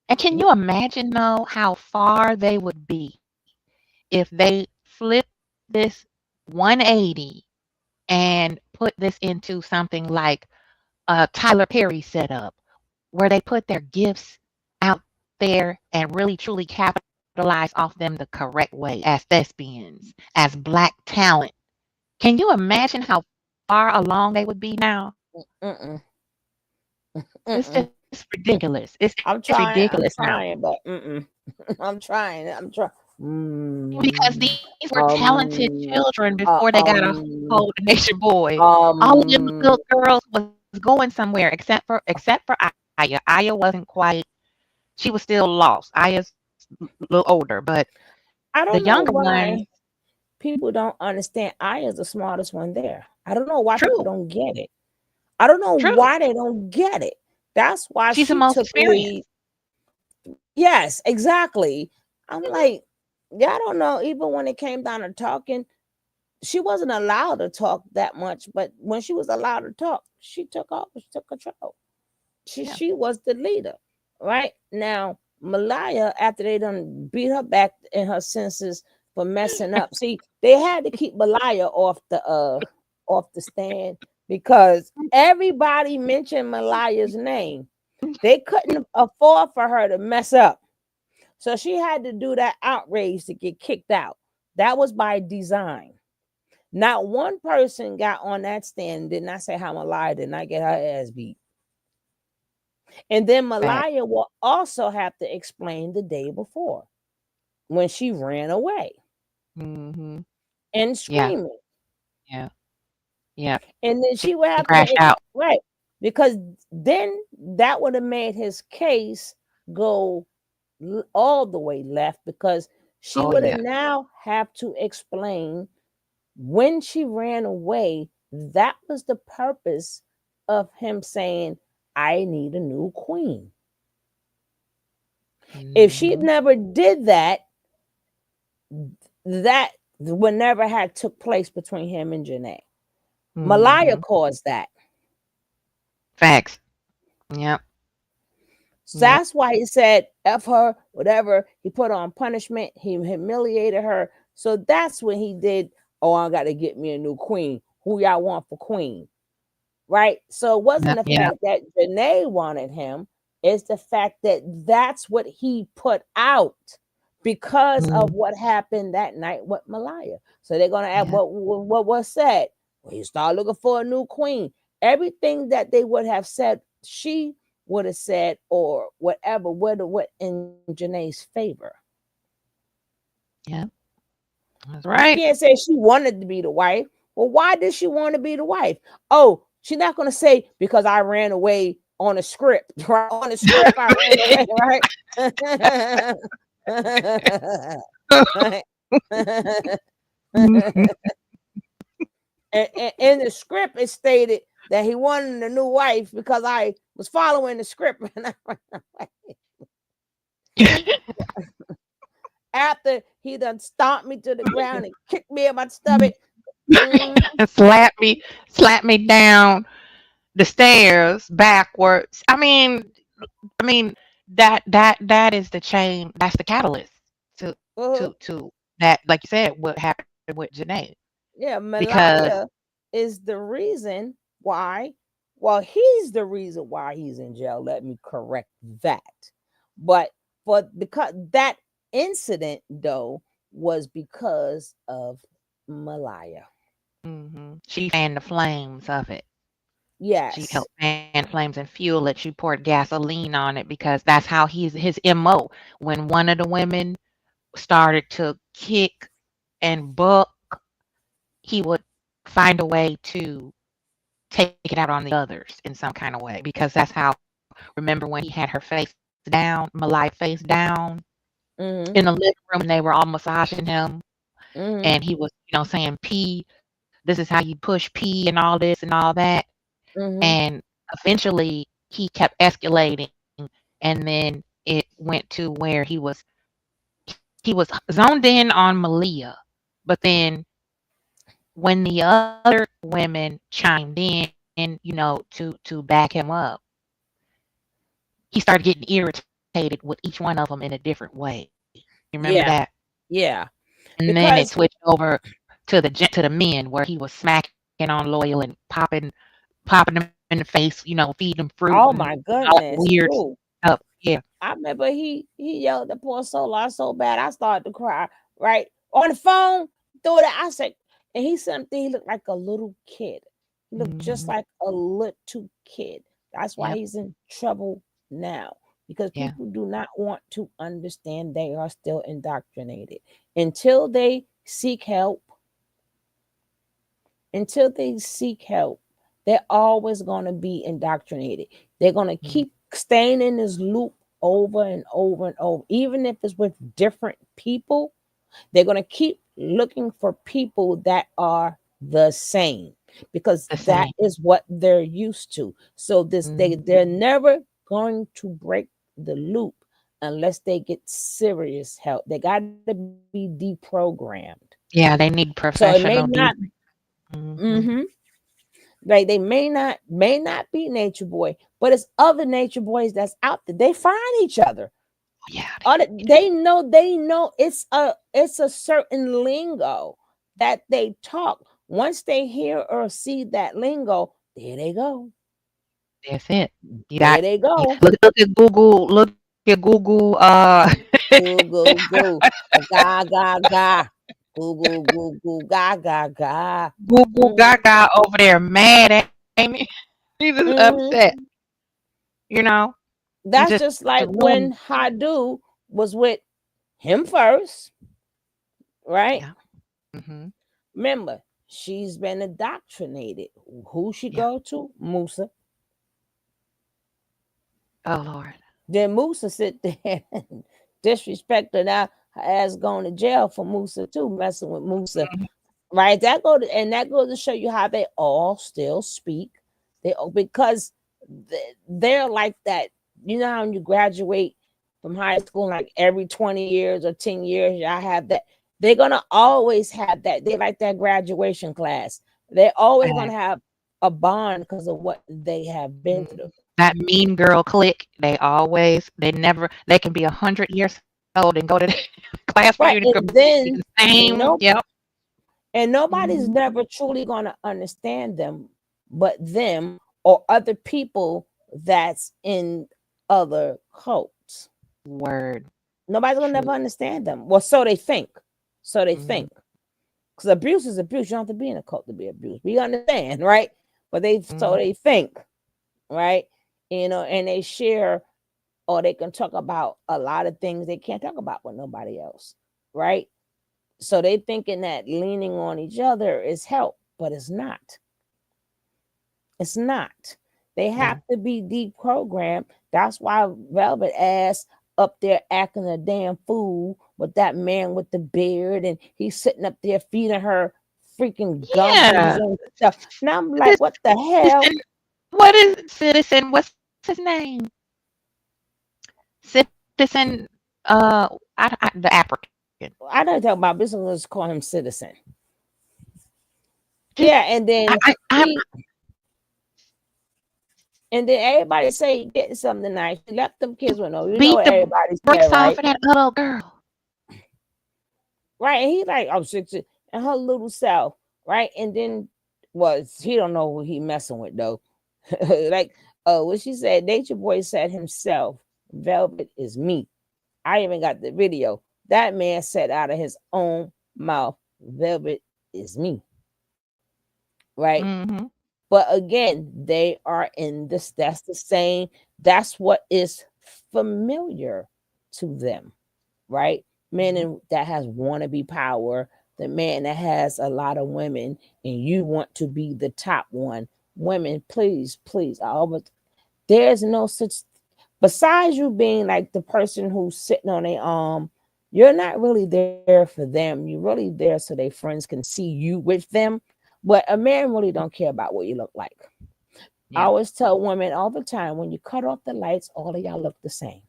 Speaker 8: And can you imagine, though, how far they would be if they flipped this 180 and put this into something like a Tyler Perry setup, where they put their gifts out there and really truly capitalize off them the correct way as thespians, as Black talent. Can you imagine how far along they would be now?
Speaker 3: Mm-mm,
Speaker 8: It's
Speaker 3: mm-mm.
Speaker 8: just ridiculous. It's ridiculous
Speaker 3: I'm
Speaker 8: now
Speaker 3: trying, but I'm trying. I'm trying.
Speaker 8: because
Speaker 3: Mm,
Speaker 8: these were talented
Speaker 3: um,
Speaker 8: children
Speaker 3: uh,
Speaker 8: before they got a
Speaker 3: um,
Speaker 8: hold of Nature Boy. All of them
Speaker 3: um.
Speaker 8: little girls was going somewhere except for Aya. Aya wasn't quite. She was still lost. Aya's a little older, but
Speaker 3: I
Speaker 8: the
Speaker 3: don't know
Speaker 8: younger ones,
Speaker 3: why people don't understand. I is the smartest one there. I don't know why people
Speaker 8: true.
Speaker 3: don't get it. I don't know
Speaker 8: True.
Speaker 3: why they don't get it. That's why
Speaker 8: She's the
Speaker 3: she
Speaker 8: most
Speaker 3: took lead.
Speaker 8: experienced.
Speaker 3: Yes, exactly. I'm like, yeah, I don't know. Even when it came down to talking, she wasn't allowed to talk that much, but when she was allowed to talk, she took off, she took control. She was the leader. Right now, Malaya, after they done beat her back in her senses for messing up. See, they had to keep Malaya off the stand because everybody mentioned Malaya's name. They couldn't afford for her to mess up. So she had to do that outrage to get kicked out. That was by design. Not one person got on that stand and did not say how Malaya did not get her ass beat. And then Malaya will also have to explain the day before when she ran away
Speaker 8: Mm-hmm.
Speaker 3: and
Speaker 8: Yeah.
Speaker 3: screaming.
Speaker 8: Yeah. Yeah.
Speaker 3: And then she would
Speaker 8: She
Speaker 3: have
Speaker 8: crashed
Speaker 3: to,
Speaker 8: out.
Speaker 3: right, because then that would have made his case go all the way left because she
Speaker 8: Oh
Speaker 3: would have
Speaker 8: yeah.
Speaker 3: now have to explain when she ran away. That was the purpose of him saying, I need a new queen. If she
Speaker 8: Mm-hmm.
Speaker 3: never did that, that would never had took place between him and Janae. Malaya
Speaker 8: Mm-hmm.
Speaker 3: caused that.
Speaker 8: Facts. Yep.
Speaker 3: So
Speaker 8: Yep.
Speaker 3: that's why he said F her, whatever. He put on punishment. He humiliated her. So that's when he did, oh, I got to get me a new queen. Who y'all want for queen? Right? So it wasn't
Speaker 8: Yep.
Speaker 3: the
Speaker 8: Yep.
Speaker 3: fact that Janae wanted him. It's the fact that that's what he put out because
Speaker 8: Mm-hmm.
Speaker 3: of what happened that night with Malaya. So they're going to ask
Speaker 8: Yeah.
Speaker 3: what was said. Well, you start looking for a new queen. Everything that they would have said, she would have said, or whatever, would have went in Janae's favor.
Speaker 8: Yeah. That's
Speaker 3: You
Speaker 8: right.
Speaker 3: can't say she wanted to be the wife. Well, why did she want to be the wife? Oh, she's not going to say because I ran away on a script. Right? On a script, I ran away, right? And in the script, it stated that he wanted a new wife because I was following the script. And I ran away. After he done stomped me to the ground and kicked me in my stomach.
Speaker 8: Slap me down the stairs backwards. I mean that is the chain. That's the catalyst to
Speaker 3: Uh-huh.
Speaker 8: to that. Like you said, what happened with Janae?
Speaker 3: Yeah,
Speaker 8: Because
Speaker 3: Malaya is the reason why. Well, he's the reason why he's in jail. Let me correct that. But because that incident though was because of Malaya.
Speaker 8: she fanned the flames of it. She
Speaker 3: Yes.
Speaker 8: helped fan flames and fuel it. She poured gasoline on it because that's how his MO. When one of the women started to kick and buck, he would find a way to take it out on the others in some kind of way because that's how. Remember when he had her face down, Malaya face down
Speaker 3: Mm-hmm.
Speaker 8: in the living room, and they were all massaging him,
Speaker 3: Mm-hmm.
Speaker 8: and he was, saying P. This is how you push P and all this and all that.
Speaker 3: Mm-hmm.
Speaker 8: And eventually, he kept escalating, and then it went to where he was zoned in on Malia, but then when the other women chimed in, to back him up, he started getting irritated with each one of them in a different way. You remember that?
Speaker 3: Yeah. Yeah.
Speaker 8: And then it
Speaker 3: Because
Speaker 8: switched over to the men where he was smacking on Loyal and popping them in the face, feeding them fruit
Speaker 3: oh
Speaker 8: and
Speaker 3: my
Speaker 8: all that
Speaker 3: goodness.
Speaker 8: weird
Speaker 3: Ooh.
Speaker 8: stuff. Yeah.
Speaker 3: I remember he yelled at poor soul out so bad I started to cry. Right on the phone, through that I said, and he something he looked like a little kid. He looked just
Speaker 8: Hmm.
Speaker 3: like a little kid. That's why
Speaker 8: Yep.
Speaker 3: he's in trouble now because
Speaker 8: Yeah.
Speaker 3: people do not want to understand they are still indoctrinated until they seek help. Until they seek help, they're always going to be indoctrinated. They're going to
Speaker 8: Mm.
Speaker 3: keep staying in this loop over and over and over, even if it's with different people. They're going to keep looking for people that are the same. because that is what they're used to. So they're never going to break the loop unless they get serious help. They got to be deprogrammed.
Speaker 8: Yeah, they need
Speaker 3: So it may
Speaker 8: professional.
Speaker 3: not. Like they may not be Nature Boy, but it's other Nature Boys that's out there. They find each other.
Speaker 8: Yeah,
Speaker 3: they know it's a certain lingo that they talk. Once they hear or see that lingo, there they go.
Speaker 8: That's it.
Speaker 3: There they go.
Speaker 8: Look at Google. Look at Google.
Speaker 3: Google, ga ga ga. Google, ga ga ga.
Speaker 8: Google Gaga over there, mad, ain't he? He's just upset. You know.
Speaker 3: That's just like when Hadu was with him first, right?
Speaker 8: Yeah.
Speaker 3: Remember, she's been indoctrinated. Who she go to? Musa.
Speaker 8: Oh Lord.
Speaker 3: Then Musa sit there and disrespect her. Now her ass going to jail for Musa too, messing with Musa. Right? That goes to show you how they all still speak. Because they're like that. You know how when you graduate from high school, like every 20 years or 10 years, y'all have that. They're gonna always have that. They like that graduation class. They're always gonna have a bond because of what they have been through.
Speaker 8: That mean girl clique, they can be 100 years old and go to the class reunion.
Speaker 3: And then
Speaker 8: same.
Speaker 3: And nobody's never truly gonna understand them but them or other people that's in other cults.
Speaker 8: Word.
Speaker 3: Nobody's gonna never understand them. Well, so they think. Because abuse is abuse. You don't have to be in a cult to be abused. We understand, right? But so they think, right? You know, and they share, or they can talk about a lot of things they can't talk about with nobody else, right? So they thinking that leaning on each other is help, but it's not. It's not. They have to be deprogrammed. That's why Velvet ass up there acting a damn fool with that man with the beard, and he's sitting up there feeding her freaking gummies and stuff. And I'm like, what the hell?
Speaker 8: What is Citizen? What's his name? Citizen. The African.
Speaker 3: I don't talk about business. Let's call him Citizen. Yeah, and then and then everybody say getting something nice. She left them kids with no. You know what everybody's saying, right?
Speaker 8: Off of that little girl.
Speaker 3: Right, and he like, oh, 60 and her little self, right? And then he don't know who he messing with though. Like, what she said, Nature Boy said himself, Velvet is me. I even got the video. That man said out of his own mouth, Velvet is me. Right? But again, they are in this, that's the same, that's what is familiar to them, right? Man that has wannabe power, the man that has a lot of women, and you want to be the top one. Women, please, there's no such, besides you being like the person who's sitting on their arm, you're not really there for them. You're really there so their friends can see you with them. But a man really don't care about what you look like. I always tell women all the time, when you cut off the lights, all of y'all look the same.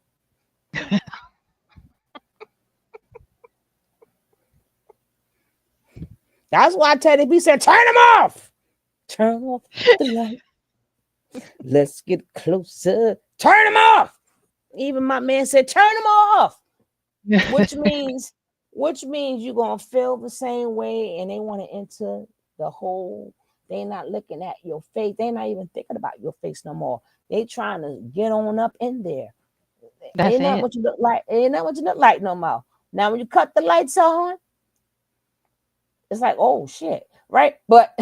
Speaker 3: That's why Teddy B said, turn them off. Turn off the light. Let's get closer. Turn them off. Even my man said, turn them off. Which means you're going to feel the same way, and they want to enter the whole. They're not looking at your face. They're not even thinking about your face no more. They trying to get on up in there. Ain't not what you look like. Ain't not what you look like no more. Now, when you cut the lights on, it's like, oh shit, right? But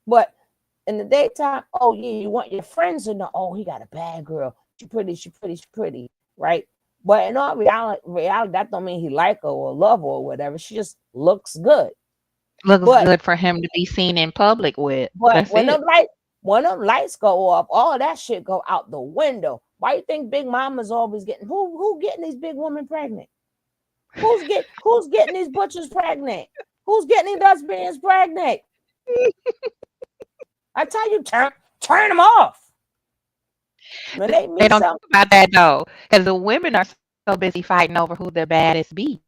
Speaker 3: but in the daytime, oh yeah, you want your friends to know, oh, he got a bad girl. She pretty, right? But in all reality, that don't mean he like her or love her or whatever. She just looks good.
Speaker 8: Good for him to be seen in public with.
Speaker 3: But when them lights go off, all that shit go out the window. Why you think Big Mama's always getting who getting these big women pregnant? Who's getting these butchers pregnant? Who's getting these lesbians pregnant? I tell you, turn them off. When they
Speaker 8: They
Speaker 3: meet
Speaker 8: don't
Speaker 3: some,
Speaker 8: talk about that though, because the women are so busy fighting over who the baddest be.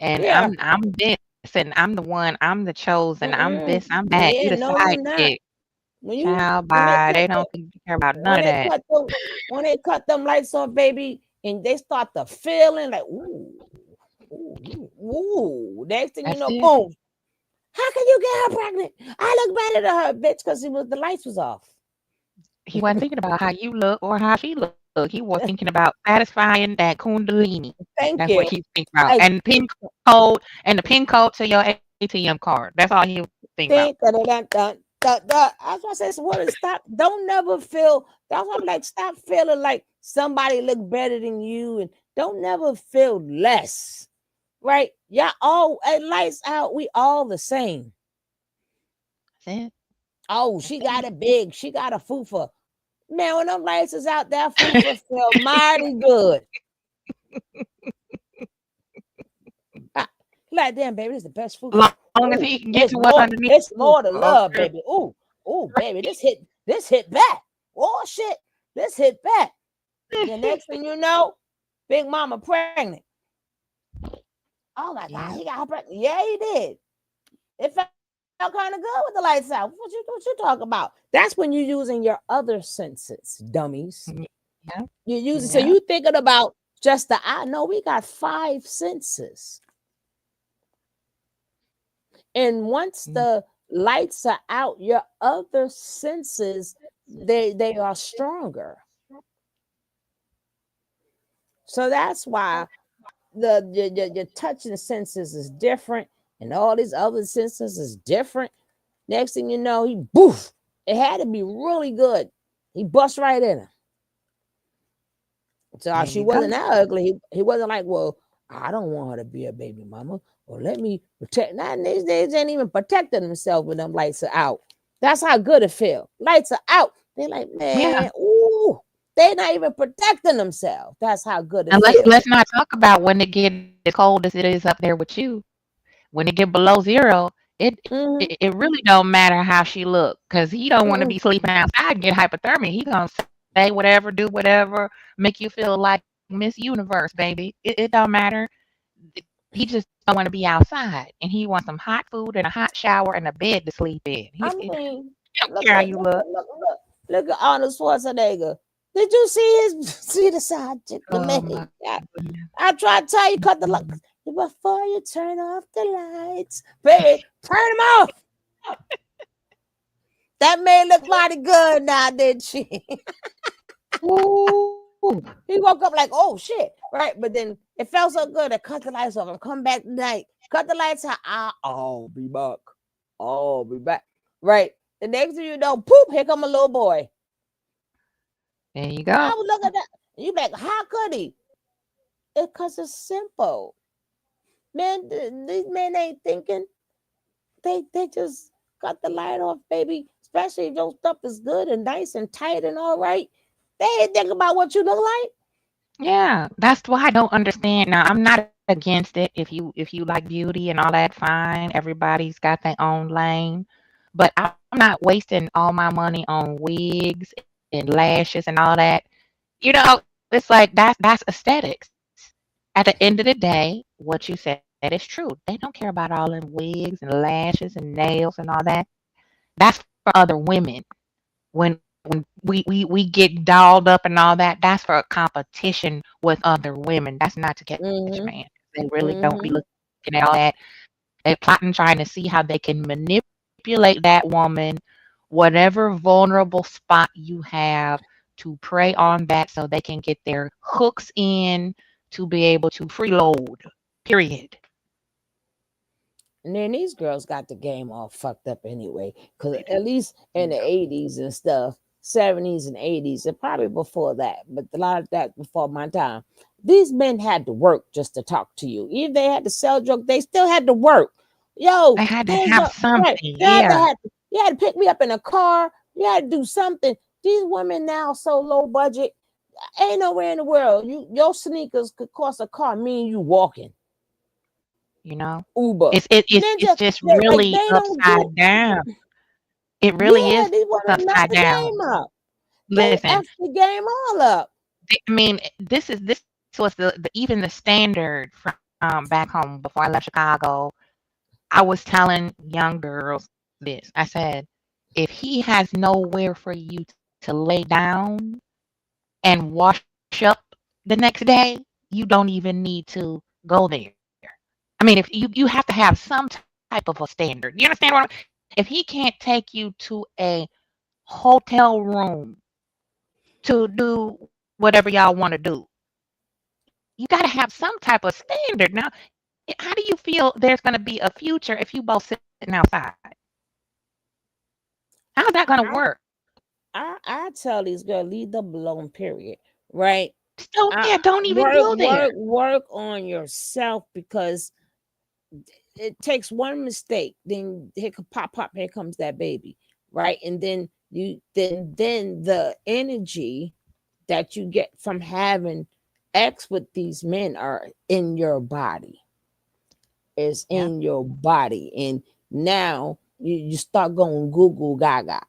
Speaker 8: And
Speaker 3: yeah.
Speaker 8: I'm this, and I'm the one, I'm the chosen, I'm this, I'm that. You the
Speaker 3: Yeah, no, you
Speaker 8: sidekick.
Speaker 3: not.
Speaker 8: Child,
Speaker 3: When they
Speaker 8: bye. They
Speaker 3: cut
Speaker 8: don't
Speaker 3: the
Speaker 8: care about none
Speaker 3: when
Speaker 8: of
Speaker 3: they
Speaker 8: that.
Speaker 3: cut them when they cut them lights off, baby, and they start to feeling like ooh, ooh, ooh. Next thing you
Speaker 8: That's
Speaker 3: know,
Speaker 8: it.
Speaker 3: boom. How can you get her pregnant? I look better than her, bitch, because the lights was off.
Speaker 8: He wasn't thinking about how you look or how she look. He was thinking about satisfying that kundalini. That's
Speaker 3: Thank
Speaker 8: what
Speaker 3: you.
Speaker 8: he think about.
Speaker 3: I
Speaker 8: And the pin code to your ATM card. That's all he think about.
Speaker 3: think that's why I say, woman, stop. Don't never feel. That's why I'm like, stop feeling like somebody look better than you, and don't never feel less. Right? Yeah. All at lights out. We all the same.
Speaker 8: That's it.
Speaker 3: Oh, she got it big. She got a fufa. Man, when them lights is out, that fufa feel mighty good. Like, damn, baby, this is the best fufa.
Speaker 8: Long as he
Speaker 3: Ooh,
Speaker 8: can get to
Speaker 3: it's
Speaker 8: what's
Speaker 3: more.
Speaker 8: underneath.
Speaker 3: It's more to love,
Speaker 8: Okay.
Speaker 3: baby. Ooh, baby, this hit back. Oh shit, this hit back. The next thing you know, Big Mama pregnant. Oh my
Speaker 8: Yeah.
Speaker 3: God, he got her pregnant. Yeah, he did. It felt kind of good with the lights out. What you talk about? That's when you're using your other senses, dummies.
Speaker 8: Yeah.
Speaker 3: You're using so
Speaker 8: Yeah.
Speaker 3: you thinking about just the eye. No, we got 5 senses. And once the lights are out, your other senses they are stronger. So that's why your touching senses is different, and all these other senses is different. Next thing you know, he boof. It had to be really good. He bust right in her. So
Speaker 8: There
Speaker 3: she
Speaker 8: you go.
Speaker 3: wasn't that ugly. He wasn't like, well, I don't want her to be a baby mama. Or let me protect. Now these days ain't even protecting themselves when them lights are out. That's how good it feel. Lights are out. They're like,
Speaker 8: Yeah.
Speaker 3: man, ooh, they're not even protecting themselves. That's how good it
Speaker 8: And let's
Speaker 3: feels.
Speaker 8: let's not talk about when it get as cold as it is up there with you. When it get below zero, it
Speaker 3: Mm-hmm.
Speaker 8: it, it really don't matter how she look, because he don't want to
Speaker 3: Mm-mm.
Speaker 8: be sleeping outside and get hypothermia. He gonna say whatever, do whatever, make you feel like Miss Universe, baby. It don't matter. He just don't want to be outside, and he wants some hot food and a hot shower and a bed to sleep in.
Speaker 3: I
Speaker 8: He
Speaker 3: mean,
Speaker 8: don't
Speaker 3: look
Speaker 8: care how
Speaker 3: at
Speaker 8: you
Speaker 3: look
Speaker 8: look.
Speaker 3: at look look look at Arnold Schwarzenegger. Did you see his see the side chick
Speaker 8: Oh
Speaker 3: leg?
Speaker 8: my goodness.
Speaker 3: I try to tell you, cut the light before you turn off the lights, baby. Turn them off. That man looked mighty good now, didn't she?
Speaker 8: Ooh.
Speaker 3: He woke up like, oh shit, right? But then it felt so good to cut the lights off and come back tonight. Cut the lights out. I'll be back. I'll be back. Right. The next thing you know, poop, here come a little boy.
Speaker 8: There you
Speaker 3: I
Speaker 8: go.
Speaker 3: was looking at that. You like, how could he? It's because it's simple. Man, these men ain't thinking. They just cut the light off, baby. Especially if your stuff is good and nice and tight and all right. They ain't think about what you look like.
Speaker 8: Yeah, that's why I don't understand. Now, I'm not against it. If you like beauty and all that, fine. Everybody's got their own lane. But I'm not wasting all my money on wigs and lashes and all that. It's like that's aesthetics. At the end of the day, what you said is true. They don't care about all them wigs and lashes and nails and all that. That's for other women. When we get dolled up and all that, that's for a competition with other women. That's not to catch a man.
Speaker 3: Mm-hmm.
Speaker 8: They really don't be
Speaker 3: Mm-hmm.
Speaker 8: looking at all that. They're plotting, trying to see how they can manipulate that woman, whatever vulnerable spot you have, to prey on that so they can get their hooks in to be able to freeload. Period.
Speaker 3: And then these girls got the game all fucked up anyway. Because at least in the 80s and stuff, 70s and 80s, and probably before that, but a lot of that before my time, these men had to work just to talk to you. Even they had to sell drugs, they still had to work. Yo,
Speaker 8: They had to
Speaker 3: hey,
Speaker 8: have
Speaker 3: yo,
Speaker 8: something.
Speaker 3: right.
Speaker 8: Yeah.
Speaker 3: You had to pick me up in a car. You had to do something. These women now so low budget. Ain't nowhere in the world. Your sneakers could cost a car, me and you walking.
Speaker 8: You know,
Speaker 3: Uber.
Speaker 8: it's
Speaker 3: Ninja,
Speaker 8: just
Speaker 3: like
Speaker 8: really
Speaker 3: they don't do
Speaker 8: upside down. It really
Speaker 3: Yeah,
Speaker 8: is
Speaker 3: they want to mess
Speaker 8: upside
Speaker 3: the
Speaker 8: down.
Speaker 3: game up. They
Speaker 8: Listen,
Speaker 3: F the game all up.
Speaker 8: I mean, this was the even the standard from back home before I left Chicago. I was telling young girls this. I said, if he has nowhere for you to lay down and wash up the next day, you don't even need to go there. I mean, if you have to have some type of a standard. You understand what if he can't take you to a hotel room to do whatever y'all want to do, you got to have some type of standard. Now, how do you feel there's going to be a future if you both sitting outside? How's that going to
Speaker 3: I
Speaker 8: work?
Speaker 3: I tell these girls, leave them alone, period. Right?
Speaker 8: So yeah, don't even go there.
Speaker 3: Work on yourself, because it takes one mistake, then here could pop, here comes that baby, right? And then then the energy that you get from having X with these men are in your body. Is in your body. And now you start going Google Gaga,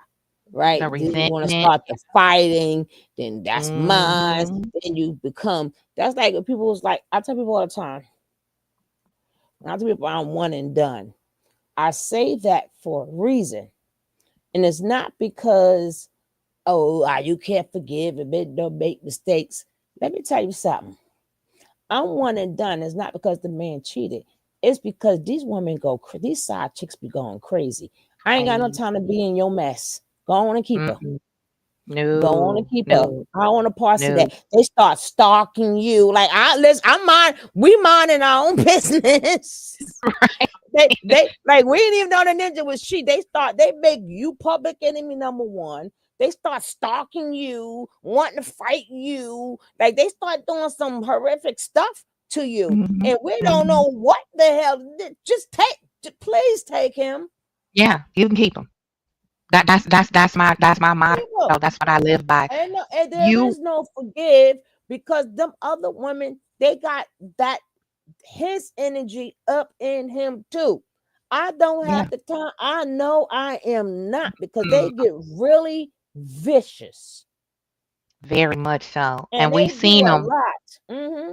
Speaker 3: right?
Speaker 8: The
Speaker 3: Then you want to
Speaker 8: resentment.
Speaker 3: start the fighting, then that's mine.
Speaker 8: Mm-hmm.
Speaker 3: Then you become, that's like people was like, I tell people all the time, when I tell people I'm one and done, I say that for a reason. And it's not because, you can't forgive and don't make mistakes. Let me tell you something. I'm one and done. It's not because the man cheated. It's because these women these side chicks be going crazy. I ain't got no time to be in your mess. Go on and keep her. Go on and keep her. I don't want to parse that. They start stalking you. Like we minding our own business.
Speaker 8: Right.
Speaker 3: They like, we didn't even know the ninja was she. They make you public enemy number one. They start stalking you, wanting to fight you. Like, they start doing some horrific stuff to you.
Speaker 8: Mm-hmm.
Speaker 3: And we don't know what the hell. Please take him.
Speaker 8: Yeah, you can keep him. That's my motto. That's what I live by.
Speaker 3: And there is no forgive, because them other women, they got that his energy up in him too. I don't have the time. I know I am not, because they get really vicious.
Speaker 8: Very much so. And we've seen them,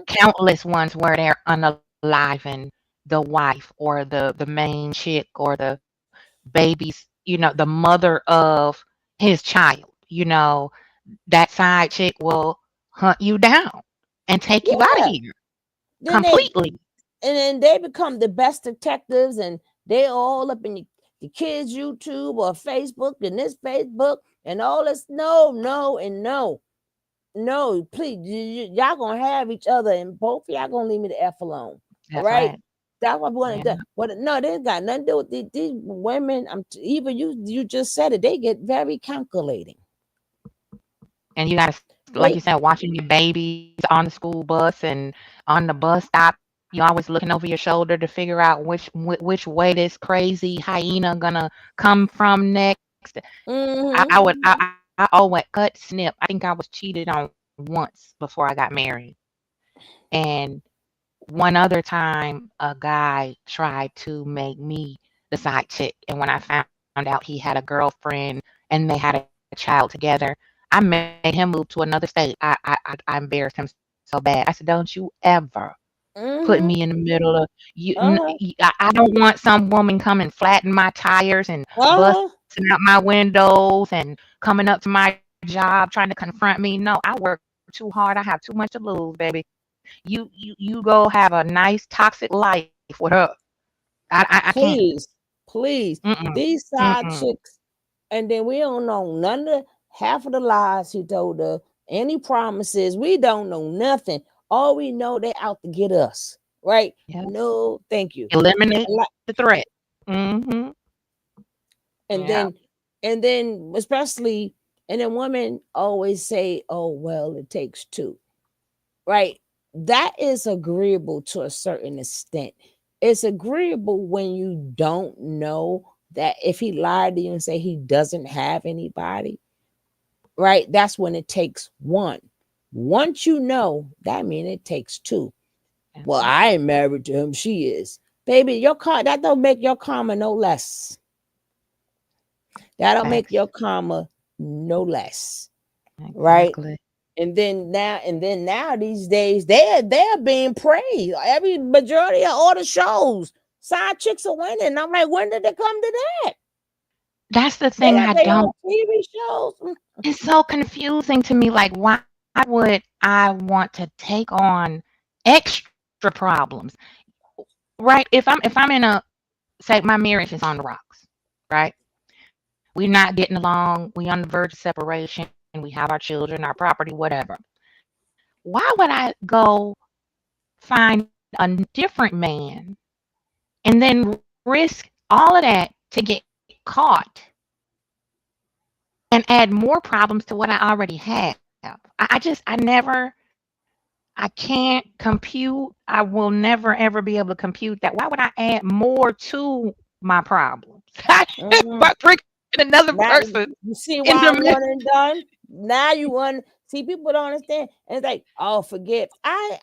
Speaker 8: countless ones where they're unaliving the wife or the main chick or the baby's, the mother of his child. That side chick will hunt you down and take you out of here completely.
Speaker 3: And then they become the best detectives, and they all up in the kids' YouTube or Facebook and this Facebook and all this. No, and no. Please, y'all gonna have each other, and both of y'all gonna leave me the F alone. All right? That's what I want to do. But no, they ain't got nothing to do with these women. Even you just said it. They get very calculating.
Speaker 8: And you gotta, like you said, watching your babies on the school bus and on the bus stop. You're always looking over your shoulder to figure out which way this crazy hyena gonna come from next. I always cut snip. I think I was cheated on once before I got married. And one other time, a guy tried to make me the side chick. And when I found out he had a girlfriend and they had a child together, I made him move to another state. I embarrassed him so bad. I said, don't you ever put me in the middle of you. I don't want some woman coming flatten my tires and busting out my windows and coming up to my job trying to confront me. No, I work too hard. I have too much to lose, baby. You go have a nice toxic life with her. I can't.
Speaker 3: Please. These side chicks, and then we don't know none of half of the lies he told her, any promises. We don't know nothing. All we know, they out to get us, right? Yes. No, thank you.
Speaker 8: Eliminate the threat. Mm-hmm.
Speaker 3: And then especially, and then women always say, oh, well, it takes two, right? That is agreeable to a certain extent. It's agreeable when you don't know that if he lied to you and say he doesn't have anybody, right? That's when it takes one. Once you know, that means it takes two. Well, I ain't married to him. She is. Baby, that don't make your karma no less. That'll make
Speaker 8: Facts.
Speaker 3: your karma no less, right?
Speaker 8: Exactly.
Speaker 3: And then now these days they're being praised. Every majority of all the shows, side chicks are winning. And I'm like, when did it come to that?
Speaker 8: That's the
Speaker 3: They
Speaker 8: thing
Speaker 3: got
Speaker 8: I
Speaker 3: their own
Speaker 8: don't.
Speaker 3: TV shows.
Speaker 8: It's so confusing to me. Like, why would I want to take on extra problems? Right? If I'm in a, say my marriage is on the rocks, right? We're not getting along. We on the verge of separation. We have our children, our property, whatever. Why would I go find a different man and then risk all of that to get caught and add more problems to what I already have? I never, I can't compute. I will never ever be able to compute that. Why would I add more to my problems?
Speaker 3: Mhm.
Speaker 8: But bring another
Speaker 3: Now
Speaker 8: person
Speaker 3: you see
Speaker 8: in
Speaker 3: why
Speaker 8: the
Speaker 3: I'm
Speaker 8: midst.
Speaker 3: one and done. Now you want see people don't understand, and it's like, oh, forgive. I'm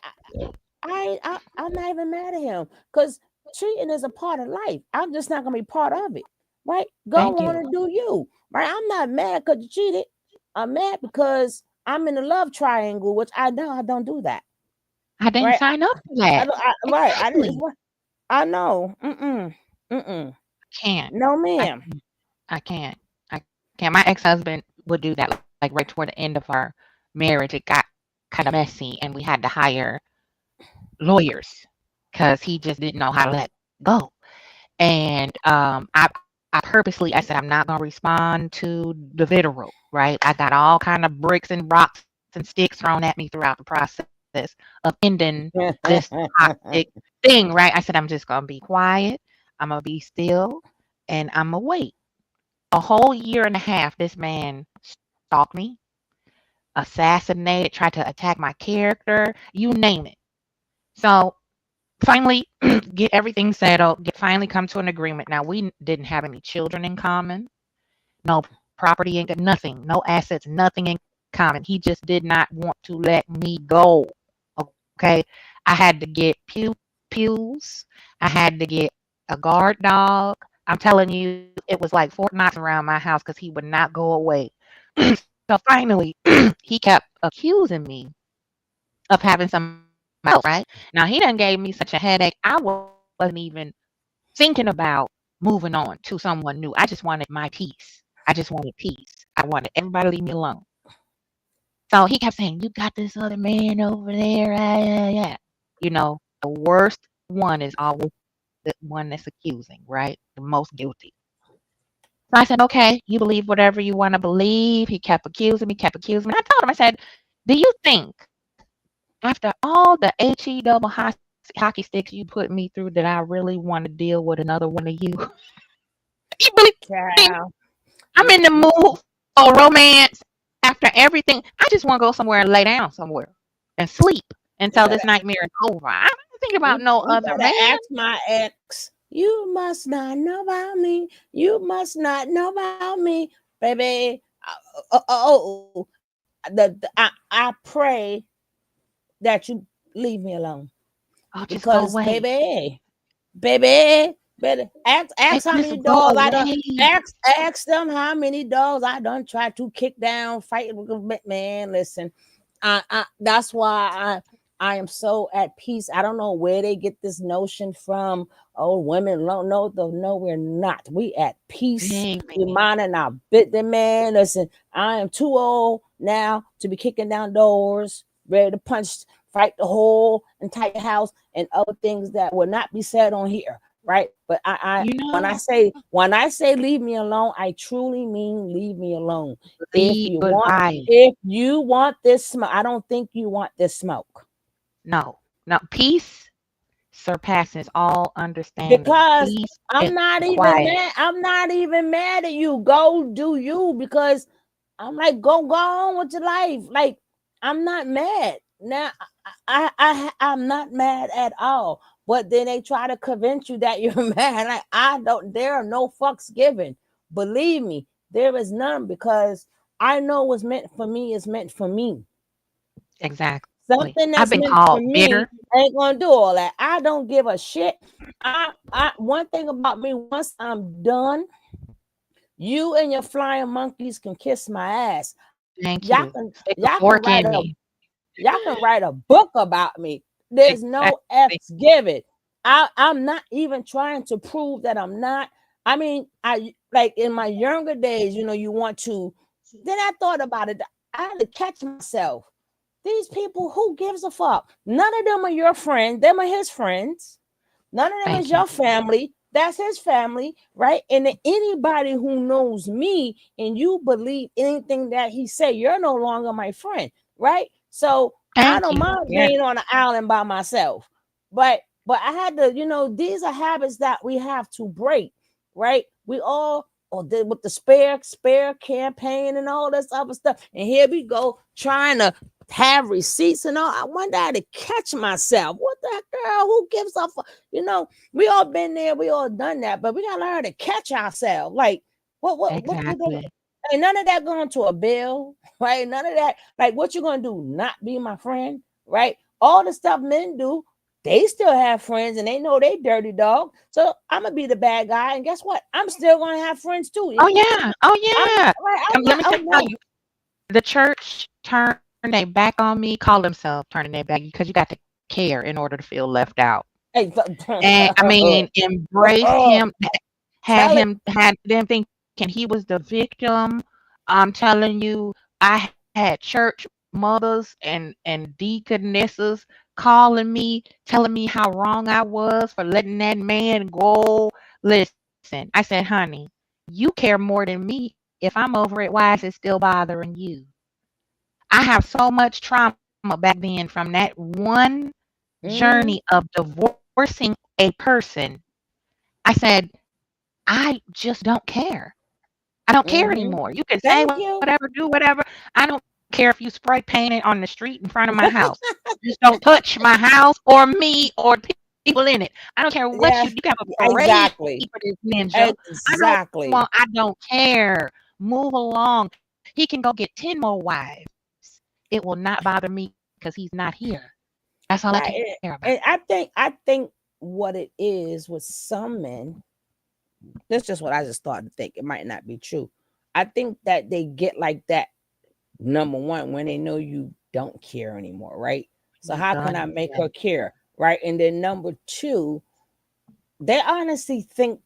Speaker 3: not even mad at him because cheating is a part of life. I'm just not gonna be part of it, right? Go
Speaker 8: Thank
Speaker 3: on
Speaker 8: you.
Speaker 3: and do you, right? I'm not mad because you cheated. I'm mad because I'm in a love triangle, which I know I don't do that,
Speaker 8: I didn't
Speaker 3: right?
Speaker 8: sign up for
Speaker 3: I
Speaker 8: that.
Speaker 3: don't. Right? I didn't.
Speaker 8: Exactly.
Speaker 3: I know. Mm.
Speaker 8: Can't.
Speaker 3: No,
Speaker 8: I
Speaker 3: ma'am.
Speaker 8: I can't. I can't. My ex-husband would do that, like right toward the end of our marriage. It got kind of messy, and we had to hire lawyers because he just didn't know how to let go. And I purposely, I said, I'm not gonna respond to the vitriol, right? I got all kind of bricks and rocks and sticks thrown at me throughout the process of ending this toxic thing, right? I said, I'm just gonna be quiet. I'm gonna be still, and I'm gonna wait. A whole year and a half, this man stalked me, assassinated, tried to attack my character, you name it. So finally get everything settled, finally come to an agreement. Now we didn't have any children in common, no property, and nothing, no assets, nothing in common. He just did not want to let me go. Okay, I had to get pews. I had to get a guard dog. I'm telling you, it was like Fort Knox around my house because he would not go away. So finally, he kept accusing me of having somebody else, right? Now he done gave me such a headache. I wasn't even thinking about moving on to someone new. I just wanted my peace. I just wanted peace. I wanted everybody to leave me alone. So he kept saying, "You got this other man over there." Yeah. You know, the worst one is always the one that's accusing, right? The most guilty. So I said, "Okay, you believe whatever you want to believe." He kept accusing me, kept accusing me. I told him, I said, "Do you think after all the HE double hockey sticks you put me through that I really want to deal with another one of you?" You really think
Speaker 3: Child.
Speaker 8: I'm in the mood for romance after everything? I just want to go somewhere and lay down somewhere and sleep
Speaker 3: You
Speaker 8: until
Speaker 3: better
Speaker 8: this nightmare is over. I'm not thinking about no
Speaker 3: you
Speaker 8: other
Speaker 3: better
Speaker 8: man.
Speaker 3: ask my ex. You must not know about me. You must not know about me, baby. I pray that you leave me alone
Speaker 8: Oh, just go
Speaker 3: because,
Speaker 8: away.
Speaker 3: baby, ask how
Speaker 8: Just
Speaker 3: many
Speaker 8: go
Speaker 3: dogs I done.
Speaker 8: away.
Speaker 3: Ask them how many dogs I done tried to kick down, fight with them. Man, listen, that's why I am so at peace. I don't know where they get this notion from. Oh, women don't know. No, we're not. We at peace. We
Speaker 8: Baby.
Speaker 3: minding our bit. The man, listen, I am too old now to be kicking down doors, ready to punch, fight the whole entire house, and other things that will not be said on here, right? But I
Speaker 8: You know,
Speaker 3: when I say leave me alone, I truly mean leave me alone.
Speaker 8: leave goodbye.
Speaker 3: If you want this smoke, I don't think you want this smoke.
Speaker 8: No, no. Peace surpasses all understanding.
Speaker 3: Because
Speaker 8: Peace
Speaker 3: I'm
Speaker 8: and
Speaker 3: not even
Speaker 8: quiet.
Speaker 3: mad. I'm not even mad at you. Go do you because I'm like, go on with your life. Like, I'm not mad. Now I'm not mad at all. But then they try to convince you that you're mad. Like, I don't, there are no fucks given. Believe me, there is none because I know what's meant for me is meant for me.
Speaker 8: Exactly.
Speaker 3: Something
Speaker 8: I've
Speaker 3: that's
Speaker 8: been
Speaker 3: meant for
Speaker 8: called
Speaker 3: me
Speaker 8: bitter.
Speaker 3: ain't gonna do all that. I don't give a shit. I one thing about me, once I'm done, You and your flying monkeys can kiss my ass.
Speaker 8: Thank
Speaker 3: Y'all
Speaker 8: you.
Speaker 3: can
Speaker 8: Stick a
Speaker 3: y'all can
Speaker 8: fork
Speaker 3: write
Speaker 8: in
Speaker 3: a
Speaker 8: me.
Speaker 3: y'all can write a book about me. There's no
Speaker 8: Exactly.
Speaker 3: F's given. I'm not even trying to prove that I'm not. I mean, I like in my younger days, you want to. Then I thought about it. I had to catch myself. These people, who gives a fuck? None of them are your friends. Them are his friends. None of them is
Speaker 8: Thank you.
Speaker 3: your family. That's his family, right? And then anybody who knows me and you believe anything that he say, you're no longer my friend, right? So I
Speaker 8: Thank
Speaker 3: don't
Speaker 8: you.
Speaker 3: mind
Speaker 8: Yeah.
Speaker 3: being on an island by myself, but I had to, these are habits that we have to break, right? We all did with the spare campaign and all this other stuff, and here we go trying to have receipts and all. I wonder how to catch myself. What the heck, girl? Who gives a fuck? We all been there, we all done that, but we gotta learn to catch ourselves. Like, what do they?
Speaker 8: Exactly.
Speaker 3: Ain't none of that going to a bill, right? None of that. Like, what you gonna do? Not be my friend, right? All the stuff men do, they still have friends and they know they dirty dog. So I'm gonna be the bad guy, and guess what? I'm still gonna have friends too.
Speaker 8: Oh yeah. Oh yeah.
Speaker 3: I'm
Speaker 8: Let
Speaker 3: not.
Speaker 8: me
Speaker 3: Oh
Speaker 8: tell
Speaker 3: no.
Speaker 8: you, the church turned their back on me, call themselves turning their back because you got to care in order to feel left out.
Speaker 3: Hey,
Speaker 8: And I mean, embraced him, had them thinking he was the victim. I'm telling you, I had church mothers and deaconesses calling me, telling me how wrong I was for letting that man go. Listen, I said, honey, you care more than me. If I'm over it, why is it still bothering you? I have so much trauma back then from that one journey of divorcing a person. I said, I just don't care. I don't care anymore. You can say
Speaker 3: Thank you.
Speaker 8: whatever, do whatever. I don't care if you spray paint it on the street in front of my house. Just don't touch my house or me or people in it. I don't care what
Speaker 3: Yeah,
Speaker 8: you have a parade
Speaker 3: exactly.
Speaker 8: for this ninja.
Speaker 3: Exactly.
Speaker 8: I don't care. Move along. He can go get 10 more wives. It will not bother me because he's not here. That's all I care
Speaker 3: Right.
Speaker 8: about.
Speaker 3: And I think what it is with some men, that's just what I just started to think. It might not be true. I think that they get like that, number one, when they know you don't care anymore, right? So
Speaker 8: You
Speaker 3: how can I
Speaker 8: done.
Speaker 3: make
Speaker 8: Yeah.
Speaker 3: her care? Right. And then number two, they honestly think,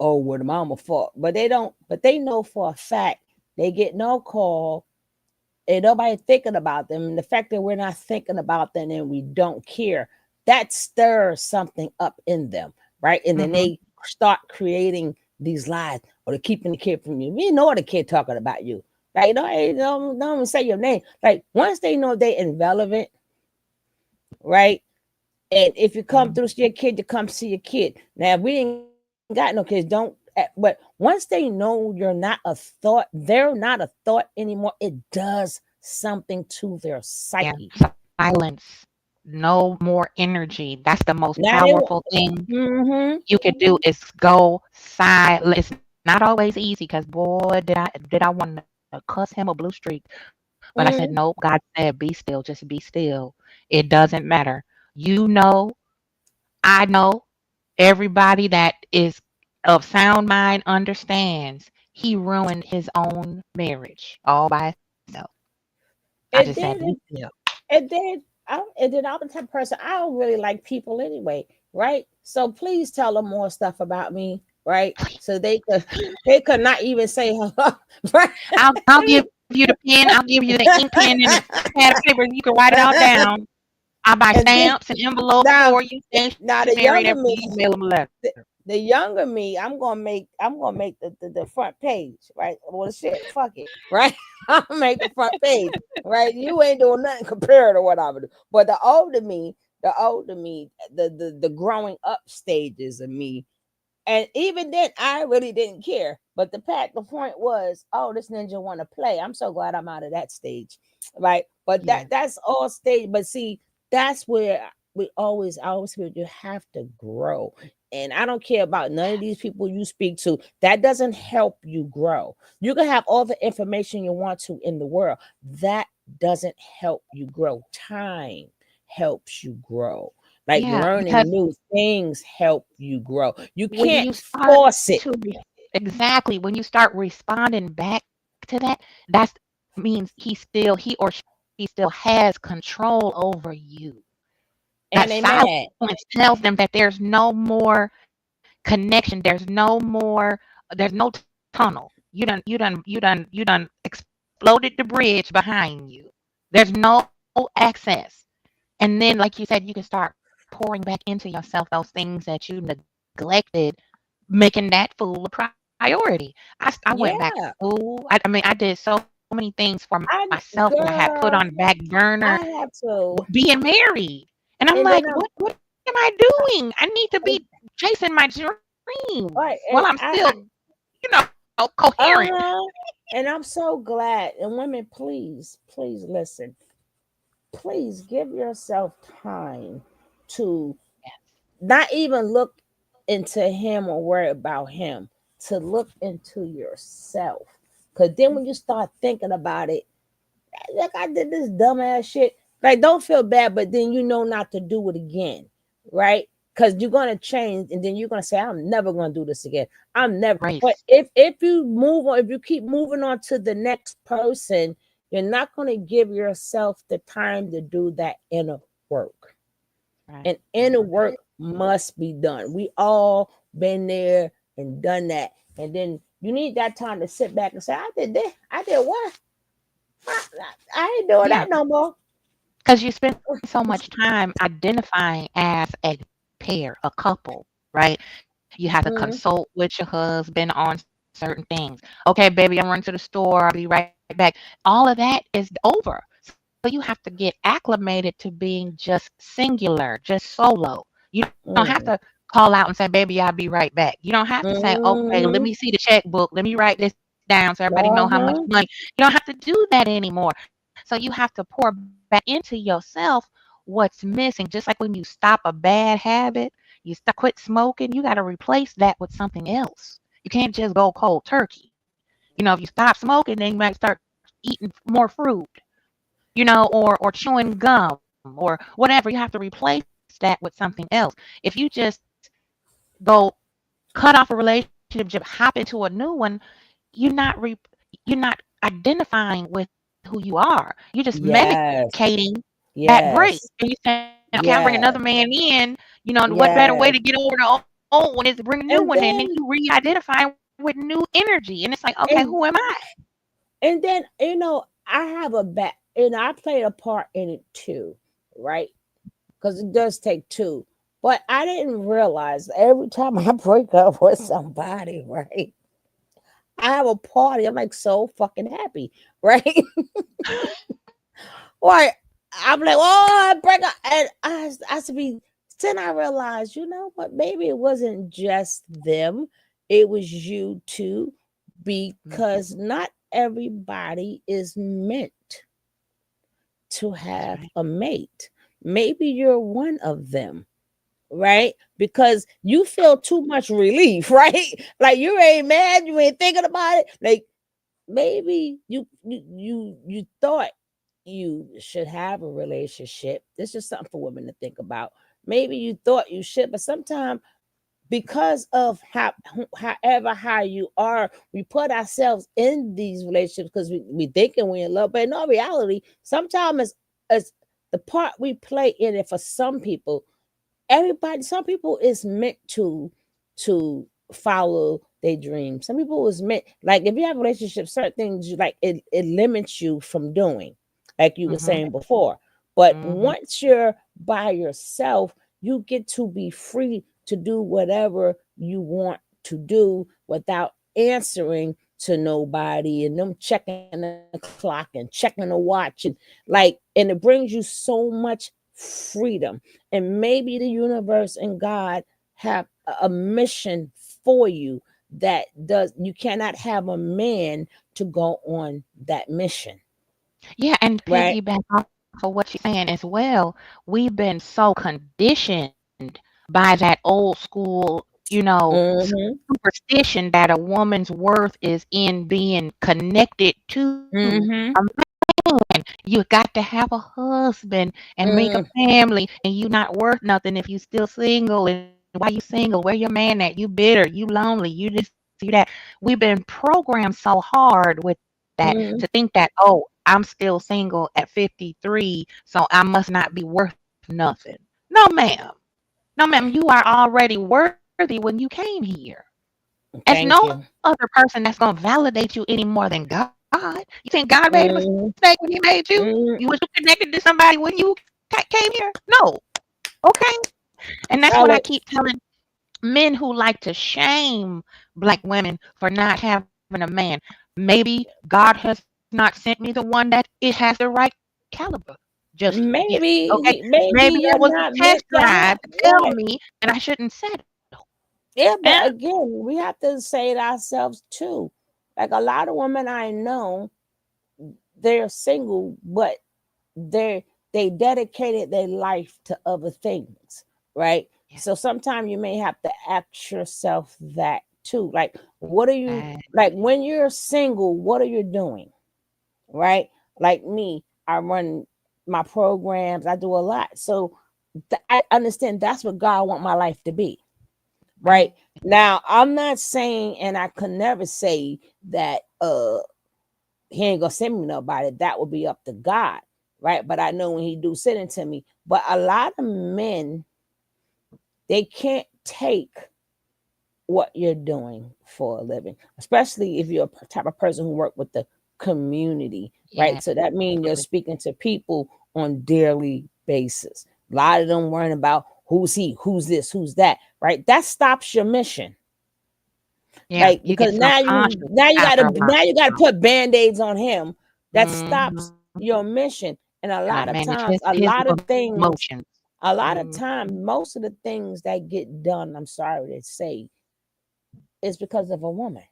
Speaker 3: oh, well, the mama fault, but they don't, but they know for a fact they get no call and nobody thinking about them. And the fact that we're not thinking about them and we don't care, that stirs something up in them, right? And then
Speaker 8: Mhm.
Speaker 3: they start creating these lies, or they're keeping the kid from you. We know the kid talking about you. Like, don't even say your name. Like, once they know they irrelevant, right? And if you come
Speaker 8: Mhm.
Speaker 3: through see your kid, you come see your kid. Now, if we ain't got no kids, don't. But once they know you're not a thought, they're not a thought anymore. It does something to their
Speaker 8: Yeah.
Speaker 3: psyche.
Speaker 8: Silence. No more energy. That's the most
Speaker 3: Now they want.
Speaker 8: powerful thing
Speaker 3: Mm-hmm.
Speaker 8: you could do is go silent. It's not always easy because boy, did I want to cuss him a blue streak. But I said, nope,
Speaker 3: Mm-hmm.
Speaker 8: God said, be still, just be still. It doesn't matter. You know, I know, everybody that is of sound mind understands he ruined his own marriage all by himself. I just
Speaker 3: It
Speaker 8: said, be
Speaker 3: did.
Speaker 8: still.
Speaker 3: It did. I'm the type of person, I don't really like people anyway, right? So please tell them more stuff about me, right? So they could not even say hello, right?
Speaker 8: I'll give you the pen. I'll give you the ink pen and the pad of paper. You can write it all down. I'll buy
Speaker 3: And then
Speaker 8: stamps and envelopes
Speaker 3: now,
Speaker 8: for you,
Speaker 3: now the
Speaker 8: stationery and
Speaker 3: younger
Speaker 8: everything.
Speaker 3: me,
Speaker 8: You can mail them a letter.
Speaker 3: the younger me, I'm gonna make the front page, right? Well, shit, fuck it, right? I'll make the front page, right? You ain't doing nothing compared to what I would do. But the older me, the growing up stages of me, and even then, I really didn't care. But the point was, oh, this ninja want to play. I'm so glad I'm out of that stage, right? But
Speaker 8: Yeah.
Speaker 3: that's all stage. But see, that's where I always feel you have to grow. And I don't care about none of these people you speak to. That doesn't help you grow. You can have all the information you want to in the world. That doesn't help you grow. Time helps you grow. Like
Speaker 8: Yeah.
Speaker 3: learning
Speaker 8: Because
Speaker 3: new things help you grow. You
Speaker 8: when
Speaker 3: can't
Speaker 8: you start
Speaker 3: force it.
Speaker 8: to Exactly. When you start responding back to that, that means he or she still has control over you. That
Speaker 3: And they mad.
Speaker 8: silence tells them that there's no more connection. There's no tunnel. You done exploded the bridge behind you. There's no access. And then, like you said, you can start pouring back into yourself those things that you neglected, making that fool a priority. I went back to
Speaker 3: Yeah.
Speaker 8: school. I mean, I did so many things for myself
Speaker 3: I
Speaker 8: that I had put on back
Speaker 3: girl,
Speaker 8: burner,
Speaker 3: I have to.
Speaker 8: being married. And I'm
Speaker 3: And
Speaker 8: like,
Speaker 3: then
Speaker 8: what am I doing? I need to be
Speaker 3: and,
Speaker 8: chasing my dreams
Speaker 3: right,
Speaker 8: while I'm
Speaker 3: and
Speaker 8: still,
Speaker 3: I
Speaker 8: coherent.
Speaker 3: uh-huh. And I'm so glad. And women, please, please listen. Please give yourself time to not even look into him or worry about him, to look into yourself. Because then when you start thinking about it, like I did this dumbass shit, like don't feel bad, but then you know not to do it again, right? Because you're gonna change, and then you're gonna say, "I'm never gonna do this again. I'm never." But
Speaker 8: Grace.
Speaker 3: if you move on, if you keep moving on to the next person, you're not gonna give yourself the time to do that inner work. And
Speaker 8: Right.
Speaker 3: inner work must be done. We all been there and done that, and then you need that time to sit back and say, "I did this. I did what? I ain't doing
Speaker 8: Yeah.
Speaker 3: that no more."
Speaker 8: Because you spend so much time identifying as a pair, a couple, right? You have to
Speaker 3: Mm,
Speaker 8: consult with your husband on certain things. Okay, baby, I'm running to the store. I'll be right back. All of that is over. So you have to get acclimated to being just singular, just solo. You don't have to
Speaker 3: mm,
Speaker 8: call out and say, baby, I'll be right back. You don't have to say, okay, let me
Speaker 3: mhm,
Speaker 8: see the checkbook. Let me write this down so everybody know how much
Speaker 3: uh-huh,
Speaker 8: money. You don't have to do that anymore. So you have to pour back into yourself what's missing. Just like when you stop a bad habit, quit smoking, you got to replace that with something else. You can't just go cold turkey. If you stop smoking, then you might start eating more fruit, or chewing gum or whatever. You have to replace that with something else. If you just go cut off a relationship, just hop into a new one, you're not re- you're not identifying with who you are. You're just
Speaker 3: yes,
Speaker 8: medicating that break. And
Speaker 3: yes,
Speaker 8: you're saying, okay, I'm bringing another man
Speaker 3: yes,
Speaker 8: in. And what better way to get
Speaker 3: yes.
Speaker 8: over the old one is to bring a new one in. And
Speaker 3: And
Speaker 8: then you
Speaker 3: then
Speaker 8: re-identify with new energy. And it's like, okay, who am
Speaker 3: and
Speaker 8: I?
Speaker 3: I have a back, and I played a part in it too, right? Because it does take two. But I didn't realize every time I break up with somebody, right? I have a party. I'm like so fucking happy, right? Right. I'm like, oh, I break up. And I should be, then I realized, you know what? Maybe it wasn't just them, it was you too,
Speaker 8: Mhm.
Speaker 3: because not everybody is meant to
Speaker 8: That's
Speaker 3: have
Speaker 8: right.
Speaker 3: a mate. Maybe you're one of them, right? Because you feel too much relief, right? Like you ain't mad, you ain't thinking about it. Like maybe you thought you should have a relationship. This is something for women to think about. Maybe you thought you should, but sometimes because of how you are, we put ourselves in these relationships because we thinking we're in love, but in all reality, sometimes it's the part we play in it. For some people, everybody, some people is meant to follow their dreams. Some people is meant, like if you have a relationship, certain things you like, it limits you from doing, like you were
Speaker 8: Mm-hmm.
Speaker 3: saying before. But
Speaker 8: Mm-hmm.
Speaker 3: once you're by yourself, you get to be free to do whatever you want to do without answering to nobody and them checking the clock and checking the watch, and and it brings you so much freedom. And maybe the universe and God have a mission for you that does, you cannot have a man to go on that mission,
Speaker 8: Yeah, and
Speaker 3: right?
Speaker 8: piggyback off of what you're saying as well, we've been so conditioned by that old school,
Speaker 3: Mm-hmm.
Speaker 8: superstition that a woman's worth is in being connected to a
Speaker 3: Mm-hmm.
Speaker 8: man. You got to have a husband and make a
Speaker 3: Mm.
Speaker 8: family, and you not worth nothing if you still single. And why you single? Where your man at? You bitter, you lonely, you this, you that. you that. We've been programmed so hard with that
Speaker 3: Mm,
Speaker 8: to think that, oh, I'm still single at 53, so I must not be worth nothing. No, ma'am. No, ma'am, you are already worthy when you came here. There's no
Speaker 3: thank you.
Speaker 8: other person that's going to validate you any more than God. You think God made a mistake
Speaker 3: Mm,
Speaker 8: when he made you? You
Speaker 3: mm.
Speaker 8: was connected to somebody when you came here? No. Okay. And that's what I
Speaker 3: Tell it.
Speaker 8: keep telling men who like to shame black women for not having a man. Maybe God has not sent me the one that it has the right caliber just yet.
Speaker 3: Maybe
Speaker 8: Okay.
Speaker 3: he, maybe
Speaker 8: Maybe it
Speaker 3: you're
Speaker 8: was a
Speaker 3: not
Speaker 8: test
Speaker 3: meant to
Speaker 8: drive
Speaker 3: have.
Speaker 8: to tell
Speaker 3: Right.
Speaker 8: me that I shouldn't settle.
Speaker 3: Yeah,
Speaker 8: Eh?
Speaker 3: but again, we have to say it ourselves too. Like a lot of women I know, they're single, but they dedicated their life to other things, right?
Speaker 8: Yeah.
Speaker 3: So sometimes you may have to ask yourself that too. Like, what are you
Speaker 8: Uh,
Speaker 3: like when you're single? What are you doing, right? Like me, I run my programs. I do a lot, so I understand that's what God want my life to be,
Speaker 8: right.
Speaker 3: right? Now, I'm not saying, and I could never say that he ain't gonna send me nobody. That will be up to God, right? But I know when he do send it to me. But a lot of men, they can't take what you're doing for a living, especially if you're a type of person who work with the community, right?
Speaker 8: Yeah.
Speaker 3: So that means you're speaking to people on daily basis. A lot of them worrying about who's he, who's this, who's that, right? That stops your mission.
Speaker 8: Yeah.
Speaker 3: Like
Speaker 8: You get
Speaker 3: because now you
Speaker 8: subconscious
Speaker 3: now you
Speaker 8: after
Speaker 3: gotta
Speaker 8: a while.
Speaker 3: now you gotta put band-aids on him. That
Speaker 8: Mm-hmm.
Speaker 3: stops your mission. And a
Speaker 8: Gotta
Speaker 3: lot of
Speaker 8: manage
Speaker 3: times,
Speaker 8: his emotions.
Speaker 3: a lot of
Speaker 8: Mm,
Speaker 3: time, most of the things that get done, I'm sorry to say, is because of a woman.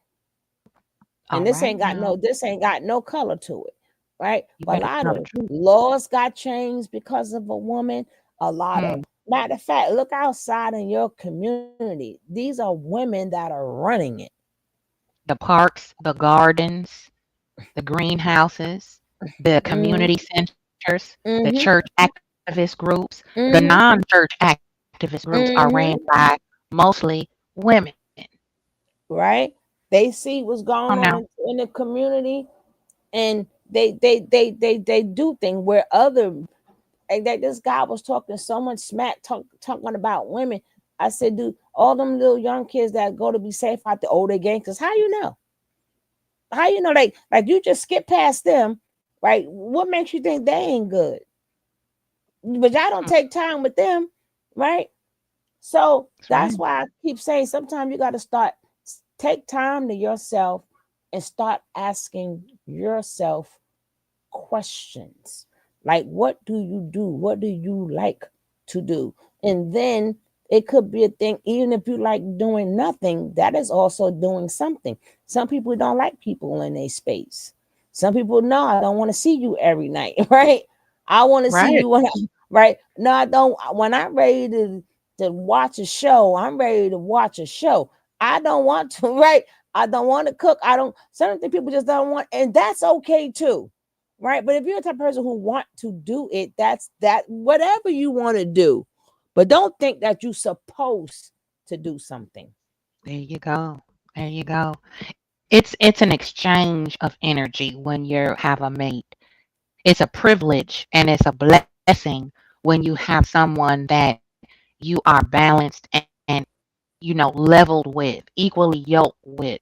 Speaker 3: And
Speaker 8: all right now.
Speaker 3: this ain't got no color to it, right?
Speaker 8: You
Speaker 3: But a
Speaker 8: better
Speaker 3: lot
Speaker 8: tell the
Speaker 3: of
Speaker 8: truth.
Speaker 3: laws got changed because of a woman. A lot of
Speaker 8: Mm.
Speaker 3: matter of fact, look outside in your community. These are women that are running it.
Speaker 8: The parks, the gardens, the greenhouses, the
Speaker 3: Mm,
Speaker 8: community centers, the church
Speaker 3: mm-hmm,
Speaker 8: activist groups, the
Speaker 3: mm-hmm,
Speaker 8: non-church activist groups are ran by
Speaker 3: mm-hmm.
Speaker 8: mostly women.
Speaker 3: Right? They see what's
Speaker 8: Oh
Speaker 3: going
Speaker 8: no.
Speaker 3: on in the community, and they do things where other like that. This guy was talking so much smack, talking about women. I said, dude, all them little young kids that go to be safe out the older gangsters. How you know? How you know? Like you just skip past them, right? What makes you think they ain't good? But y'all don't
Speaker 8: Mm,
Speaker 3: take time with them, right? So
Speaker 8: that's right.
Speaker 3: that's why I keep saying sometimes you got to start take time to yourself and start asking yourself questions. Like, what do you do? What do you like to do? And then it could be a thing, even if you like doing nothing, that is also doing something. Some people don't like people in a space. Some people, no, I don't want to see you every night, right? I want to see
Speaker 8: Right.
Speaker 3: you when right? No, I don't. When I'm ready to watch a show, I'm ready to watch a show. I don't want to, right? I don't want to cook. I don't, certain people just don't want, and that's okay too, right? But if you're the type of person who want to do it, that's that whatever you want to do. But don't think that you're supposed to do something.
Speaker 8: There you go. There you go. It's an exchange of energy when you have a mate. It's a privilege and it's a blessing when you have someone that you are balanced and leveled with, equally yoked with.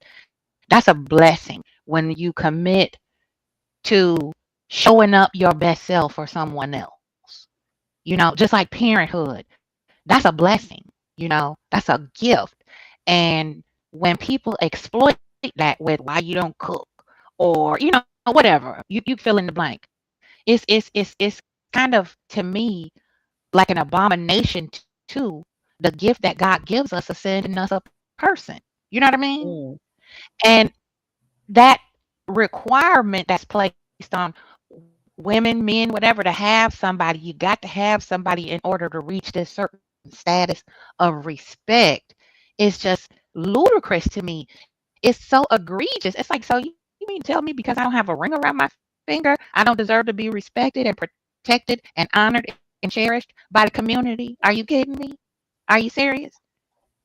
Speaker 8: That's a blessing when you commit to showing up your best self for someone else. Just like parenthood. That's a blessing, that's a gift. And when people exploit that with why you don't cook or whatever, you fill in the blank. It's kind of, to me, like an abomination to the gift that God gives us of sending us a person. You know what I mean?
Speaker 3: Mm,
Speaker 8: And that requirement that's placed on women, men, whatever, to have somebody, you got to have somebody in order to reach this certain status of respect, is just ludicrous to me. It's so egregious. It's like, so you mean tell me because I don't have a ring around my finger, I don't deserve to be respected and protected and honored and cherished by the community? Are you kidding me? Are you serious?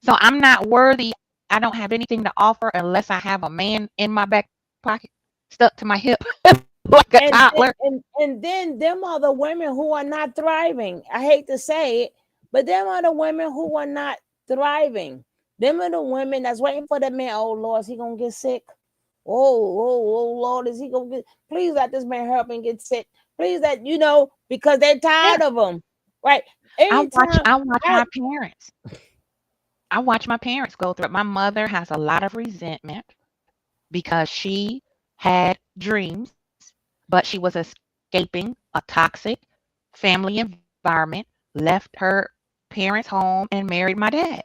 Speaker 8: So I'm not worthy I don't have anything to offer unless I have a man in my back pocket stuck to my hip like a toddler.
Speaker 3: And then them are the women who are not thriving. I hate to say it, but them are the women who are not thriving. Them are the women that's waiting for the man. Oh Lord, is he gonna get sick? Oh Lord, is he gonna get? Please let this man hurry up and get sick. Please let because they're tired of him, right?
Speaker 8: I watch
Speaker 3: Anytime
Speaker 8: my parents. I watch my parents go through it. My mother has a lot of resentment because she had dreams, but she was escaping a toxic family environment, left her parents' home, and married my dad.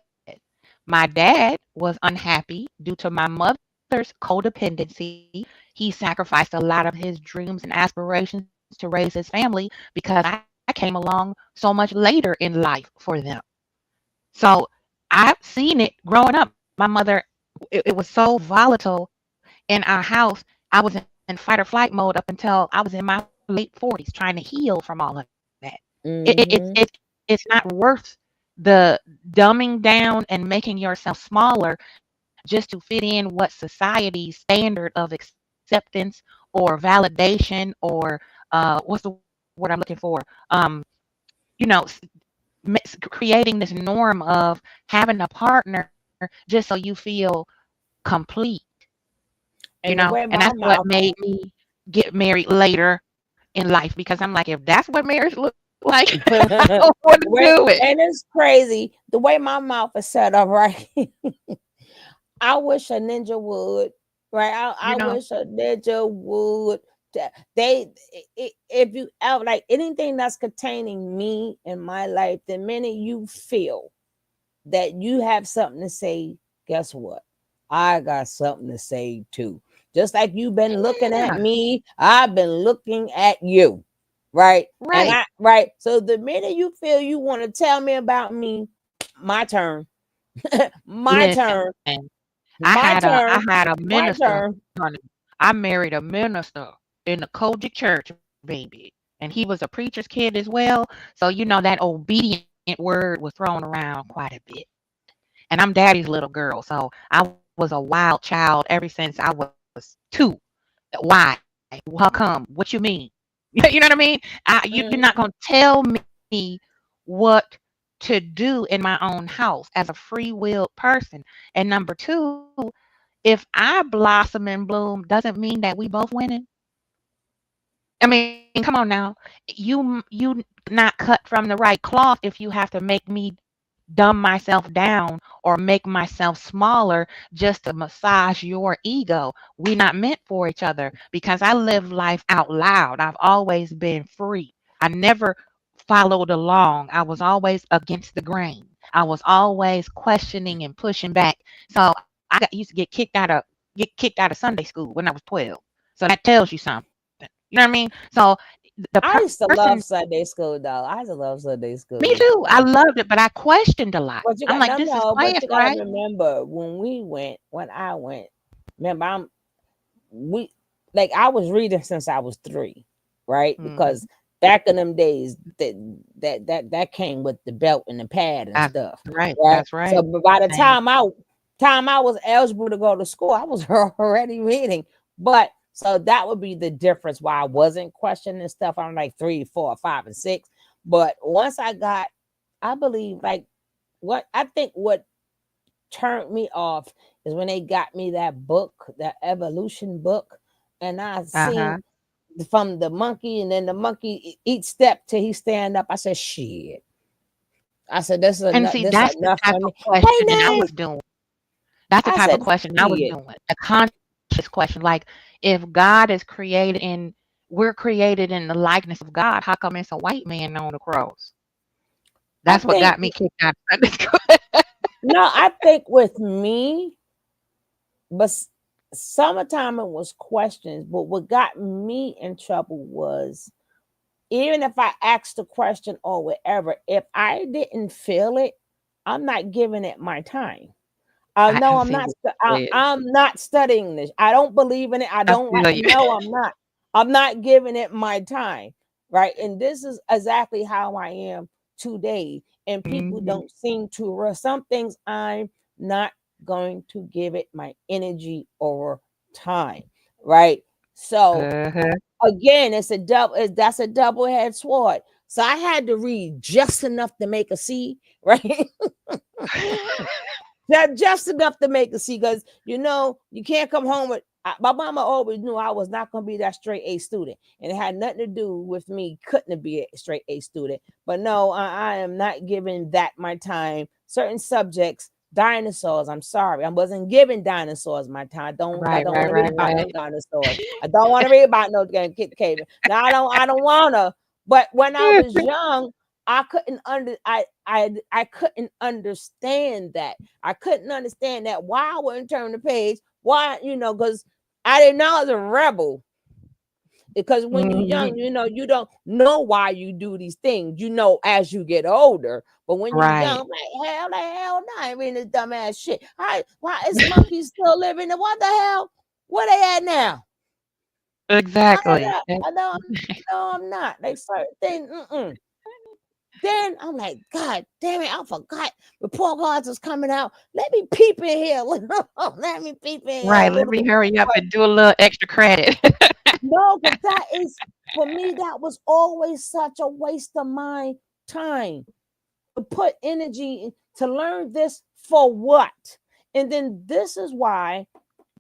Speaker 8: My dad was unhappy due to my mother's codependency. He sacrificed a lot of his dreams and aspirations to raise his family because I came along so much later in life for them. So I've seen it growing up. My mother, it was so volatile in our house. I was in fight or flight mode up until I was in my late 40s trying to heal from all of that. It's not worth the dumbing down and making yourself smaller just to fit in what society's standard of acceptance or validation or what's the word I'm looking for? You know, creating this norm of having a partner just so you feel complete,
Speaker 3: and
Speaker 8: and that's what made me get married later in life because I'm like, if that's what marriage looks like, I don't want to do it.
Speaker 3: And it's crazy the way my mouth is set up, right? I wish a ninja would, right? I wish a ninja would. If you ever like anything that's containing me in my life, the minute you feel that you have something to say, guess what? I got something to say too. Just like you've been looking at me, I've been looking at you. Right.
Speaker 8: Right.
Speaker 3: So the minute you feel you want to tell me about me, my turn. my turn.
Speaker 8: I had a minister. I married a minister in the Kojic church, baby. And he was a preacher's kid as well. So that obedient word was thrown around quite a bit. And I'm daddy's little girl. So I was a wild child ever since I was 2. Why? How come? What you mean? You know what I mean? You're not going to tell me what to do in my own house as a free-willed person. And number 2, if I blossom and bloom, doesn't mean that we both winning. I mean, come on now. You not cut from the right cloth if you have to make me dumb myself down or make myself smaller just to massage your ego. We're not meant for each other because I live life out loud. I've always been free. I never followed along. I was always against the grain. I was always questioning and pushing back. So I used to get kicked out of Sunday school when I was 12. So that tells you something. You know what I mean? So
Speaker 3: I used to love Sunday school, though. I used to love Sunday school.
Speaker 8: Me too. I loved it, but I questioned a lot. I'm like, this is class,
Speaker 3: but you gotta remember when I went. Remember, I was reading since I was 3, right? Mm-hmm. Because back in them days, that came with the belt and the pad and stuff.
Speaker 8: Right. That's right.
Speaker 3: So by the time I was eligible to go to school, I was already reading. But so that would be the difference why I wasn't questioning stuff. I'm like 3, 4, 5, and 6. But once I believe what turned me off is when they got me that book, that evolution book, and I seen from the monkey, and then the monkey each step till he stand up. I said, shit. I said, this is enough.
Speaker 8: And see, that's the type of question I was doing. That's the type of question I was doing. A conscious question, like if God is created and we're created in the likeness of God, how come it's a white man on the cross? That's what got me kicked out of Sunday school.
Speaker 3: No, I think with me, but summertime it was questions. But what got me in trouble was even if I asked a question or whatever, if I didn't feel it, I'm not giving it my time. No, I'm not. I'm not studying this. I don't believe in it. I don't like. No, I'm not. I'm not giving it my time, right? And this is exactly how I am today. And people don't seem to. Some things I'm not going to give it my energy over time, right? So again, that's a double-edged sword. So I had to read just enough to make a C, right? That just enough to make a C, because you can't come home with. My mama always knew I was not going to be that straight A student, and it had nothing to do with me couldn't be a straight A student. But no, I am not giving that my time. Certain subjects, dinosaurs. I'm sorry, I wasn't giving dinosaurs my time. I don't want to read about no dinosaurs. I don't want to read about no cave. Now I don't want to. But when I was young, I couldn't I couldn't understand that. I couldn't understand that. Why I wouldn't turn the page? Why, because I didn't know I was a rebel. Because when you're young, you don't know why you do these things. As you get older. But when you're young, I'm like, hell no, I ain't reading this dumbass shit. Why is monkeys still living? What the hell? Where they at now?
Speaker 8: Exactly.
Speaker 3: No, I'm not. Like certain things. Then I'm like, God damn it, I forgot report cards was coming out. Let me peep in here. Let me peep in here.
Speaker 8: Right. Let me hurry up and do a little extra credit.
Speaker 3: No, because that is, for me, that was always such a waste of my time to put energy to learn this for what? And then this is why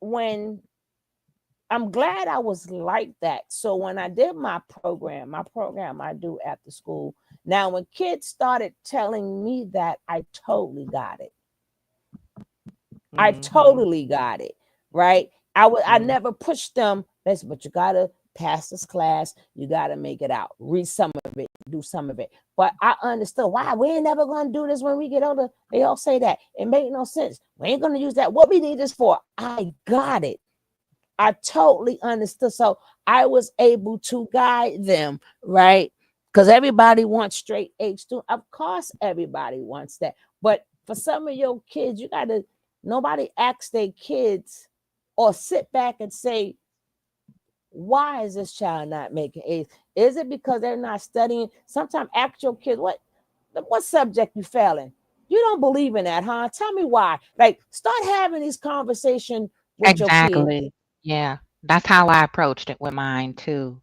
Speaker 3: when I'm glad I was like that. So when I did my program I do after school. Now, when kids started telling me that, I totally got it. I totally got it, right? I never pushed them. Listen, but you gotta pass this class. You gotta make it out. Read some of it. Do some of it. But I understood why we ain't never gonna do this when we get older. They all say that. It made no sense. We ain't gonna use that. What we need this for? I got it. I totally understood. So I was able to guide them, right? Because everybody wants straight A student. Of course, everybody wants that. But for some of your kids, nobody asks their kids or sit back and say, why is this child not making A's? Is it because they're not studying? Sometimes ask your kids, what subject you failing? You don't believe in that, huh? Tell me why. Like, start having these conversations with your kids.
Speaker 8: Yeah, that's how I approached it with mine too,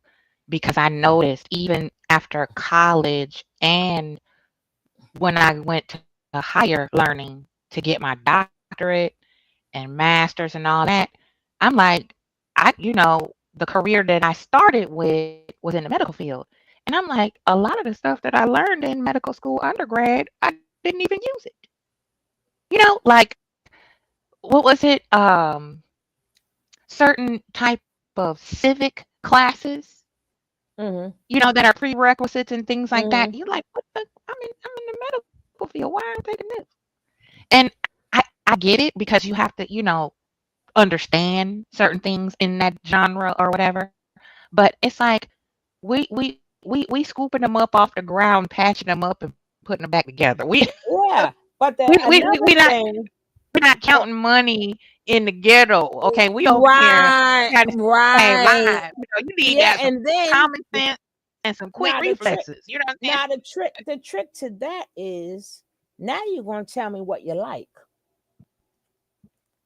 Speaker 8: because I noticed even after college and when I went to higher learning to get my doctorate and master's and all that, I'm like, the career that I started with was in the medical field. And I'm like, a lot of the stuff that I learned in medical school undergrad, I didn't even use it. Like, what was it? Certain type of civic classes, that are prerequisites and things like that. You're like, what the? I'm in the medical field. Why am I taking this? And I get it because you have to, understand certain things in that genre or whatever. But it's like we scooping them up off the ground, patching them up, and putting them back together.
Speaker 3: But
Speaker 8: we're not counting money in the ghetto. Okay, we over here.
Speaker 3: Right.
Speaker 8: You need some common sense and some quick reflexes. You know what I'm saying?
Speaker 3: Now the trick to that is now you're gonna tell me what you like,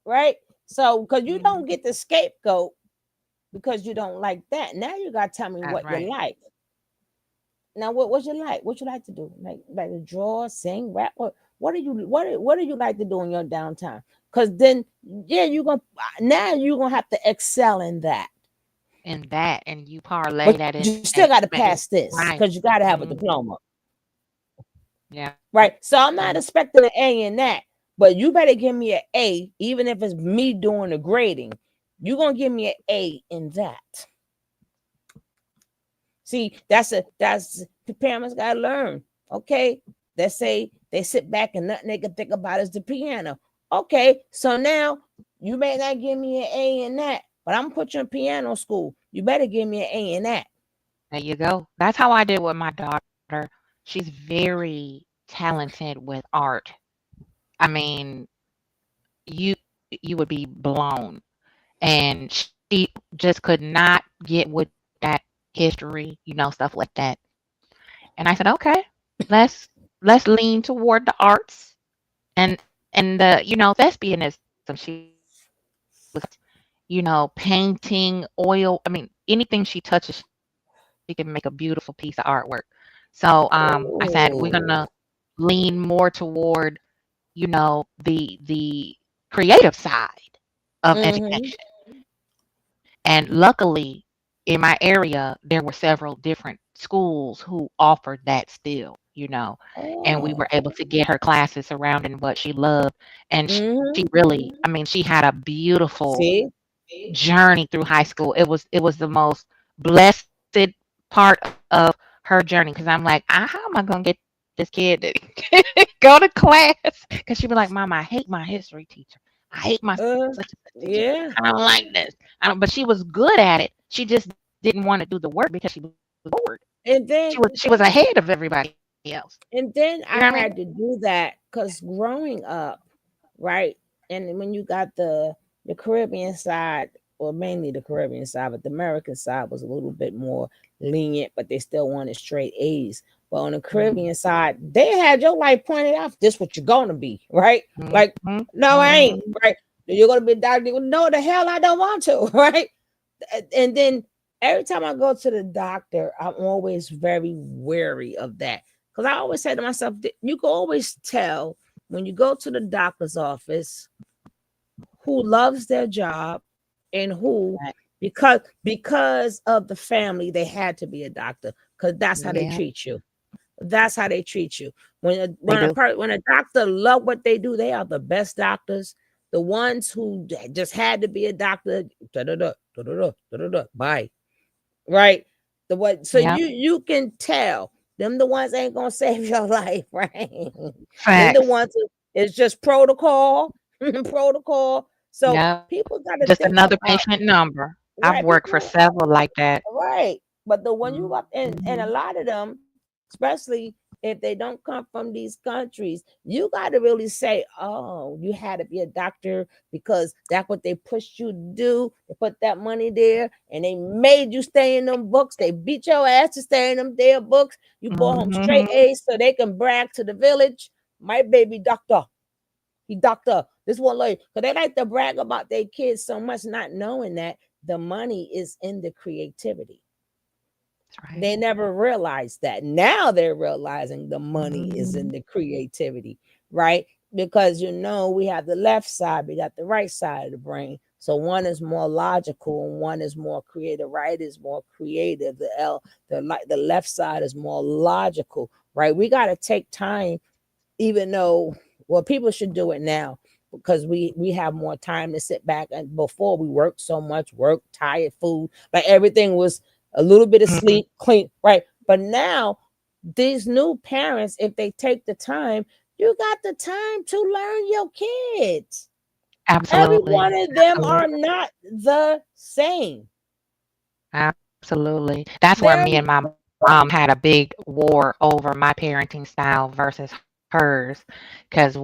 Speaker 3: right? So because you don't get the scapegoat because you don't like that. Now you gotta tell me what you like. Now what you like? What you like to do? Like to draw, sing, rap? What do you like to do in your downtime? Because then you're gonna have to excel in that.
Speaker 8: And you parlay that in.
Speaker 3: You still got to pass this because you got to have a diploma.
Speaker 8: Yeah.
Speaker 3: Right. So I'm not expecting an A in that, but you better give me an A, even if it's me doing the grading. You're gonna give me an A in that. See, that's the parents gotta learn. Okay. They say they sit back and nothing they can think about is the piano. Okay, so now you may not give me an A in that, but I'm gonna put you in piano school. You better give me an A in that.
Speaker 8: There you go. That's how I did with my daughter. She's very talented with art. I mean, you would be blown. And she just could not get with that history, stuff like that. And I said, okay, let's lean toward the arts. And and thespianism. She was, painting, oil. I mean, anything she touches, she can make a beautiful piece of artwork. So I said we're gonna
Speaker 3: Oh.
Speaker 8: lean more toward, the creative side of
Speaker 3: Mm-hmm.
Speaker 8: education. And luckily, in my area, there were several different schools who offered that still, and we
Speaker 3: Oh.
Speaker 8: were able to get her classes surrounding what she loved. And she
Speaker 3: Mm-hmm.
Speaker 8: really, I mean, she had a beautiful
Speaker 3: See?
Speaker 8: journey through high school. It was the most blessed part of her journey because I'm like, how am I gonna get this kid to go to class? Because she'd be like, Mom, I hate my history teacher. I hate my such and such teacher.
Speaker 3: Yeah.
Speaker 8: I don't like this. But she was good at it. She just didn't want to do the work because she was bored.
Speaker 3: And
Speaker 8: She
Speaker 3: then
Speaker 8: was she was ahead of everybody else.
Speaker 3: and then
Speaker 8: You
Speaker 3: I
Speaker 8: know what I
Speaker 3: had
Speaker 8: mean?
Speaker 3: to do that because growing up, right? And when you got the Caribbean side, or mainly the Caribbean side, but the American side was a little bit more lenient, but they still wanted straight A's. But on the Caribbean side, they had your life pointed out. This what you're gonna be, right? Like,
Speaker 8: Mm-hmm.
Speaker 3: no, I ain't,
Speaker 8: Mm-hmm.
Speaker 3: right? You're gonna be a doctor. No, the hell I don't want to, right? And then every time I go to the doctor, I'm always very wary of that. Because I always say to myself, you can always tell when you go to the doctor's office who loves their job and who,
Speaker 8: Right.
Speaker 3: because of the family, they had to be a doctor because that's how they
Speaker 8: Yeah,
Speaker 3: treat you. That's how they treat you. When a
Speaker 8: they
Speaker 3: when a
Speaker 8: do.
Speaker 3: per, when a doctor love what they do, they are the best doctors. The ones who just had to be a doctor, da da da da da da da. Bye, right? The what? So
Speaker 8: Yeah.
Speaker 3: you can tell them the ones ain't gonna save your life, right? Them the
Speaker 8: Facts.
Speaker 3: ones it's just protocol, protocol. So
Speaker 8: Yeah.
Speaker 3: people got to
Speaker 8: Just
Speaker 3: think
Speaker 8: another
Speaker 3: about
Speaker 8: patient number. I've
Speaker 3: right.
Speaker 8: worked for
Speaker 3: People
Speaker 8: several like that.
Speaker 3: right. But the one you up and a
Speaker 8: Mhm.
Speaker 3: lot of them, especially if they don't come from these countries, you got to really say, oh, you had to be a doctor because that's what they pushed you to do. They put that money there and they made you stay in them books. They beat your ass to stay in them their books. You brought home straight
Speaker 8: Mhm.
Speaker 3: A's so they can brag to the village. My baby doctor. He doctor. This one lady. Because they like to brag about their kids so much, not knowing that the money is in the creativity.
Speaker 8: That's right.
Speaker 3: They never realized that. Now they're realizing the money is in
Speaker 8: Mhm.
Speaker 3: the creativity, right? Because we have the left side, we got the right side of the brain. So one is more logical and one is more creative. Right is more creative. The left side is more logical, right? We got to take time, even though well, people should do it now because we have more time to sit back. And before we worked so much, work, tired, food, like everything was a little bit of
Speaker 8: Mhm.
Speaker 3: sleep, clean, right? But now these new parents, if they take the time, you got the time to learn your kids. Every
Speaker 8: Absolutely.
Speaker 3: one of them
Speaker 8: Absolutely.
Speaker 3: are not the same.
Speaker 8: Absolutely. That's where
Speaker 3: They're
Speaker 8: me and my mom had a big war over my parenting style versus hers. Because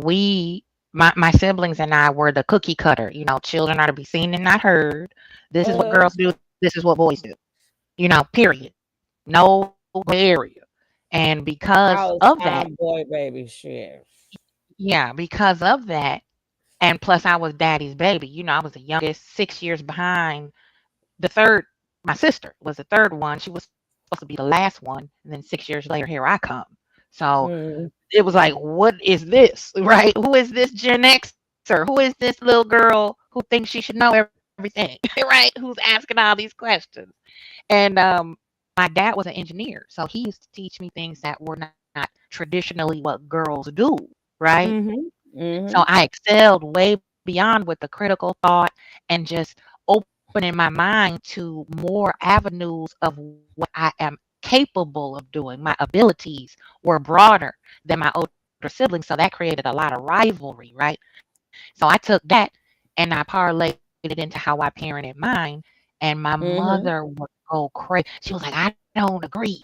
Speaker 8: my siblings and I were the cookie cutter. Children are to be seen and not heard. This is what
Speaker 3: uh,
Speaker 8: girls do. This is what boys do. Period. No gray area. And
Speaker 3: I
Speaker 8: because
Speaker 3: was
Speaker 8: of that,
Speaker 3: tomboy baby shit.
Speaker 8: yeah, because of that, and plus I was daddy's baby. I was the youngest, 6 years behind the third. My sister was the third one. She was supposed to be the last one. And then 6 years later, here I come. So
Speaker 3: Mm,
Speaker 8: it was like, what is this? Right? Who is this Gen Xer? Who is this little girl who thinks she should know everything? Right? Who's asking all these questions? And my dad was an engineer. So he used to teach me things that were not traditionally what girls do. Right?
Speaker 3: mhm,
Speaker 8: So
Speaker 3: mhm,
Speaker 8: I excelled way beyond with the critical thought and just opening my mind to more avenues of what I am capable of doing. My abilities were broader than my older siblings. So that created a lot of rivalry, right? So I took that and I parlayed it into how I parented mine. And my mother
Speaker 3: mhm.
Speaker 8: would go crazy. She was like, I don't agree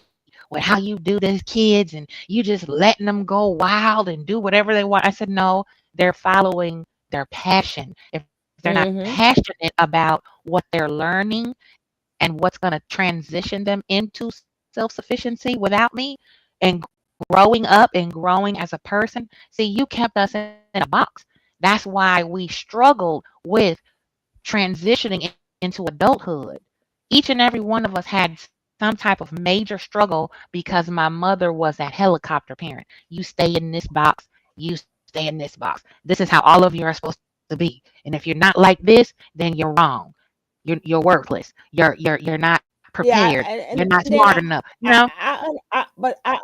Speaker 8: with how you do this kids and you just letting them go wild and do whatever they want. I said, no, they're following their passion. If they're not
Speaker 3: Mhm.
Speaker 8: passionate about what they're learning and what's going to transition them into self-sufficiency without me and growing up and growing as a person, see, you kept us in a box. That's why we struggled with transitioning into adulthood. Each and every one of us had some type of major struggle because my mother was that helicopter parent. You stay in this box, you stay in this box. This is how all of you are supposed to be. And if you're not like this, then you're wrong. You're worthless. You're not
Speaker 3: Yeah,
Speaker 8: prepared. You're
Speaker 3: and
Speaker 8: not
Speaker 3: then
Speaker 8: smart enough. You know?
Speaker 3: but I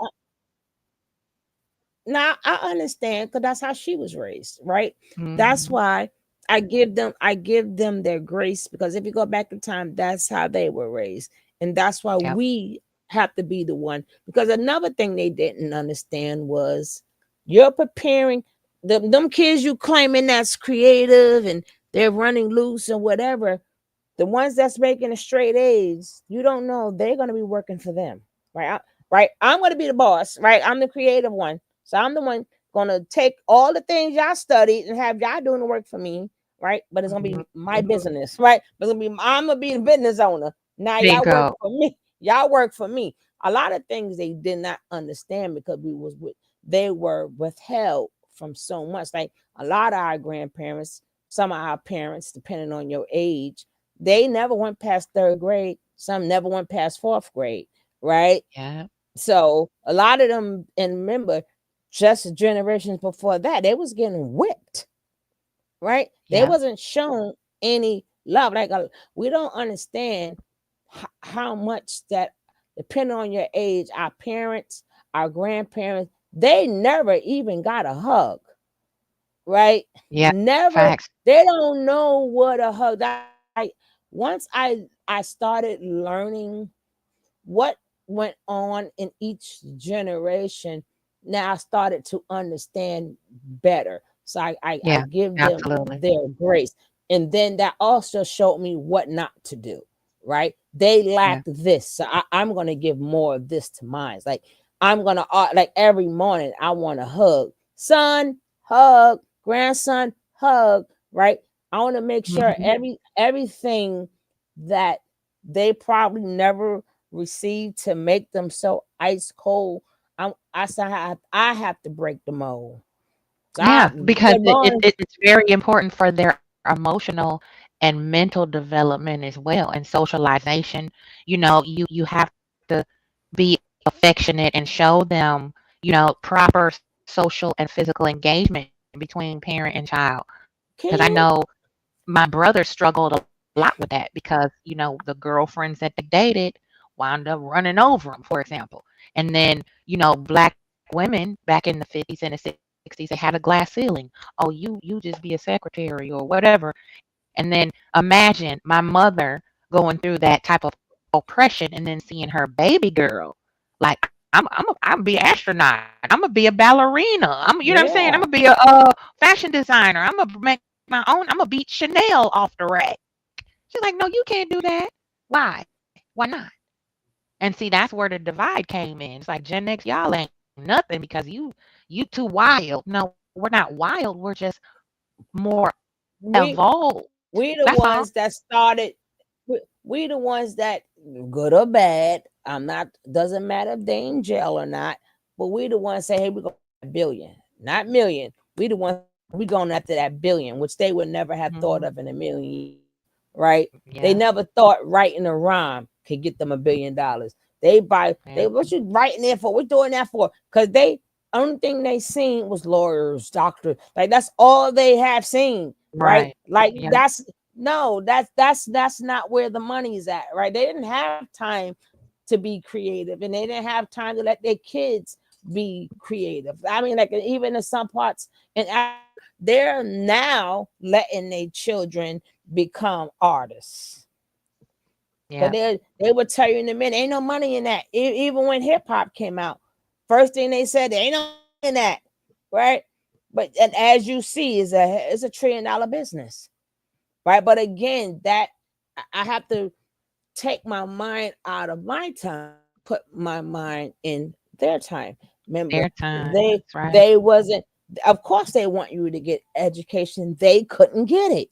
Speaker 3: now I understand because that's how she was raised, right? That's
Speaker 8: Mm-hmm.
Speaker 3: why I give them their grace, because if you go back in time, that's how they were raised. And that's why
Speaker 8: Yep.
Speaker 3: we have to be the one. Because another thing they didn't understand was you're preparing them kids you claiming that's creative and they're running loose and whatever. The ones that's making a straight A's, you don't know they're going to be working for them, right? Right? I'm going to be the boss, right? I'm the creative one, so I'm the one going to take all the things y'all studied and have y'all doing the work for me, right? But it's going to be my business, right? But I'm going to be the business owner. Now y'all work
Speaker 8: Bingo.
Speaker 3: for me. Y'all work for me. A lot of things they did not understand because they were withheld from so much. Like a lot of our grandparents, some of our parents, depending on your age, they never went past third grade. Some never went past fourth grade, right?
Speaker 8: Yeah.
Speaker 3: So a lot of them, and remember, just generations before that, they was getting whipped, right? They
Speaker 8: Yeah.
Speaker 3: wasn't shown any love. Like we don't understand how much that, depending on your age, our parents, our grandparents, they never even got a hug, right?
Speaker 8: Yeah.
Speaker 3: Never.
Speaker 8: Facts.
Speaker 3: They don't know what a hug. Once I started learning what went on in each generation, now I started to understand better. So I
Speaker 8: Yeah.
Speaker 3: give them
Speaker 8: Absolutely.
Speaker 3: their grace. And then that also showed me what not to do, right? They
Speaker 8: Yeah.
Speaker 3: lacked this. So I'm going to give more of this to mine. Like I'm going to, like every morning, I want to hug. Son, hug. Grandson, hug, right? I want to make sure
Speaker 8: Mm-hmm.
Speaker 3: everything that they probably never received to make them so ice cold. I have to break the mold. So
Speaker 8: Yeah, because
Speaker 3: good morning.
Speaker 8: it's very important for their emotional and mental development as well, and socialization. You have to be affectionate and show them, proper social and physical engagement between parent and child.
Speaker 3: Can
Speaker 8: Because I
Speaker 3: you?
Speaker 8: know my brother struggled a lot with that because, the girlfriends that they dated wound up running over him, for example. And then, black women back in the 50s and the 60s, they had a glass ceiling. Oh, you just be a secretary or whatever. And then imagine my mother going through that type of oppression and then seeing her baby girl. Like, I'm be an astronaut. I'm gonna be a ballerina. You know what I'm saying? I'm
Speaker 3: Yeah.
Speaker 8: gonna be a fashion designer. I'm gonna make my own. I'm gonna beat Chanel off the rack. She's like, no, you can't do that. Why? Why not? And see, that's where the divide came in. It's like Gen X, y'all ain't nothing because you too wild. No, we're not wild. We're just more
Speaker 3: We
Speaker 8: evolved.
Speaker 3: we the
Speaker 8: That's all.
Speaker 3: ones that started. We the ones that, good or bad, I'm not, doesn't matter if they in jail or not, but we the ones say, hey, we go billion, not million. We the ones, we going after that billion, which they would never have thought
Speaker 8: Hmm.
Speaker 3: of in a million years, right? They
Speaker 8: Yeah,
Speaker 3: never thought writing a rhyme could get them $1 billion. They
Speaker 8: yeah,
Speaker 3: what you writing there for? What doing that for? Because they, only thing they seen was lawyers, doctors. Like that's all they have seen, right?
Speaker 8: right.
Speaker 3: Like
Speaker 8: Yeah,
Speaker 3: that's no, that's not where the money's at, right? They didn't have time to be creative, and they didn't have time to let their kids be creative. I mean, like even in some parts, and they're now letting their children become artists. Cause
Speaker 8: yeah,
Speaker 3: they would tell you in a minute, ain't no money in that. Even when hip hop came out, first thing they said, there ain't no money in that, right? But and as you see, is a $1 trillion business, right? But again, that I have to take my mind out of my time, put my mind in their time. Remember,
Speaker 8: airtime.
Speaker 3: they
Speaker 8: That's right.
Speaker 3: they wasn't. Of course, they want you to get education. They couldn't get it.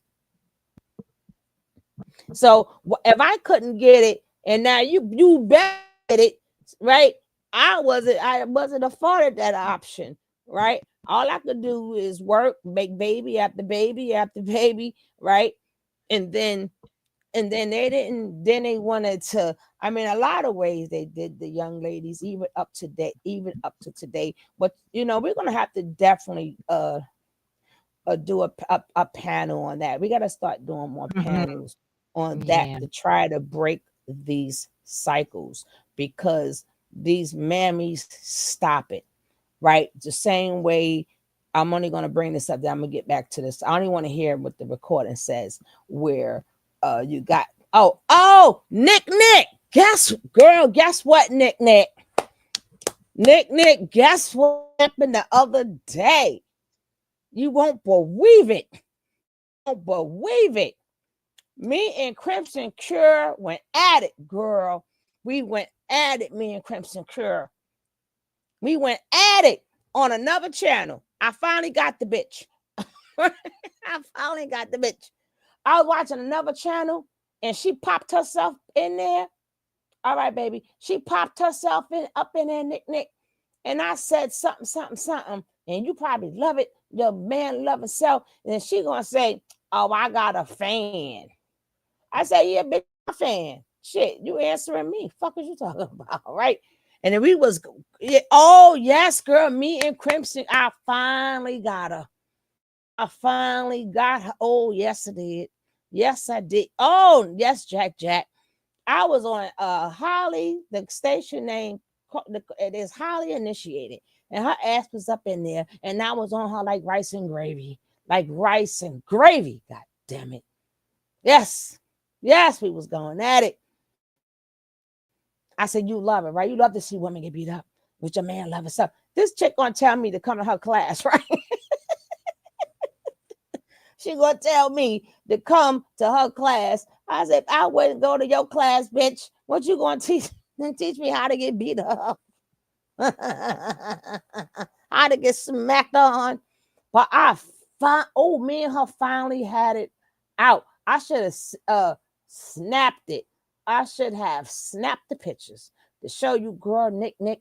Speaker 3: So if I couldn't get it, and now you better get it, right? I wasn't afforded that option, right? All I could do is work, make baby after baby after baby, right? And then they didn't. Then they wanted to. I mean, a lot of ways they did the young ladies, even up to today. But we're gonna have to definitely do a panel on that. We got to start doing more panels on that to try to break these cycles, because these mammies stop it, right? The same way. I'm only going to bring this up. Then I'm going to get back to this. I only want to hear what the recording says, where you got Nick, guess what, Nick, guess what happened the other day? You won't believe it. Me and Crimson Cure went at it, girl. We went at it, me and Crimson Cure. We went at it on another channel. I finally got the bitch. I was watching another channel and she popped herself in there. All right, baby. She popped herself up in there, Nick. And I said something. And you probably love it. Your man loving self. And then she gonna say, oh, I got a fan. I said, yeah, bitch, I'm a fan. Shit, you answering me. Fuck is you talking about, right? And then we was, oh, yes, girl, me and Crimson, I finally got her. Oh, yes, I did. Yes, I did. Oh, yes, Jack. I was on Holly, the station name, it is Holly Initiated. And her ass was up in there. And I was on her like rice and gravy. God damn it. Yes, we was going at it. I said, you love it, right? You love to see women get beat up, with your man love herself. This chick gonna tell me to come to her class, right? She gonna tell me to come to her class. I said, I wouldn't go to your class, bitch. What you gonna teach? Teach me how to get beat up, how to get smacked on. But me and her finally had it out. I should have snapped it. I should have snapped the pictures to show you, girl, Nick. Nick.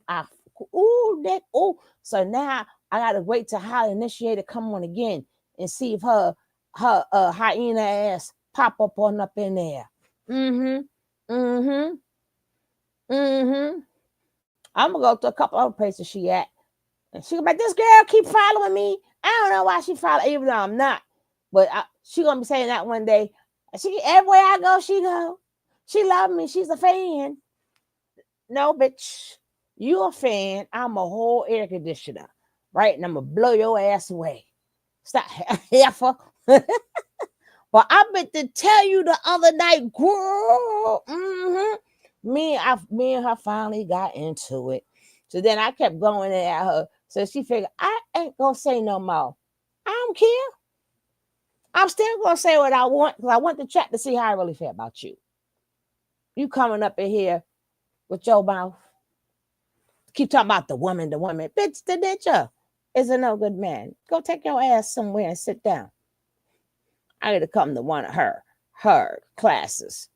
Speaker 3: So now I gotta wait till Holly Initiated come on again and see if her hyena ass pop up in there. I'm gonna go to a couple other places she at, and she gonna be like, this girl keep following me. I don't know why she follow, even though I'm not. But she gonna be saying that one day. She everywhere I go, she go. She love me. She's a fan. No, bitch. You a fan. I'm a whole air conditioner, right? And I'm gonna blow your ass away. Stop, heifer. But I meant to tell you the other night, girl. Me and her finally got into it. So then I kept going at her. So she figured, I ain't gonna say no more. I don't care. I'm still gonna say what I want, because I want to chat to see how I really feel about you. You coming up in here with your mouth, keep talking about the woman. Bitch, the bitch is a no good man. Go take your ass somewhere and sit down. I got to come to one of her classes.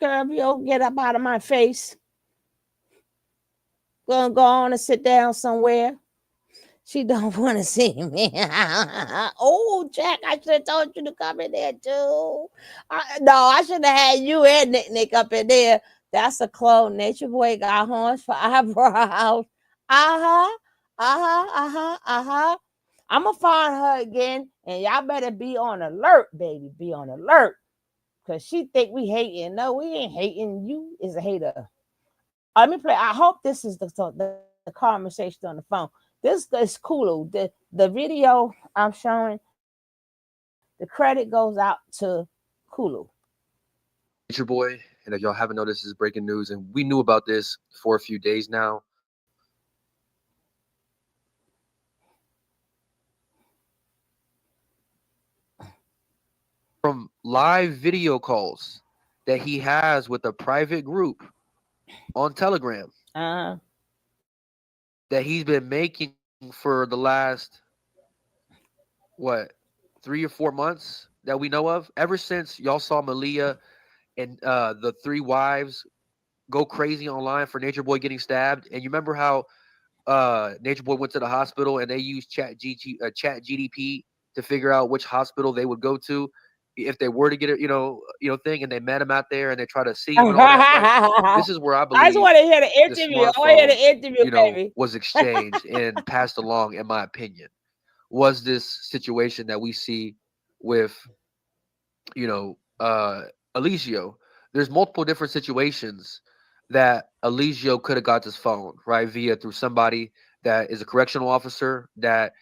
Speaker 3: Girl, if you don't get up out of my face, gonna go on and sit down somewhere. She don't want to see me. Oh, Jack, I should have told you to come in there too. No, I should have had you and Nick up in there. That's a clone. Nature Boy got horns for eyebrows. I'm gonna find her again, and y'all better be on alert, baby. Be on alert, cause she think we hating. No, we ain't hating. You is a hater. Let me play. I hope this is the conversation on the phone. This is cool. The video I'm showing, the credit goes out to Kulu.
Speaker 9: Nature Boy, and if y'all haven't noticed, this is breaking news, and we knew about this for a few days now. From live video calls that he has with a private group on Telegram that he's been making for the last 3 or 4 months that we know of, ever since y'all saw Malia and the 3 wives go crazy online for Nature Boy getting stabbed. And you remember how Nature Boy went to the hospital and they used Chat GDP to figure out which hospital they would go to if they were to get a thing, and they met him out there and they try to see him and all that. Right? This is where I believe
Speaker 3: I just want to hear the interview. I want to hear the interview, baby.
Speaker 9: Was exchanged and passed along, in my opinion, was this situation that we see with, Eligio. There's multiple different situations that Eligio could have got this phone, right, through somebody that is a correctional officer that,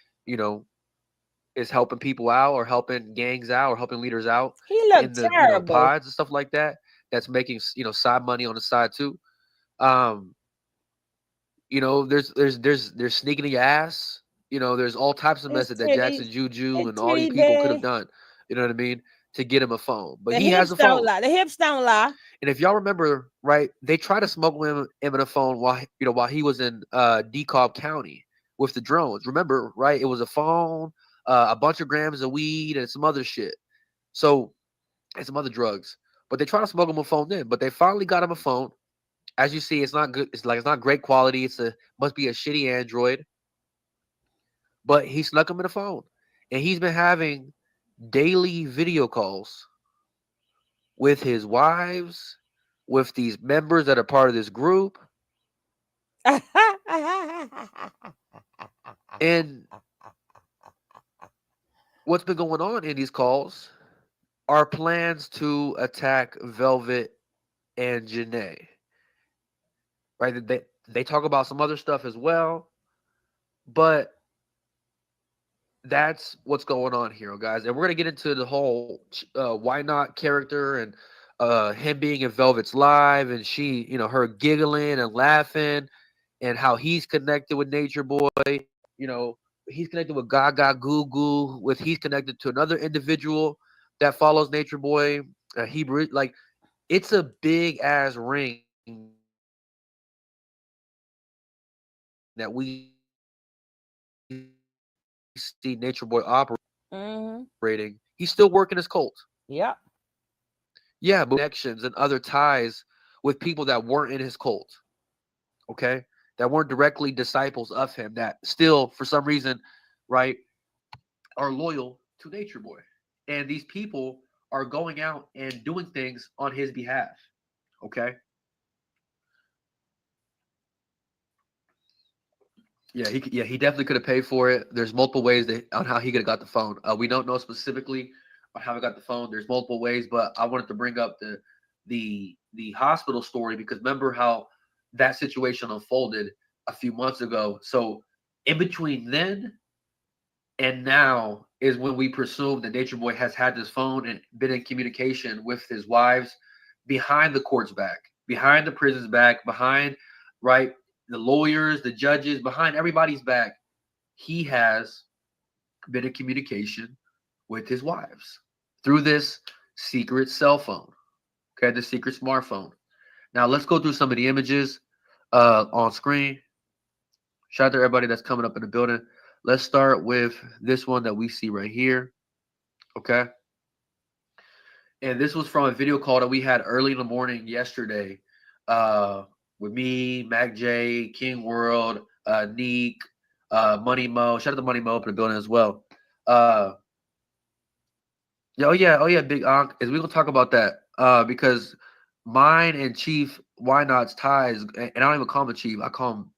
Speaker 9: is helping people out or helping gangs out or helping leaders out.
Speaker 3: He looked
Speaker 9: in the
Speaker 3: terrible.
Speaker 9: pods and stuff like that. That's making side money on the side too. There's sneaking in your ass. There's all types of methods that Jackson Juju and all these people could have done. You know what I mean? To get him a phone, but he has a phone.
Speaker 3: The hips don't lie.
Speaker 9: And if y'all remember, right, they tried to smuggle him in a phone while he was in DeKalb County with the drones. Remember, right? It was a phone, a bunch of grams of weed, and some other shit. So, and some other drugs. But they tried to smuggle him a phone then. But they finally got him a phone. As you see, it's not good. It's not great quality. Must be a shitty Android. But he snuck him in a phone, and he's been having daily video calls with his wives, with these members that are part of this group. And what's been going on in these calls are plans to attack Velvet and Janae. Right? They talk about some other stuff as well, but that's what's going on here, guys. And we're going to get into the whole Why Not character and him being in Velvet's live and she, her giggling and laughing and how he's connected with Nature Boy. He's connected with Gaga Goo Goo, he's connected to another individual that follows Nature Boy. Hebrew, it's a big ass ring that we see Nature Boy operating. He's still working his cult.
Speaker 3: Yeah.
Speaker 9: Yeah, but connections and other ties with people that weren't in his cult. Okay? That weren't directly disciples of him, that still, for some reason, right, are loyal to Nature Boy. And these people are going out and doing things on his behalf. Okay? Yeah, he definitely could have paid for it. There's multiple ways on how he could have got the phone. We don't know specifically on how he got the phone. There's multiple ways, but I wanted to bring up the hospital story because remember how that situation unfolded a few months ago. So in between then and now is when we presume that Nature Boy has had this phone and been in communication with his wives behind the court's back, behind the prison's back, behind, right, the lawyers, the judges, behind everybody's back. He has been in communication with his wives through this secret cell phone, okay, the secret smartphone. Now, let's go through some of the images on screen. Shout out to everybody that's coming up in the building. Let's start with this one that we see right here, okay? And this was from a video call that we had early in the morning yesterday with me, Mac J, King World, Neek, Money Mo. Shout out to Money Mo up in the building as well. Oh yeah, Big Onk. We're going to talk about that because mine and Chief Why Not's ties, and I don't even call him a chief. I call him,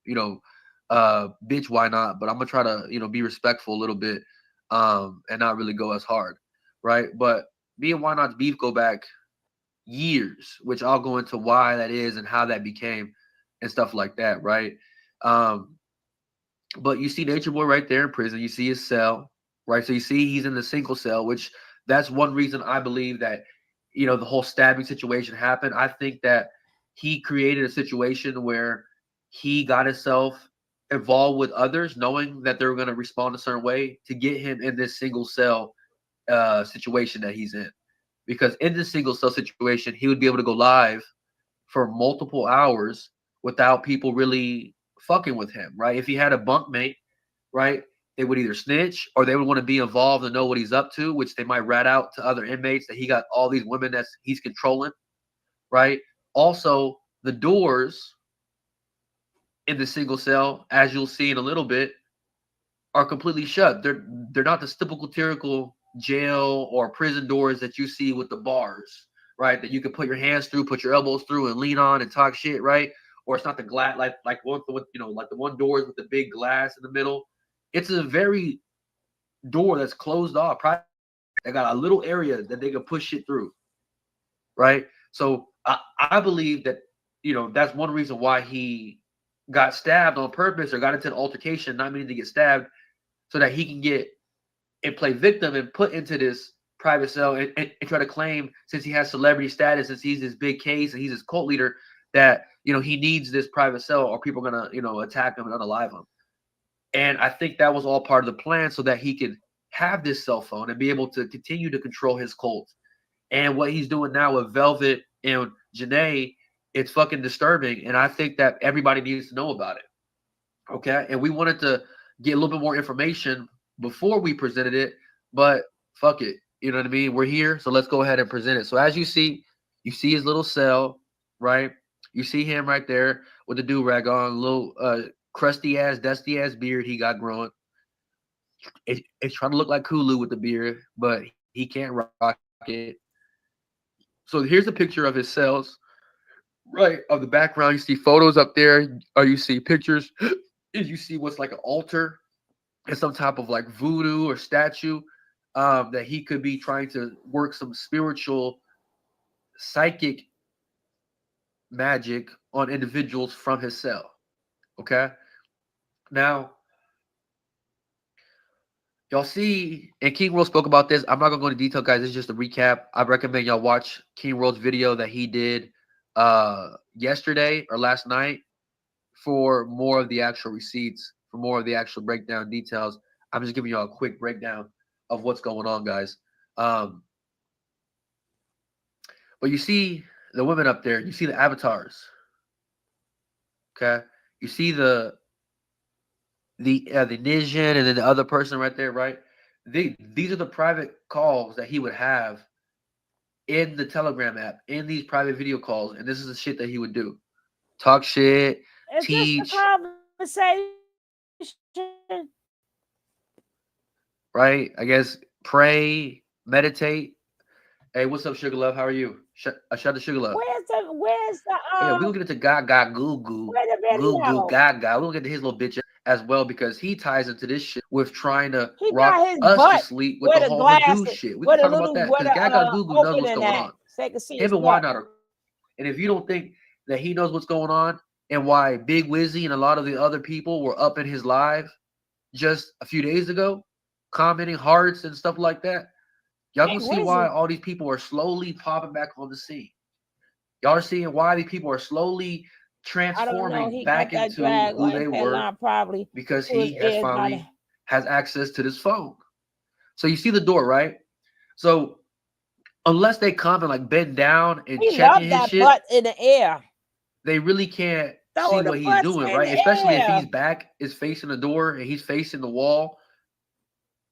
Speaker 9: bitch Why Not, but I'm going to try to, be respectful a little bit and not really go as hard, right? But me and Why Not's beef go back years, which I'll go into why that is and how that became and stuff like that, right? But you see Nature Boy right there in prison. You see his cell, right? So you see he's in the single cell, which that's one reason I believe that, the whole stabbing situation happened. I think that he created a situation where he got himself involved with others, knowing that they were going to respond a certain way to get him in this single cell situation that he's in. Because in this single cell situation, he would be able to go live for multiple hours without people really fucking with him, right? If he had a bunkmate, right, they would either snitch or they would want to be involved and know what he's up to, which they might rat out to other inmates that he got all these women that he's controlling, right? Also, the doors in the single cell, as you'll see in a little bit, are completely shut. They're not the typical jail or prison doors that you see with the bars, right? That you can put your hands through, put your elbows through, and lean on and talk shit, right? Or it's not the glass like one, you know, like the one doors with the big glass in the middle. It's a very door that's closed off. They got a little area that they can push shit through, right? So I believe that, you know, that's one reason why he got stabbed on purpose or got into an altercation, not meaning to get stabbed, so that he can get and play victim and put into this private cell and try to claim, since he has celebrity status, since he's this big case and he's this cult leader, that, you know, he needs this private cell or people are gonna, you know, attack him and unalive him. And I think that was all part of the plan so that he could have this cell phone and be able to continue to control his cult. And what he's doing now with Velvet and Janae, it's fucking disturbing. And I think that everybody needs to know about it. Okay. And we wanted to get a little bit more information before we presented it, but fuck it. You know what I mean? We're here, so let's go ahead and present it. So as you see his little cell, right? You see him right there with the do-rag on, little crusty ass, dusty ass beard he got growing. It's trying to look like Kulu with the beard, but he can't rock it. So here's a picture of his cells, right? Of the background, you see photos up there, or you see pictures, and you see what's like an altar and some type of like voodoo or statue that he could be trying to work some spiritual, psychic magic on individuals from his cell. Okay. Now, y'all see, and King World spoke about this. I'm not gonna go into detail, guys. This is just a recap. I recommend y'all watch King World's video that he did yesterday or last night for more of the actual receipts, for more of the actual breakdown details. I'm just giving y'all a quick breakdown of what's going on, guys. But you see the women up there. You see the avatars. Okay. You see the Nijin and then the other person right there, right? These are the private calls that he would have in the Telegram app, in these private video calls, and this is the shit that he would do: talk shit, teach, right? I guess pray, meditate. Hey, what's up, Sugar Love? How are you? Shout out to Sugar Love.
Speaker 3: Where's the
Speaker 9: yeah, we'll get into Gaga Goo Goo Gaga. We'll get to his little bitch as well, because he ties into this shit with trying to rock us to sleep with the whole Hadou shit. We can talk about that because Gaga Goo Goo knows what's going on. Him and Why Not are, and if you don't think that he knows what's going on and why Big Wizzy and a lot of the other people were up in his live just a few days ago, commenting hearts and stuff like that, y'all gonna see why all these people are slowly popping back on the scene. Y'all are seeing why these people are slowly transforming back into who they were, probably because he has finally has access to this phone. So you see the door, right? So unless they come and like bend down and check his shit,
Speaker 3: butt in the air,
Speaker 9: they really can't see what he's doing, right? Especially if his back is facing the door and he's facing the wall,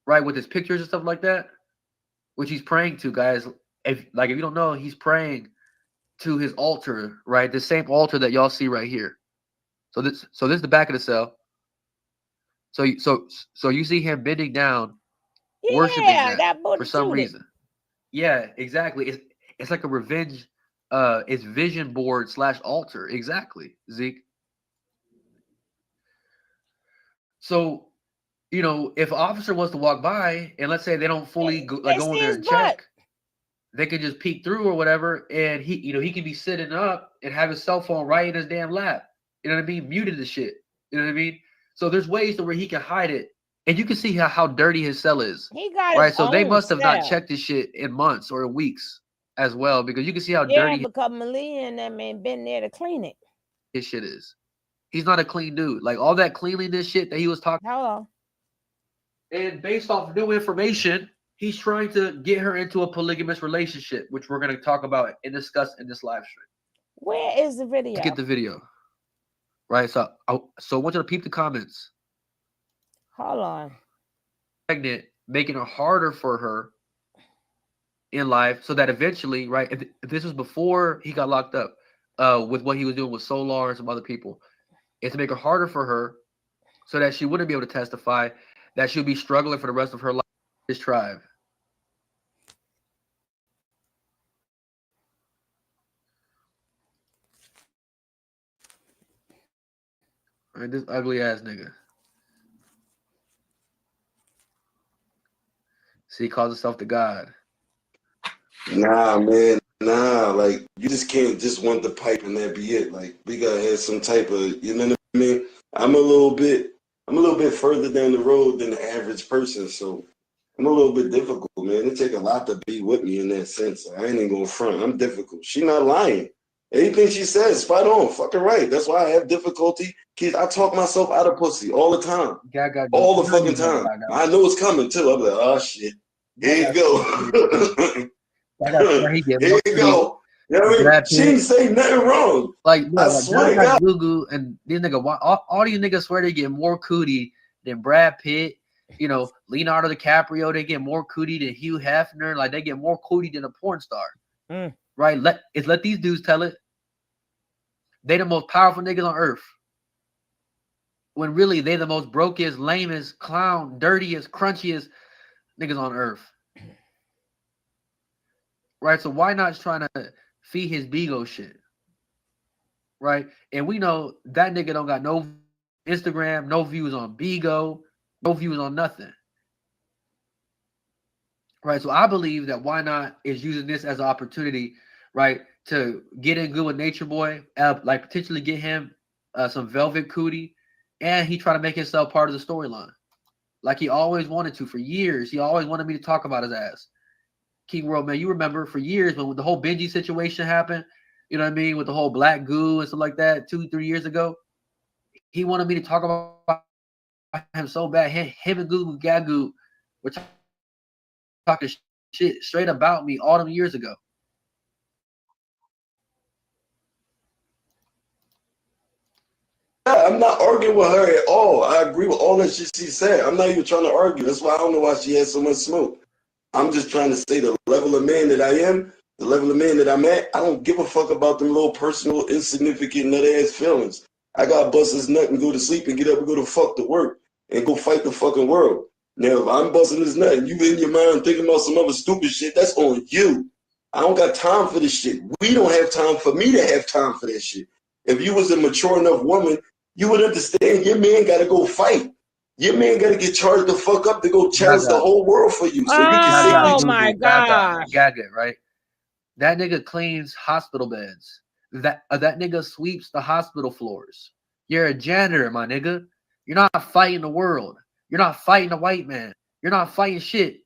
Speaker 9: right, with his pictures and stuff like that, which he's praying to, guys. If you don't know, he's praying to his altar, right? The same altar that y'all see right here. So this is the back of the cell. So you see him bending down, worshiping that for some reason. Yeah, exactly. It's like a revenge. It's vision board / altar. Exactly, Zeke. So, you know, if an officer was to walk by and let's say they don't fully go in there and check, they could just peek through or whatever, and he can be sitting up and have his cell phone right in his damn lap. You know what I mean? Muted the shit. You know what I mean? So there's ways to where he can hide it, and you can see how dirty his cell is.
Speaker 3: He got
Speaker 9: right. So they must have not checked this shit in months or weeks as well, because you can see how dirty.
Speaker 3: Because Malia and them ain't been there to clean it.
Speaker 9: His shit is. He's not a clean dude. Like all that cleanliness shit that he was talking.
Speaker 3: Hello.
Speaker 9: And based off new information, he's trying to get her into a polygamous relationship, which we're going to talk about and discuss in this live stream.
Speaker 3: Where is the video?
Speaker 9: Let's get the video. Right. So I want you to peep the comments.
Speaker 3: Hold on.
Speaker 9: Pregnant, making it harder for her in life so that eventually, right, if this was before he got locked up with what he was doing with Solar and some other people, is to make it harder for her so that she wouldn't be able to testify, that she'll be struggling for the rest of her life in this tribe. Right, this ugly ass nigga. See, he calls himself the God.
Speaker 10: Nah, man, nah. Like, you just can't just want the pipe and that be it. Like, we gotta have some type of, you know what I mean? I'm a little bit further down the road than the average person, so I'm a little bit difficult, man. It take a lot to be with me in that sense. I ain't even gonna front. I'm difficult. She not lying. Anything she says, spot on, fucking right. That's why I have difficulty. Kids, I talk myself out of pussy all the time. All the fucking time. I know it's coming too. I'm like, oh shit. Here you go. Here you go. You know what I mean? She ain't say nothing wrong.
Speaker 9: Like,
Speaker 10: I swear to God.
Speaker 9: Gugu and these niggas, all these niggas swear they get more cootie than Brad Pitt. You know, Leonardo DiCaprio, they get more cootie than Hugh Hefner. Like, they get more cootie than a porn star. Right? Let these dudes tell it. They the most powerful niggas on earth. When really they the most brokest, lamest, clown, dirtiest, crunchiest niggas on earth. Right? So why not trying to feed his Bigo shit? Right? And we know that nigga don't got no Instagram, no views on Bigo, no views on nothing. Right? So I believe that why not is using this as an opportunity, right, to get in good with Nature Boy, like potentially get him some velvet cootie, and he try to make himself part of the storyline. Like he always wanted to for years. He always wanted me to talk about his ass. King World, man, you remember for years when the whole Benji situation happened, you know what I mean, with the whole black goo and stuff like that 2-3 years ago, he wanted me to talk about him so bad. Him and Goo Gagu were talking shit straight about me all them years ago.
Speaker 10: I'm not arguing with her at all. I agree with all that shit she said. I'm not even trying to argue. That's why I don't know why she has so much smoke. I'm just trying to say the level of man that I am, the level of man that I'm at, I don't give a fuck about them little personal, insignificant, nut-ass feelings. I got bust his nut and go to sleep and get up and go to fuck to work and go fight the fucking world. Now, if I'm busting his nut and you in your mind thinking about some other stupid shit, that's on you. I don't got time for this shit. We don't have time for me to have time for that shit. If you was a mature enough woman, you would understand your man got to go fight. Your man got to get charged the fuck up to go challenge the whole world for you. So you can say,
Speaker 3: oh my God.
Speaker 9: Gaga, right? That nigga cleans hospital beds. That nigga sweeps the hospital floors. You're a janitor, my nigga. You're not fighting the world. You're not fighting a white man. You're not fighting shit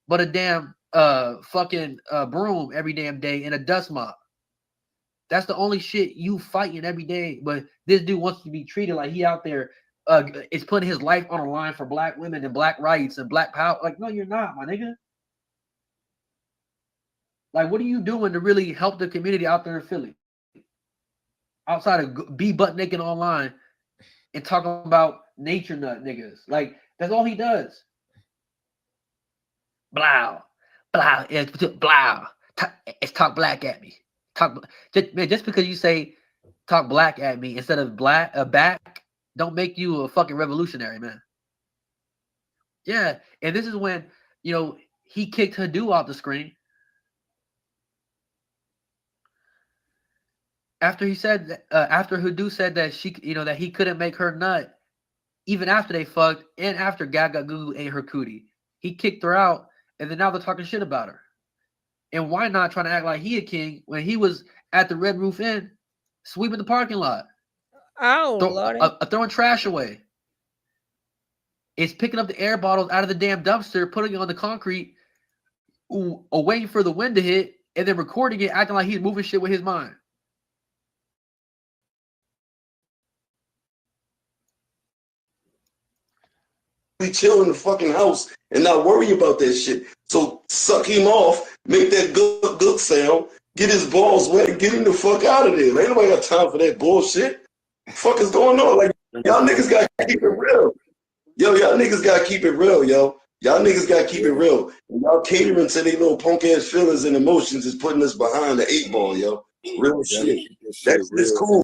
Speaker 9: but a damn fucking broom every damn day and a dust mop. That's the only shit you fighting every day. But this dude wants to be treated like he out there is putting his life on the line for black women and black rights and black power. Like, no, you're not, my nigga. Like, what are you doing to really help the community out there in Philly? Outside of be butt naked online and talking about nature nut niggas. Like, that's all he does. Blow. Blow. Blow. It's talk black at me. Just because you say talk black at me instead of back, don't make you a fucking revolutionary, man. Yeah, and this is when, you know, he kicked Hadou out the screen. After he said that, after Hadou said that she, you know, that he couldn't make her nut, even after they fucked and after Gaga Goo ate her cootie, he kicked her out, and then now they're talking shit about her. And why not trying to act like he a king when he was at the Red Roof Inn sweeping the parking lot?
Speaker 3: Oh,
Speaker 9: throwing trash away. It's picking up the air bottles out of the damn dumpster, putting it on the concrete, waiting for the wind to hit, and then recording it, acting like he's moving shit with his mind.
Speaker 10: Chill in the fucking house and not worry about that shit. So suck him off, make that good sound, get his balls wet, and get him the fuck out of there. Ain't nobody got time for that bullshit. The fuck is going on? Like, y'all niggas gotta keep it real. Yo, y'all niggas gotta keep it real, yo. Y'all niggas gotta keep it real. And y'all catering to their little punk ass feelings and emotions is putting us behind the 8 ball, yo. Real shit. That's cool.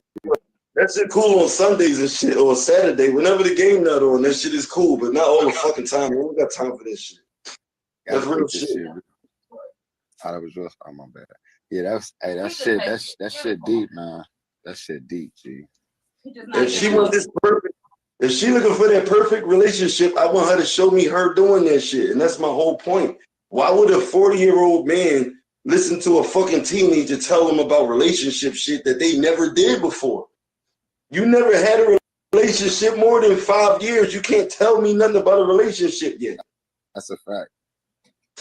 Speaker 10: That shit cool on Sundays and shit, or Saturday. Whenever the game not on, that shit is cool, but not all the fucking time. We don't got time for this shit. That's real shit.
Speaker 11: Oh, that was yours. Oh, my bad. Yeah, that shit deep, man. That shit deep, G.
Speaker 10: If she wants this perfect, if she looking for that perfect relationship, I want her to show me her doing that shit. And that's my whole point. Why would a 40-year-old man listen to a fucking teenager tell them about relationship shit that they never did before? You never had a relationship more than 5 years. You can't tell me nothing about a relationship yet.
Speaker 11: That's a fact.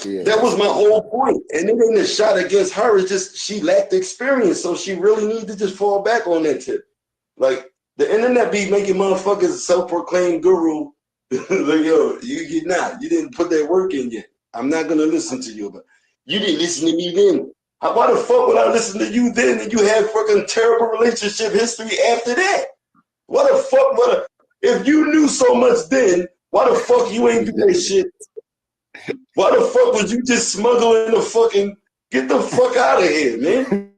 Speaker 11: Yeah,
Speaker 10: that was my whole point. And it ain't a shot against her. It's just she lacked experience. So she really needs to just fall back on that tip. Like, the internet be making motherfuckers self-proclaimed guru. Like, yo, you didn't put that work in yet. I'm not going to listen to you. But you didn't listen to me then. Why the fuck would I listen to you then and you had fucking terrible relationship history after that? What the fuck? If you knew so much then, why the fuck you ain't do that shit? Why the fuck was you just smuggling the fucking... Get the fuck out of here, man.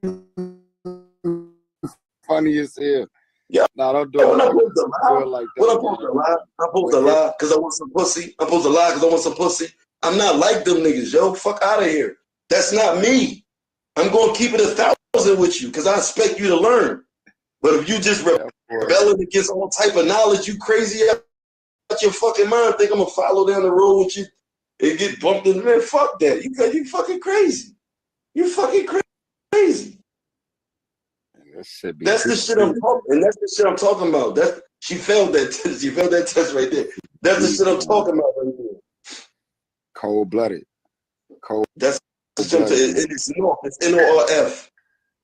Speaker 11: Funny as hell.
Speaker 10: Yeah.
Speaker 11: No, don't do it.
Speaker 10: I'm supposed to lie.
Speaker 11: Like that.
Speaker 10: What I'm supposed to lie? I'm supposed to lie because I want some pussy. I'm supposed to lie because I want some pussy. I'm not like them niggas, yo. Fuck out of here. That's not me. I'm going to keep it 1,000 with you because I expect you to learn. But if you just rebelling against all type of knowledge, you crazy out your fucking mind, think I'm going to follow down the road with you and get bumped in. Man, fuck that. You fucking crazy. You fucking crazy. That's the shit I'm talking, and that's the shit I'm talking about. She failed that test. She failed that test right there. That's the shit I'm talking about right there.
Speaker 11: Cold-blooded.
Speaker 10: That's the shit. It's North. It's N-O-R-F.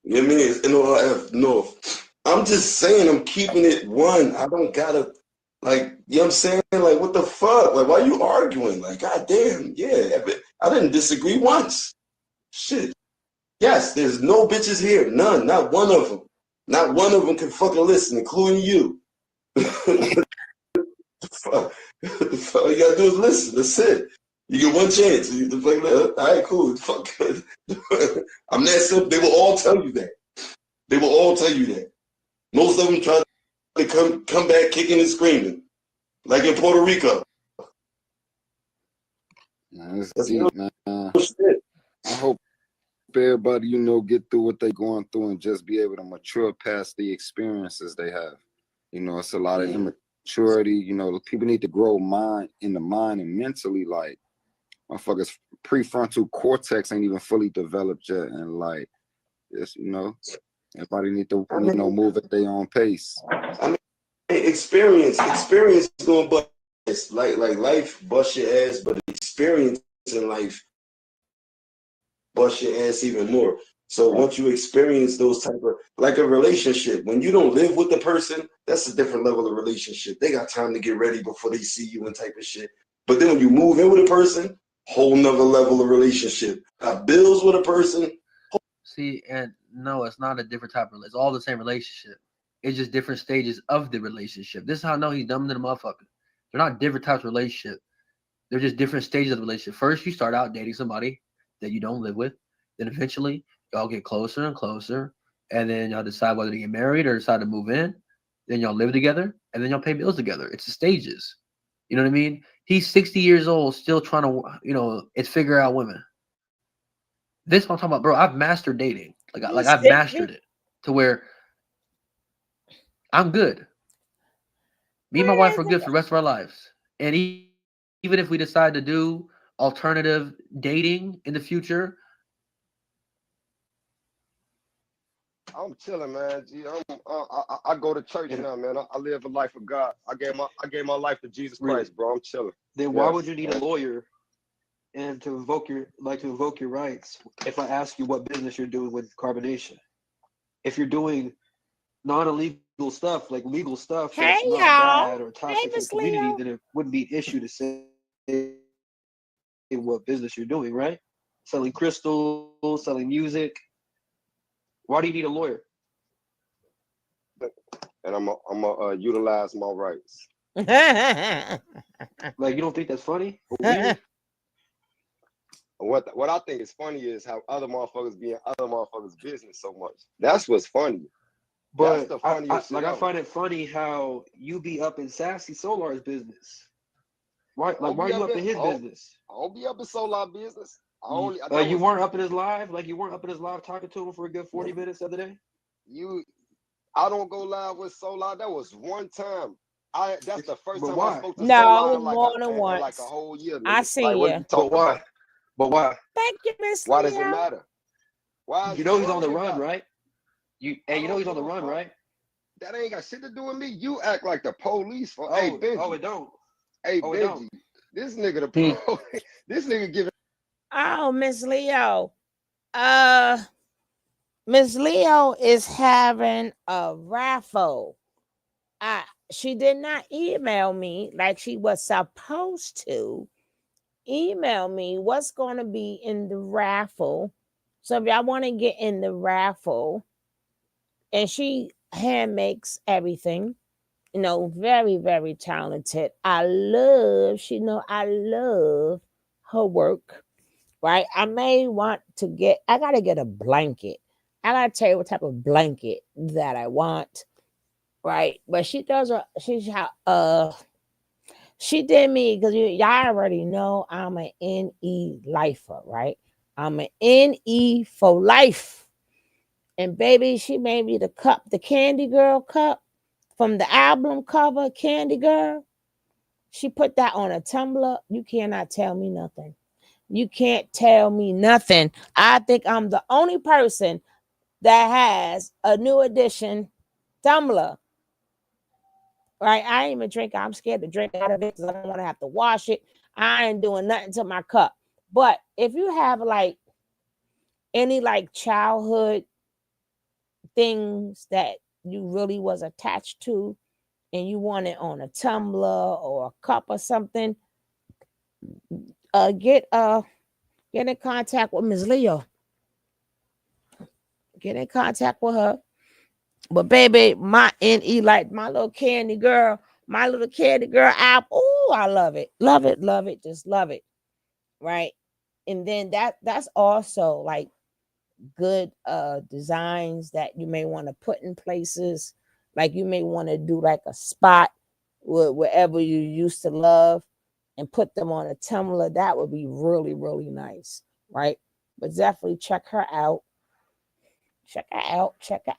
Speaker 10: You know what I mean? It's N-O-R-F, North. I'm just saying I'm keeping it one. I don't gotta, like, you know what I'm saying? Like, what the fuck? Like, why are you arguing? Like, goddamn, yeah. I didn't disagree once. Shit. Yes, there's no bitches here. None. Not one of them. Not one of them can fucking listen, including you. Fuck. All you gotta do is listen. That's it. You get one chance. All right, cool. Fuck. I'm that simple. They will all tell you that. They will all tell you that. Most of them try to come back kicking and screaming, like in Puerto Rico.
Speaker 11: That's deep, man. Shit. I hope everybody, get through what they're going through and just be able to mature past the experiences they have. It's a lot of immaturity. People need to grow in the mind and mentally. Like, motherfuckers, prefrontal cortex ain't even fully developed yet, and like, just everybody need to move at their own pace.
Speaker 10: I mean, experience is going to bust. Like life bust your ass, but experience in life bust your ass even more. So once you experience those type of, like a relationship, when you don't live with the person, that's a different level of relationship. They got time to get ready before they see you and type of shit. But then when you move in with a person, whole nother level of relationship. Got bills with a person.
Speaker 9: See, and no, it's not a different type of, it's all the same relationship. It's just different stages of the relationship. This is how I know he's dumber than a motherfucker. They're not different types of relationship. They're just different stages of the relationship. First, you start out dating somebody that you don't live with. Then eventually, y'all get closer and closer. And then y'all decide whether to get married or decide to move in. Then y'all live together. And then y'all pay bills together. It's the stages. You know what I mean? He's 60 years old, still trying to, it's figure out women. This is what I'm talking about, bro. I've mastered dating. Like I've mastered it to where I'm good. Me and my wife are good for the rest of our lives. And even if we decide to do alternative dating in the future,
Speaker 11: I'm chilling, man. I go to church now, man. I live a life of God. I gave my life to Jesus Christ, bro. I'm chilling.
Speaker 9: Then why would you need a lawyer and to invoke your rights if I ask you what business you're doing with carbonation? If you're doing non-illegal stuff, like legal stuff that's not bad or toxic for the community, then it wouldn't be an issue to say what business you're doing, right? Selling crystals, selling music. Why do you need a lawyer?
Speaker 11: And I'm gonna utilize my rights.
Speaker 9: Like, you don't think that's funny?
Speaker 11: What I think is funny is how other motherfuckers be in other motherfuckers' business so much. That's what's funny.
Speaker 9: But I find it funny how you be up in Sassy Solar's business. Why are you up in his business?
Speaker 11: I don't be up in Solar business.
Speaker 9: You weren't up in his live? Like you weren't up in his live talking to him for a good 40 minutes the other day?
Speaker 11: I don't go live with Solar. That was one time. That's the first time I spoke to
Speaker 3: No,
Speaker 11: Solar
Speaker 3: it was more than once.
Speaker 11: like a whole year.
Speaker 3: I seen you.
Speaker 11: But why?
Speaker 9: But why?
Speaker 3: Thank you, Miss
Speaker 11: Why
Speaker 3: Leo.
Speaker 11: does it matter? Why?
Speaker 9: You know he's on the run, right? You know he's on the run, right?
Speaker 11: That ain't got shit to do with me. You act like the police for
Speaker 9: it don't.
Speaker 11: Hey Benji, this nigga the police. This nigga giving.
Speaker 3: Oh, Miss Leo. Miss Leo is having a raffle. She did not email me like she was supposed to. Email me what's going to be in the raffle. So if y'all want to get in the raffle, and she hand makes everything, very, very talented. I love her work, right? I gotta get a blanket. I gotta tell you what type of blanket that I want, right? But she did me because y'all already know I'm an NE lifer, right? I'm an NE for life. And baby, she made me the cup, the Candy Girl cup from the album cover, Candy Girl. She put that on a tumbler. You cannot tell me nothing. You can't tell me nothing. I think I'm the only person that has a new edition tumbler. Right? I ain't even drink. I'm scared to drink out of it because I don't want to have to wash it. I ain't doing nothing to my cup. But if you have like any like childhood things that you really was attached to and you want it on a tumbler or a cup or something, get in contact with Ms. Leo. Get in contact with her. But baby, my NE, like my little Candy Girl app. Oh, I love it. Love it, just love it. Right. And then that's also like good designs that you may want to put in places. Like you may want to do like a spot wherever you used to love and put them on a tumbler. That would be really, really nice, right? But definitely check her out. Check her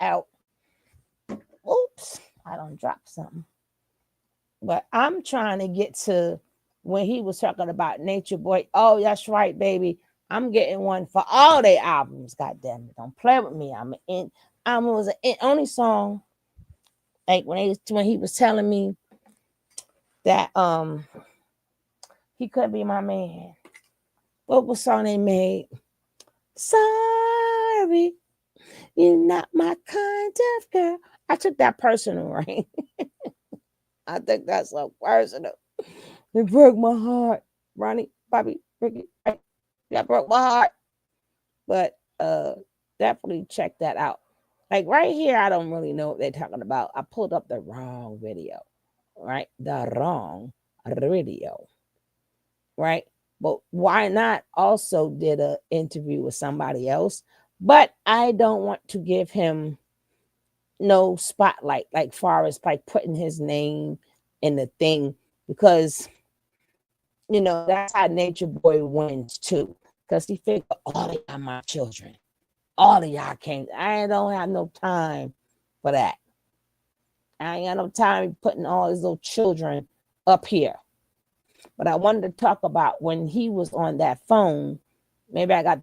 Speaker 3: out. Oops, I don't drop something. But I'm trying to get to when he was talking about Nature Boy. Oh, that's right, baby. I'm getting one for all their albums. God damn it. Don't play with me. It was an only song. Like when he was telling me that he could be my man. What was song they made? Sorry, you're not my kind of girl. I took that personal, right? I think that's so personal. It broke my heart. Ronnie, Bobby, Ricky, right? That broke my heart. But definitely check that out. Like right here, I don't really know what they're talking about. I pulled up the wrong video, right? The wrong video, right? But why not also did an interview with somebody else? But I don't want to give him no spotlight, like far as like putting his name in the thing, because that's how Nature Boy wins too. Because he figured all of y'all my children. All of y'all came. I don't have no time for that. I ain't got no time putting all his little children up here. But I wanted to talk about when he was on that phone. Maybe I got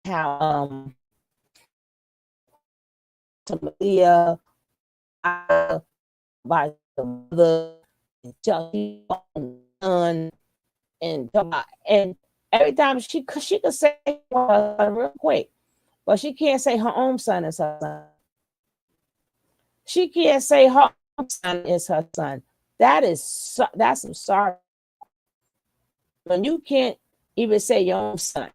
Speaker 3: how Malia by the mother and every time she could say her son real quick, but she can't say her own son is her son. She can't say her own son is her son. That's I'm sorry. When you can't even say your own son.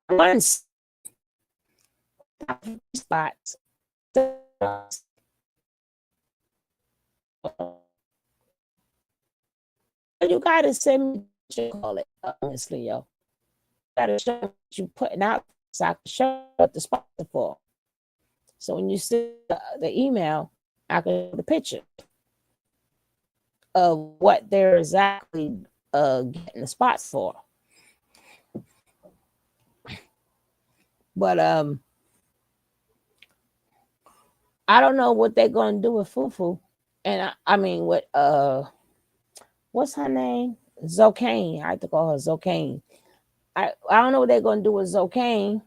Speaker 3: One spots. You gotta send me what you call it, Miss Leo. gotta show what you're putting out so I can show what the spots are for. So when you see the email, I can show the picture of what they're exactly getting the spots for. But I don't know what they're gonna do with Fufu, and I mean with what's her name? Zocane. I have to call her Zocane. I don't know what they're gonna do with Zocane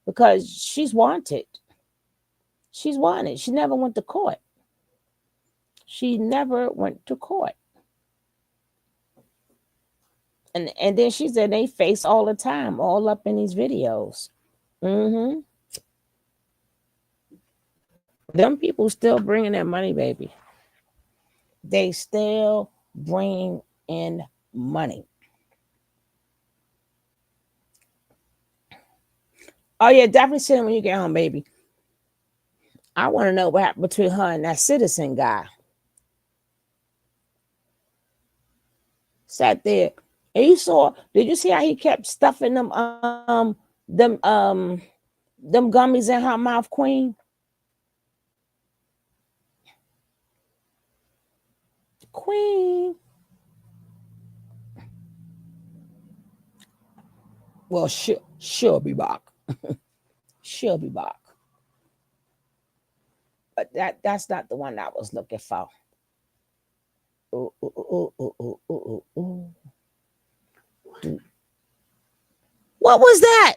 Speaker 3: because she's wanted. She's wanted. She never went to court. She never went to court. And then she's in their face all the time, all up in these videos. Mm-hmm. Them people still bringing that money, baby. They still bring in money. Oh, yeah, definitely send it when you get home, baby. I want to know what happened between her and that Citizen guy. Sat there. And you saw, did you see how he kept stuffing them gummies in her mouth, Queen? Queen. Well, she'll be back. She'll be back. But that's not the one I was looking for. Ooh, ooh, ooh, ooh, ooh, ooh, ooh. What was that?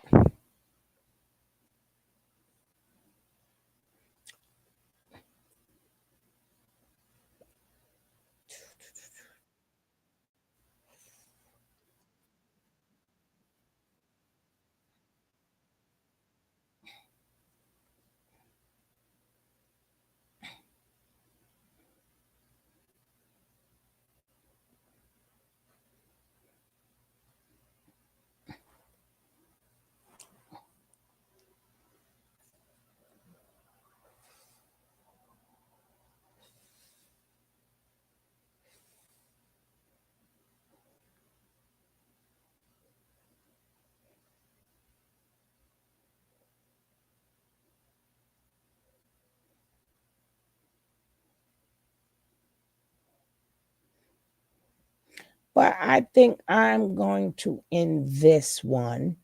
Speaker 3: But I think I'm going to end this one,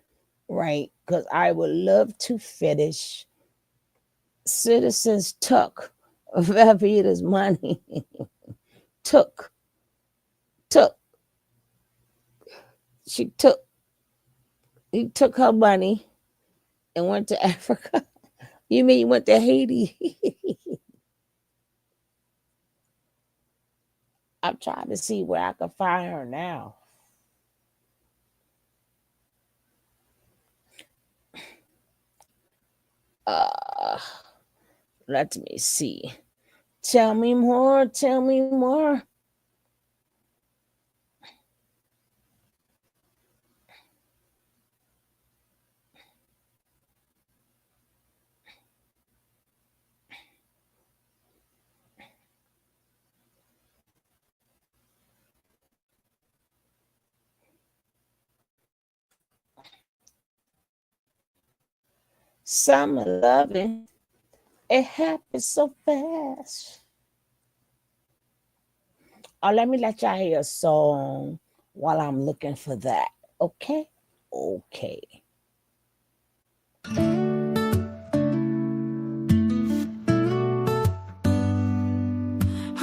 Speaker 3: right? Because I would love to finish. Citizens took Velveeta's money. took. He took her money and went to Africa. You mean he went to Haiti? I'm trying to see where I can find her now. Let me see. Tell me more. Tell me more. Summer loving, it happens so fast. Oh, let me let y'all hear a song while I'm looking for that. Okay? Okay.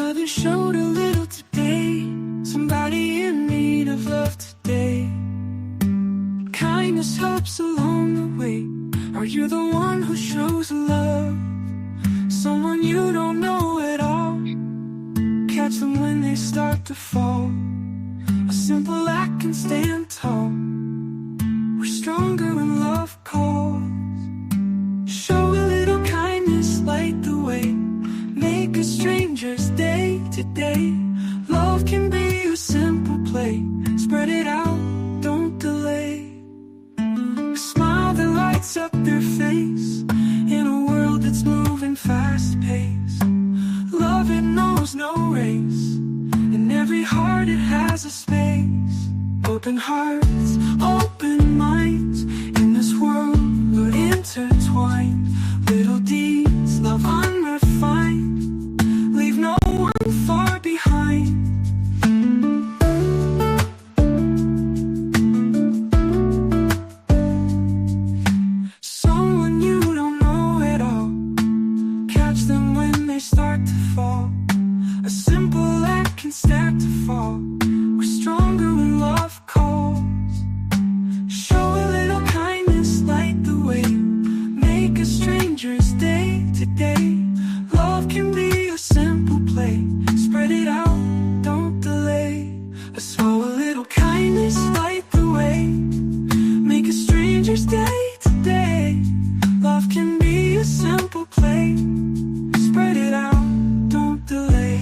Speaker 2: I've been showed a little today. Somebody in need of love today. Kindness helps along the way. Are you the one who shows love? Someone you don't know at all. Catch them when they start to fall. A simple act can stand tall. We're stronger when love calls. Show a little kindness, light the way. Make a stranger's day today. Love can be a simple play. Spread it out, don't delay. A smile that lights up their face. In a world that's moving fast paced. Love, it knows no race. In every heart it has a space. Open hearts, open minds. can stand to fall. We're stronger when love calls. Show a little kindness, light the way. Make a stranger's day today. Love can be a simple play. Spread it out, don't delay. Show a little kindness, light the way. Make a stranger's day today. Love can be a simple play. Spread it out, don't delay.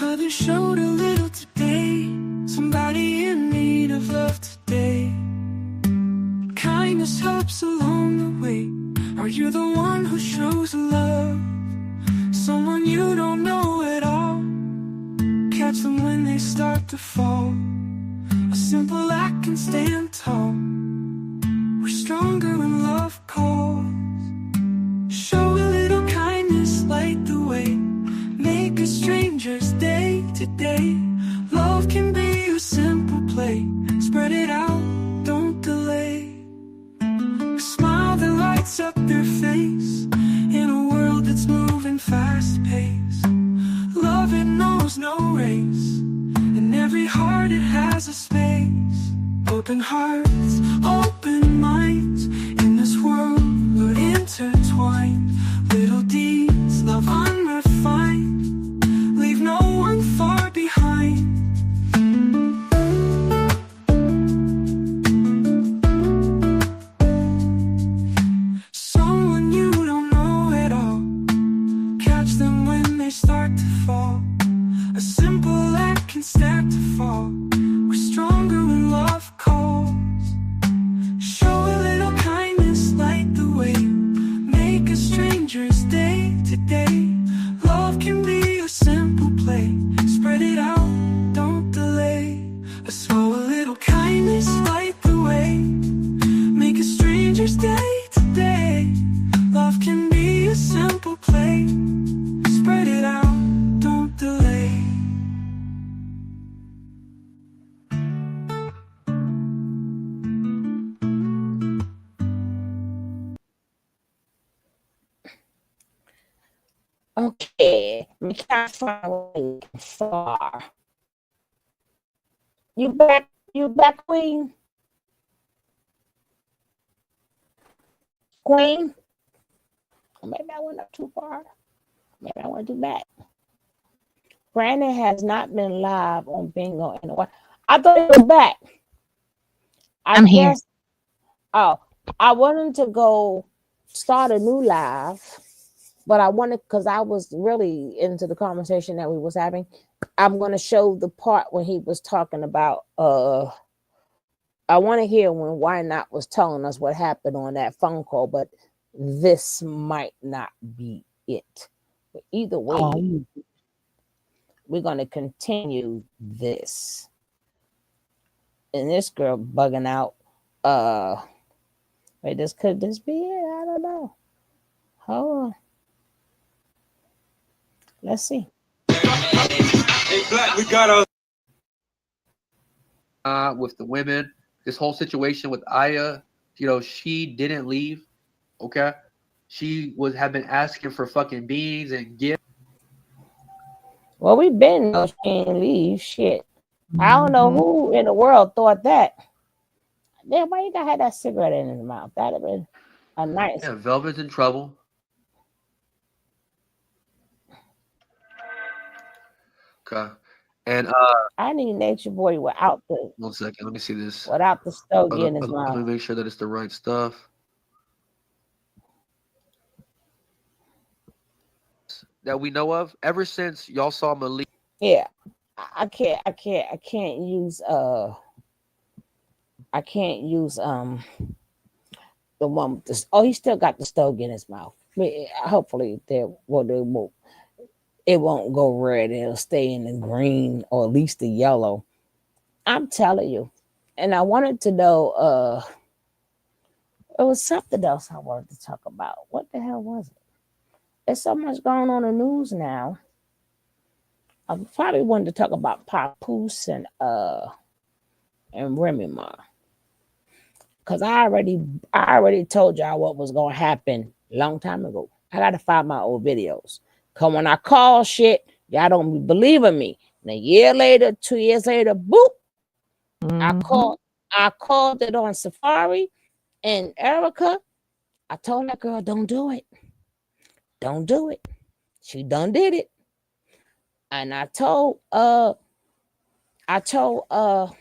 Speaker 2: Others showed a little today. Somebody in need of love today. Kindness helps along the way. Are you the one who shows love? Someone you don't know at all. Catch them when they start to fall. A simple act can stand tall. We're stronger when love calls. Show a little kindness, light the way. Make a stranger's day today. Love can be a simple play. Spread it out, don't delay. A smile that lights up their face in a world that's moving fast paced. Love, it knows no race. In every heart it has a space. Open hearts, open minds. In this world we're intertwined. Little deeds, love unrefined. Leave no one far behind. Someone you don't know at all. Catch them when they start to fall. A simple act can stand to fall. We're stronger when love calls. Show a little kindness, light the way. Make a stranger's day today. Love can be a simple play. Spread it out, don't delay. Show a little kindness, light the way. Make a stranger's day today. Love can be a simple play. Spread it out, don't delay.
Speaker 3: Okay, we can't find far. You back, Queen? Queen? Maybe I went up too far. Maybe I went too back. Brandon has not been live on Bingo in a while. I thought he was back.
Speaker 8: I'm here.
Speaker 3: Oh, I wanted to go start a new live, but I wanted, because I was really into the conversation that we was having. I'm going to show the part when he was talking about, I want to hear when Why Not was telling us what happened on that phone call, but this might not be it. But either way, we're going to continue this. And this girl bugging out. Wait, could this be it? I don't know. Hold on. Let's see.
Speaker 9: Hey, Black, we got with the women, this whole situation with Aya, she didn't leave. Okay, she had been asking for fucking beans and gifts.
Speaker 3: Well, we been no, she ain't leave. Shit, I don't know who in the world thought that. Damn, why you gotta have that cigarette in his mouth? That'd have been a nice.
Speaker 9: Yeah, Velvet's in trouble. Okay. And
Speaker 3: I need Nature Boy without the.
Speaker 9: 1 second, let me see this.
Speaker 3: Without the stogie in his mouth.
Speaker 9: Let me make sure that it's the right stuff. That we know of ever since y'all saw Malik.
Speaker 3: Yeah, I can't use the one with the. Oh, he still got the stogie in his mouth. Hopefully it won't go red. It'll stay in the green or at least the yellow. I'm telling you. And I wanted to know, it was something else I wanted to talk about. What the hell was it? There's so much going on in the news now. I probably wanted to talk about Papoose and Remy Ma. Cause I already told y'all what was gonna happen a long time ago. I gotta find my old videos. Cause when I call shit, y'all don't believe in me. And a year later, 2 years later, boop. I called it on Safari and Erica. I told that girl, don't do it. Don't do it. She done did it. And I told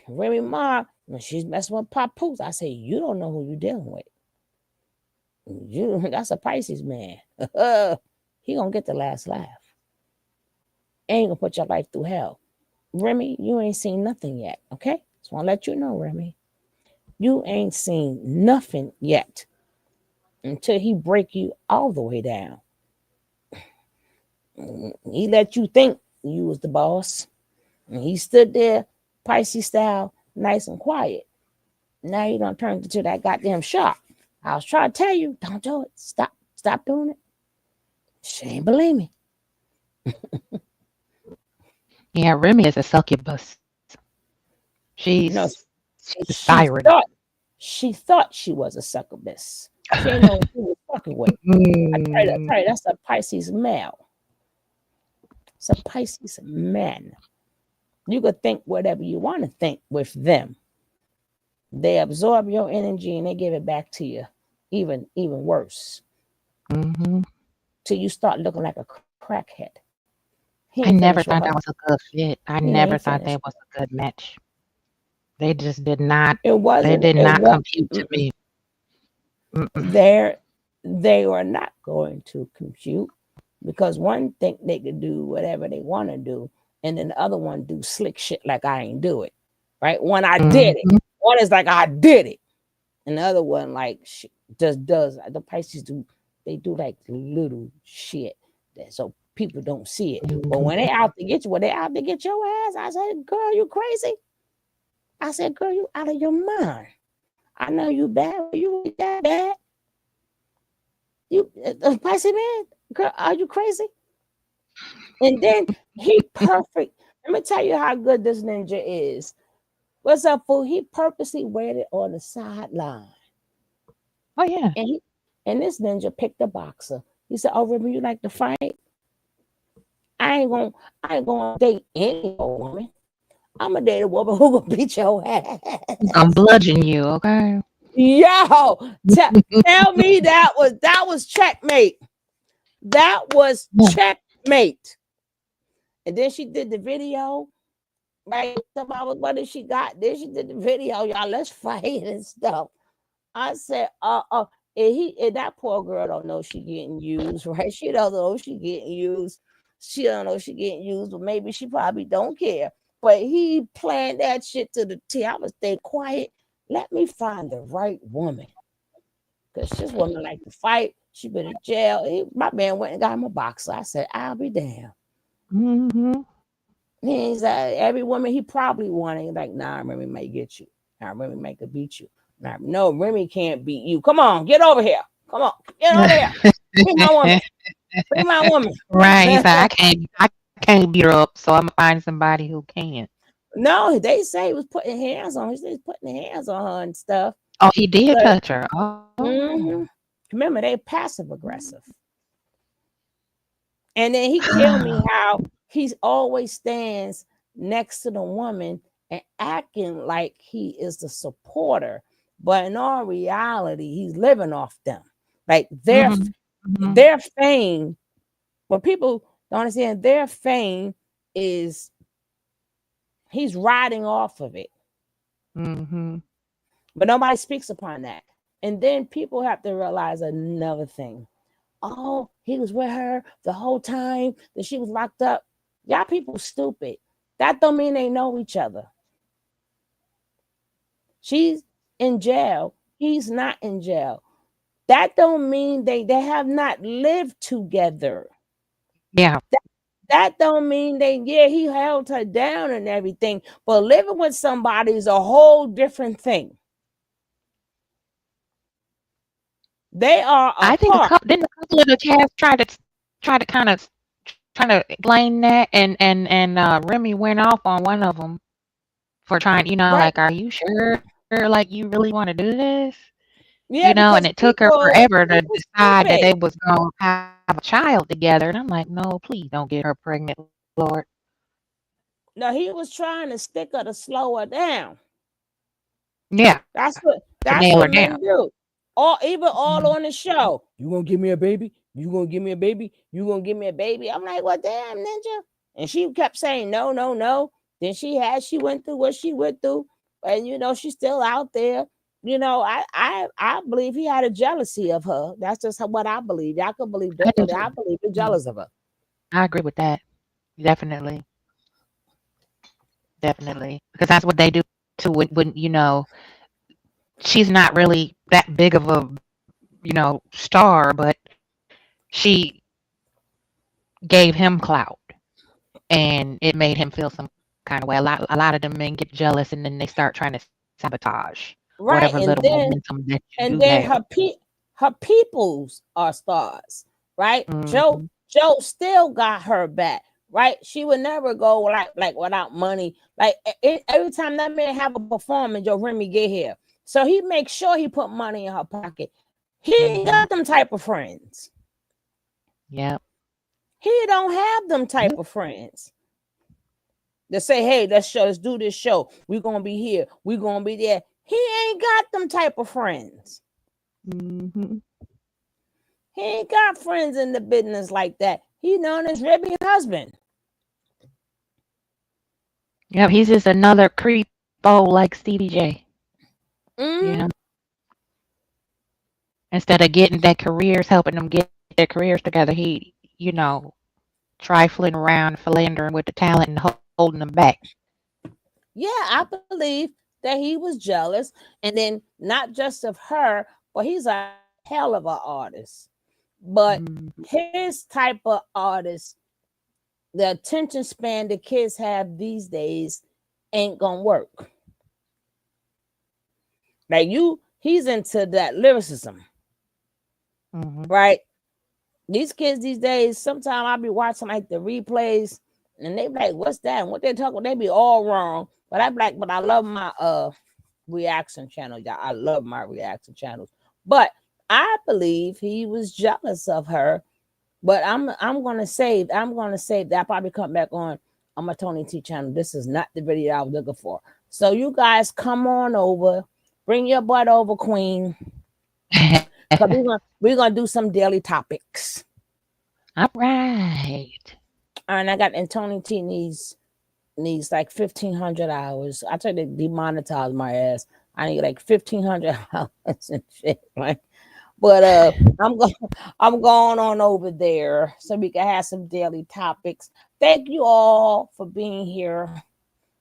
Speaker 3: Remy Ma when she's messing with Papoose, I said, you don't know who you're dealing with. That's a Pisces man. He gonna get the last laugh. Ain't gonna put your life through hell. Remy, you ain't seen nothing yet. Okay? Just wanna let you know, Remy. You ain't seen nothing yet until he break you all the way down. He let you think you was the boss. And he stood there, Pisces style, nice and quiet. Now you done turned into that goddamn shark. I was trying to tell you, don't do it. Stop doing it. She ain't believe me.
Speaker 8: Yeah, Remy is a succubus. She's a siren.
Speaker 3: She thought she was a succubus. She ain't know who was fucking with. I tell you, that's a Pisces male. It's a Pisces man. You could think whatever you want to think with them. They absorb your energy and they give it back to you, even worse. Till you start looking like a crackhead.
Speaker 8: I never thought that was a good fit. I never thought that was a good match. They just did not. They did not compute to me.
Speaker 3: They were not going to compute because one think they could do whatever they want to do, and then the other one do slick shit like I ain't do it. Right? One I did it. One is like I did it, and the other one like just does. The Pisces do. They do like little shit so people don't see it. But when they out to get you, when they out to get your ass, I said, "Girl, you crazy." I said, "Girl, you out of your mind. I know you bad, but you ain't that bad. You Pisces man, girl, are you crazy?" And then he perfect. Let me tell you how good this ninja is. What's up, fool? He purposely waited on the sideline.
Speaker 8: Oh yeah.
Speaker 3: And this ninja picked a boxer. He said, "Oh, Remy, you like to fight? I ain't gonna date any old woman. I'm gonna date a woman who gonna beat your ass.
Speaker 8: I'm bludgeoning you, okay?"
Speaker 3: Yo, tell me that was checkmate. That was checkmate. And then she did the video. Right? What did she got? Then she did the video. Y'all, let's fight and stuff. I said, and that poor girl don't know she getting used, right? She don't know she getting used. She don't know she getting used, but maybe she probably don't care. But he planned that shit to the T. I was stay quiet. Let me find the right woman. Because this woman like to fight. She been in jail. My man went and got him a boxer. I said, I'll be damned. He's every woman he probably wanted. Like, nah, Remy may get you. Nah, Remy may could beat you. Nah, no, Remy can't beat you. Come on, get over here. Come on, get over here. Bring my woman. Bring my woman.
Speaker 8: Right. He's like, I can't beat her up, so I'm gonna find somebody who can.
Speaker 3: No, they say he was putting hands on her. He was putting hands on her and stuff.
Speaker 8: Oh, he did touch her. Oh.
Speaker 3: Remember, they passive aggressive. And then he told me how he always stands next to the woman and acting like he is the supporter, but in all reality, he's living off them. Like their fame. What people don't understand, their fame is he's riding off of it. But nobody speaks upon that. And then people have to realize another thing. Oh, he was with her the whole time that she was locked up. Y'all people stupid. That don't mean they know each other. She's in jail. He's not in jail. That don't mean they have not lived together.
Speaker 8: Yeah.
Speaker 3: That don't mean he held her down and everything. But living with somebody is a whole different thing. They are apart.
Speaker 8: I think didn't a couple of the cast try to tried to kind of trying to explain that, and Remy went off on one of them for trying,
Speaker 3: Right.
Speaker 8: like, are you sure, like, you really want to do this?
Speaker 3: Yeah,
Speaker 8: And
Speaker 3: because
Speaker 8: it took her forever to
Speaker 3: people
Speaker 8: decide that
Speaker 3: stupid.
Speaker 8: they was gonna have a child together, and I'm like, no, please don't get her pregnant, Lord.
Speaker 3: No, he was trying to stick her to slow her down.
Speaker 8: Yeah,
Speaker 3: That's
Speaker 8: to nail her down.
Speaker 3: men do. All
Speaker 8: Mhm.
Speaker 3: on the show. You gonna give me a baby? You gonna give me a baby? You gonna give me a baby? I'm like, well, damn, ninja. And she kept saying no, no, no. Then she went through what she went through, and she's still out there. I believe he had a jealousy of her. That's just what I believe. I could believe
Speaker 8: I do
Speaker 3: differently. I
Speaker 8: too.
Speaker 3: believe he's
Speaker 8: Mhm.
Speaker 3: jealous of her.
Speaker 8: I agree with that. Definitely. Definitely. Because that's what they do too when she's not really that big of a, star, but she gave him clout and it made him feel some kind of way. A lot of them men get jealous and then they start trying to sabotage
Speaker 3: Right,
Speaker 8: whatever little momentum that you
Speaker 3: and
Speaker 8: do
Speaker 3: then
Speaker 8: have.
Speaker 3: her peoples are stars, right? Joe
Speaker 8: Mhm.
Speaker 3: still got her back, right? She would never go like without money. Like every time that man have a performance, Joe Remy get here, so he makes sure he put money in her pocket. He ain't got them type of friends.
Speaker 8: Yep.
Speaker 3: He don't have them type of friends. They say, hey, let's do this show. We're gonna be here. We're gonna be there. He ain't got them type of friends.
Speaker 8: Mm-hmm.
Speaker 3: He ain't got friends in the business like that. He known as Remy husband.
Speaker 8: Yep, he's just another creepo like Stevie J.
Speaker 3: Mm-hmm.
Speaker 8: Instead of getting their careers, helping them get their careers together, he, trifling around, philandering with the talent and holding them back.
Speaker 3: Yeah, I believe that he was jealous, and then not just of her, but he's a hell of an artist. But his type of artist, the attention span the kids have these days ain't gonna work. Like he's into that lyricism, right? These kids these days, sometimes I'll be watching like the replays and they be like, what's that? And what they talking, they be all wrong. But I be like, but I love my reaction channel. Yeah, I love my reaction channels. But I believe he was jealous of her. But I'm gonna save that. I'll probably come back on my Tony T channel. This is not the video I was looking for. So you guys come on over, bring your butt over, Queen. We're gonna do some daily topics.
Speaker 8: All right.
Speaker 3: And I got, and Tony T needs like 1,500 hours. I tried to demonetize my ass. I need like 1,500 hours and shit. Like, but I'm going on over there so we can have some daily topics. Thank you all for being here.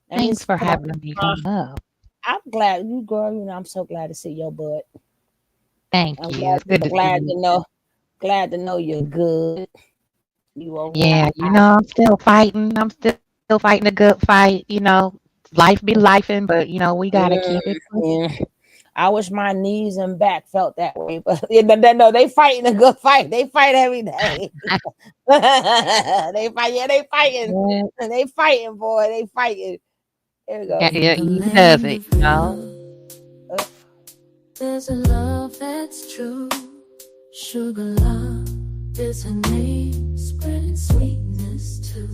Speaker 3: And
Speaker 8: Thanks for having me come up.
Speaker 3: I'm glad you, girl. I'm so glad to see your butt.
Speaker 8: Thank you. It's good to see you.
Speaker 3: Glad to know you're good.
Speaker 8: Yeah, I'm still fighting. I'm still fighting a good fight. Life be lifing, but we gotta keep it pushing.
Speaker 3: I wish my knees and back felt that way, but no, they fighting a good fight. They fight every day. They fight. Yeah, they fighting. Yeah. They fighting, boy. They fighting. Here we go.
Speaker 8: Yeah, he does it.
Speaker 2: There's a love that's true. Sugar love is her name, spreading sweetness too.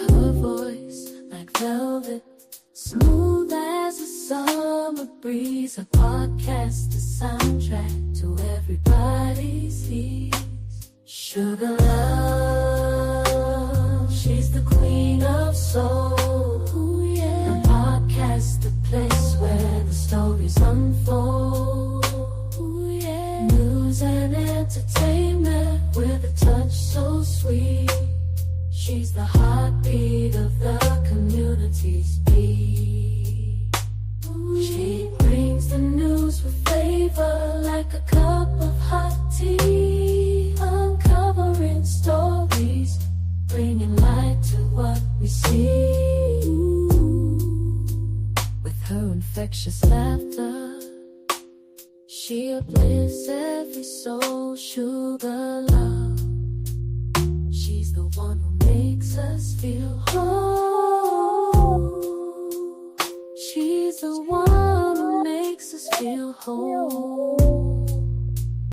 Speaker 2: Her voice like velvet, smooth as a summer breeze. A podcast, a soundtrack to everybody's needs. Sugar love, she's the queen of soul. Ooh, yeah. A podcast, the place where the stories unfold. Ooh, yeah. News and entertainment with a touch so sweet. She's the heartbeat of the community's beat. She brings the news with flavor like a cup of hot tea. Uncovering stories, bringing light to what we see. With her infectious laughter, she uplifts every soul. Sugar love.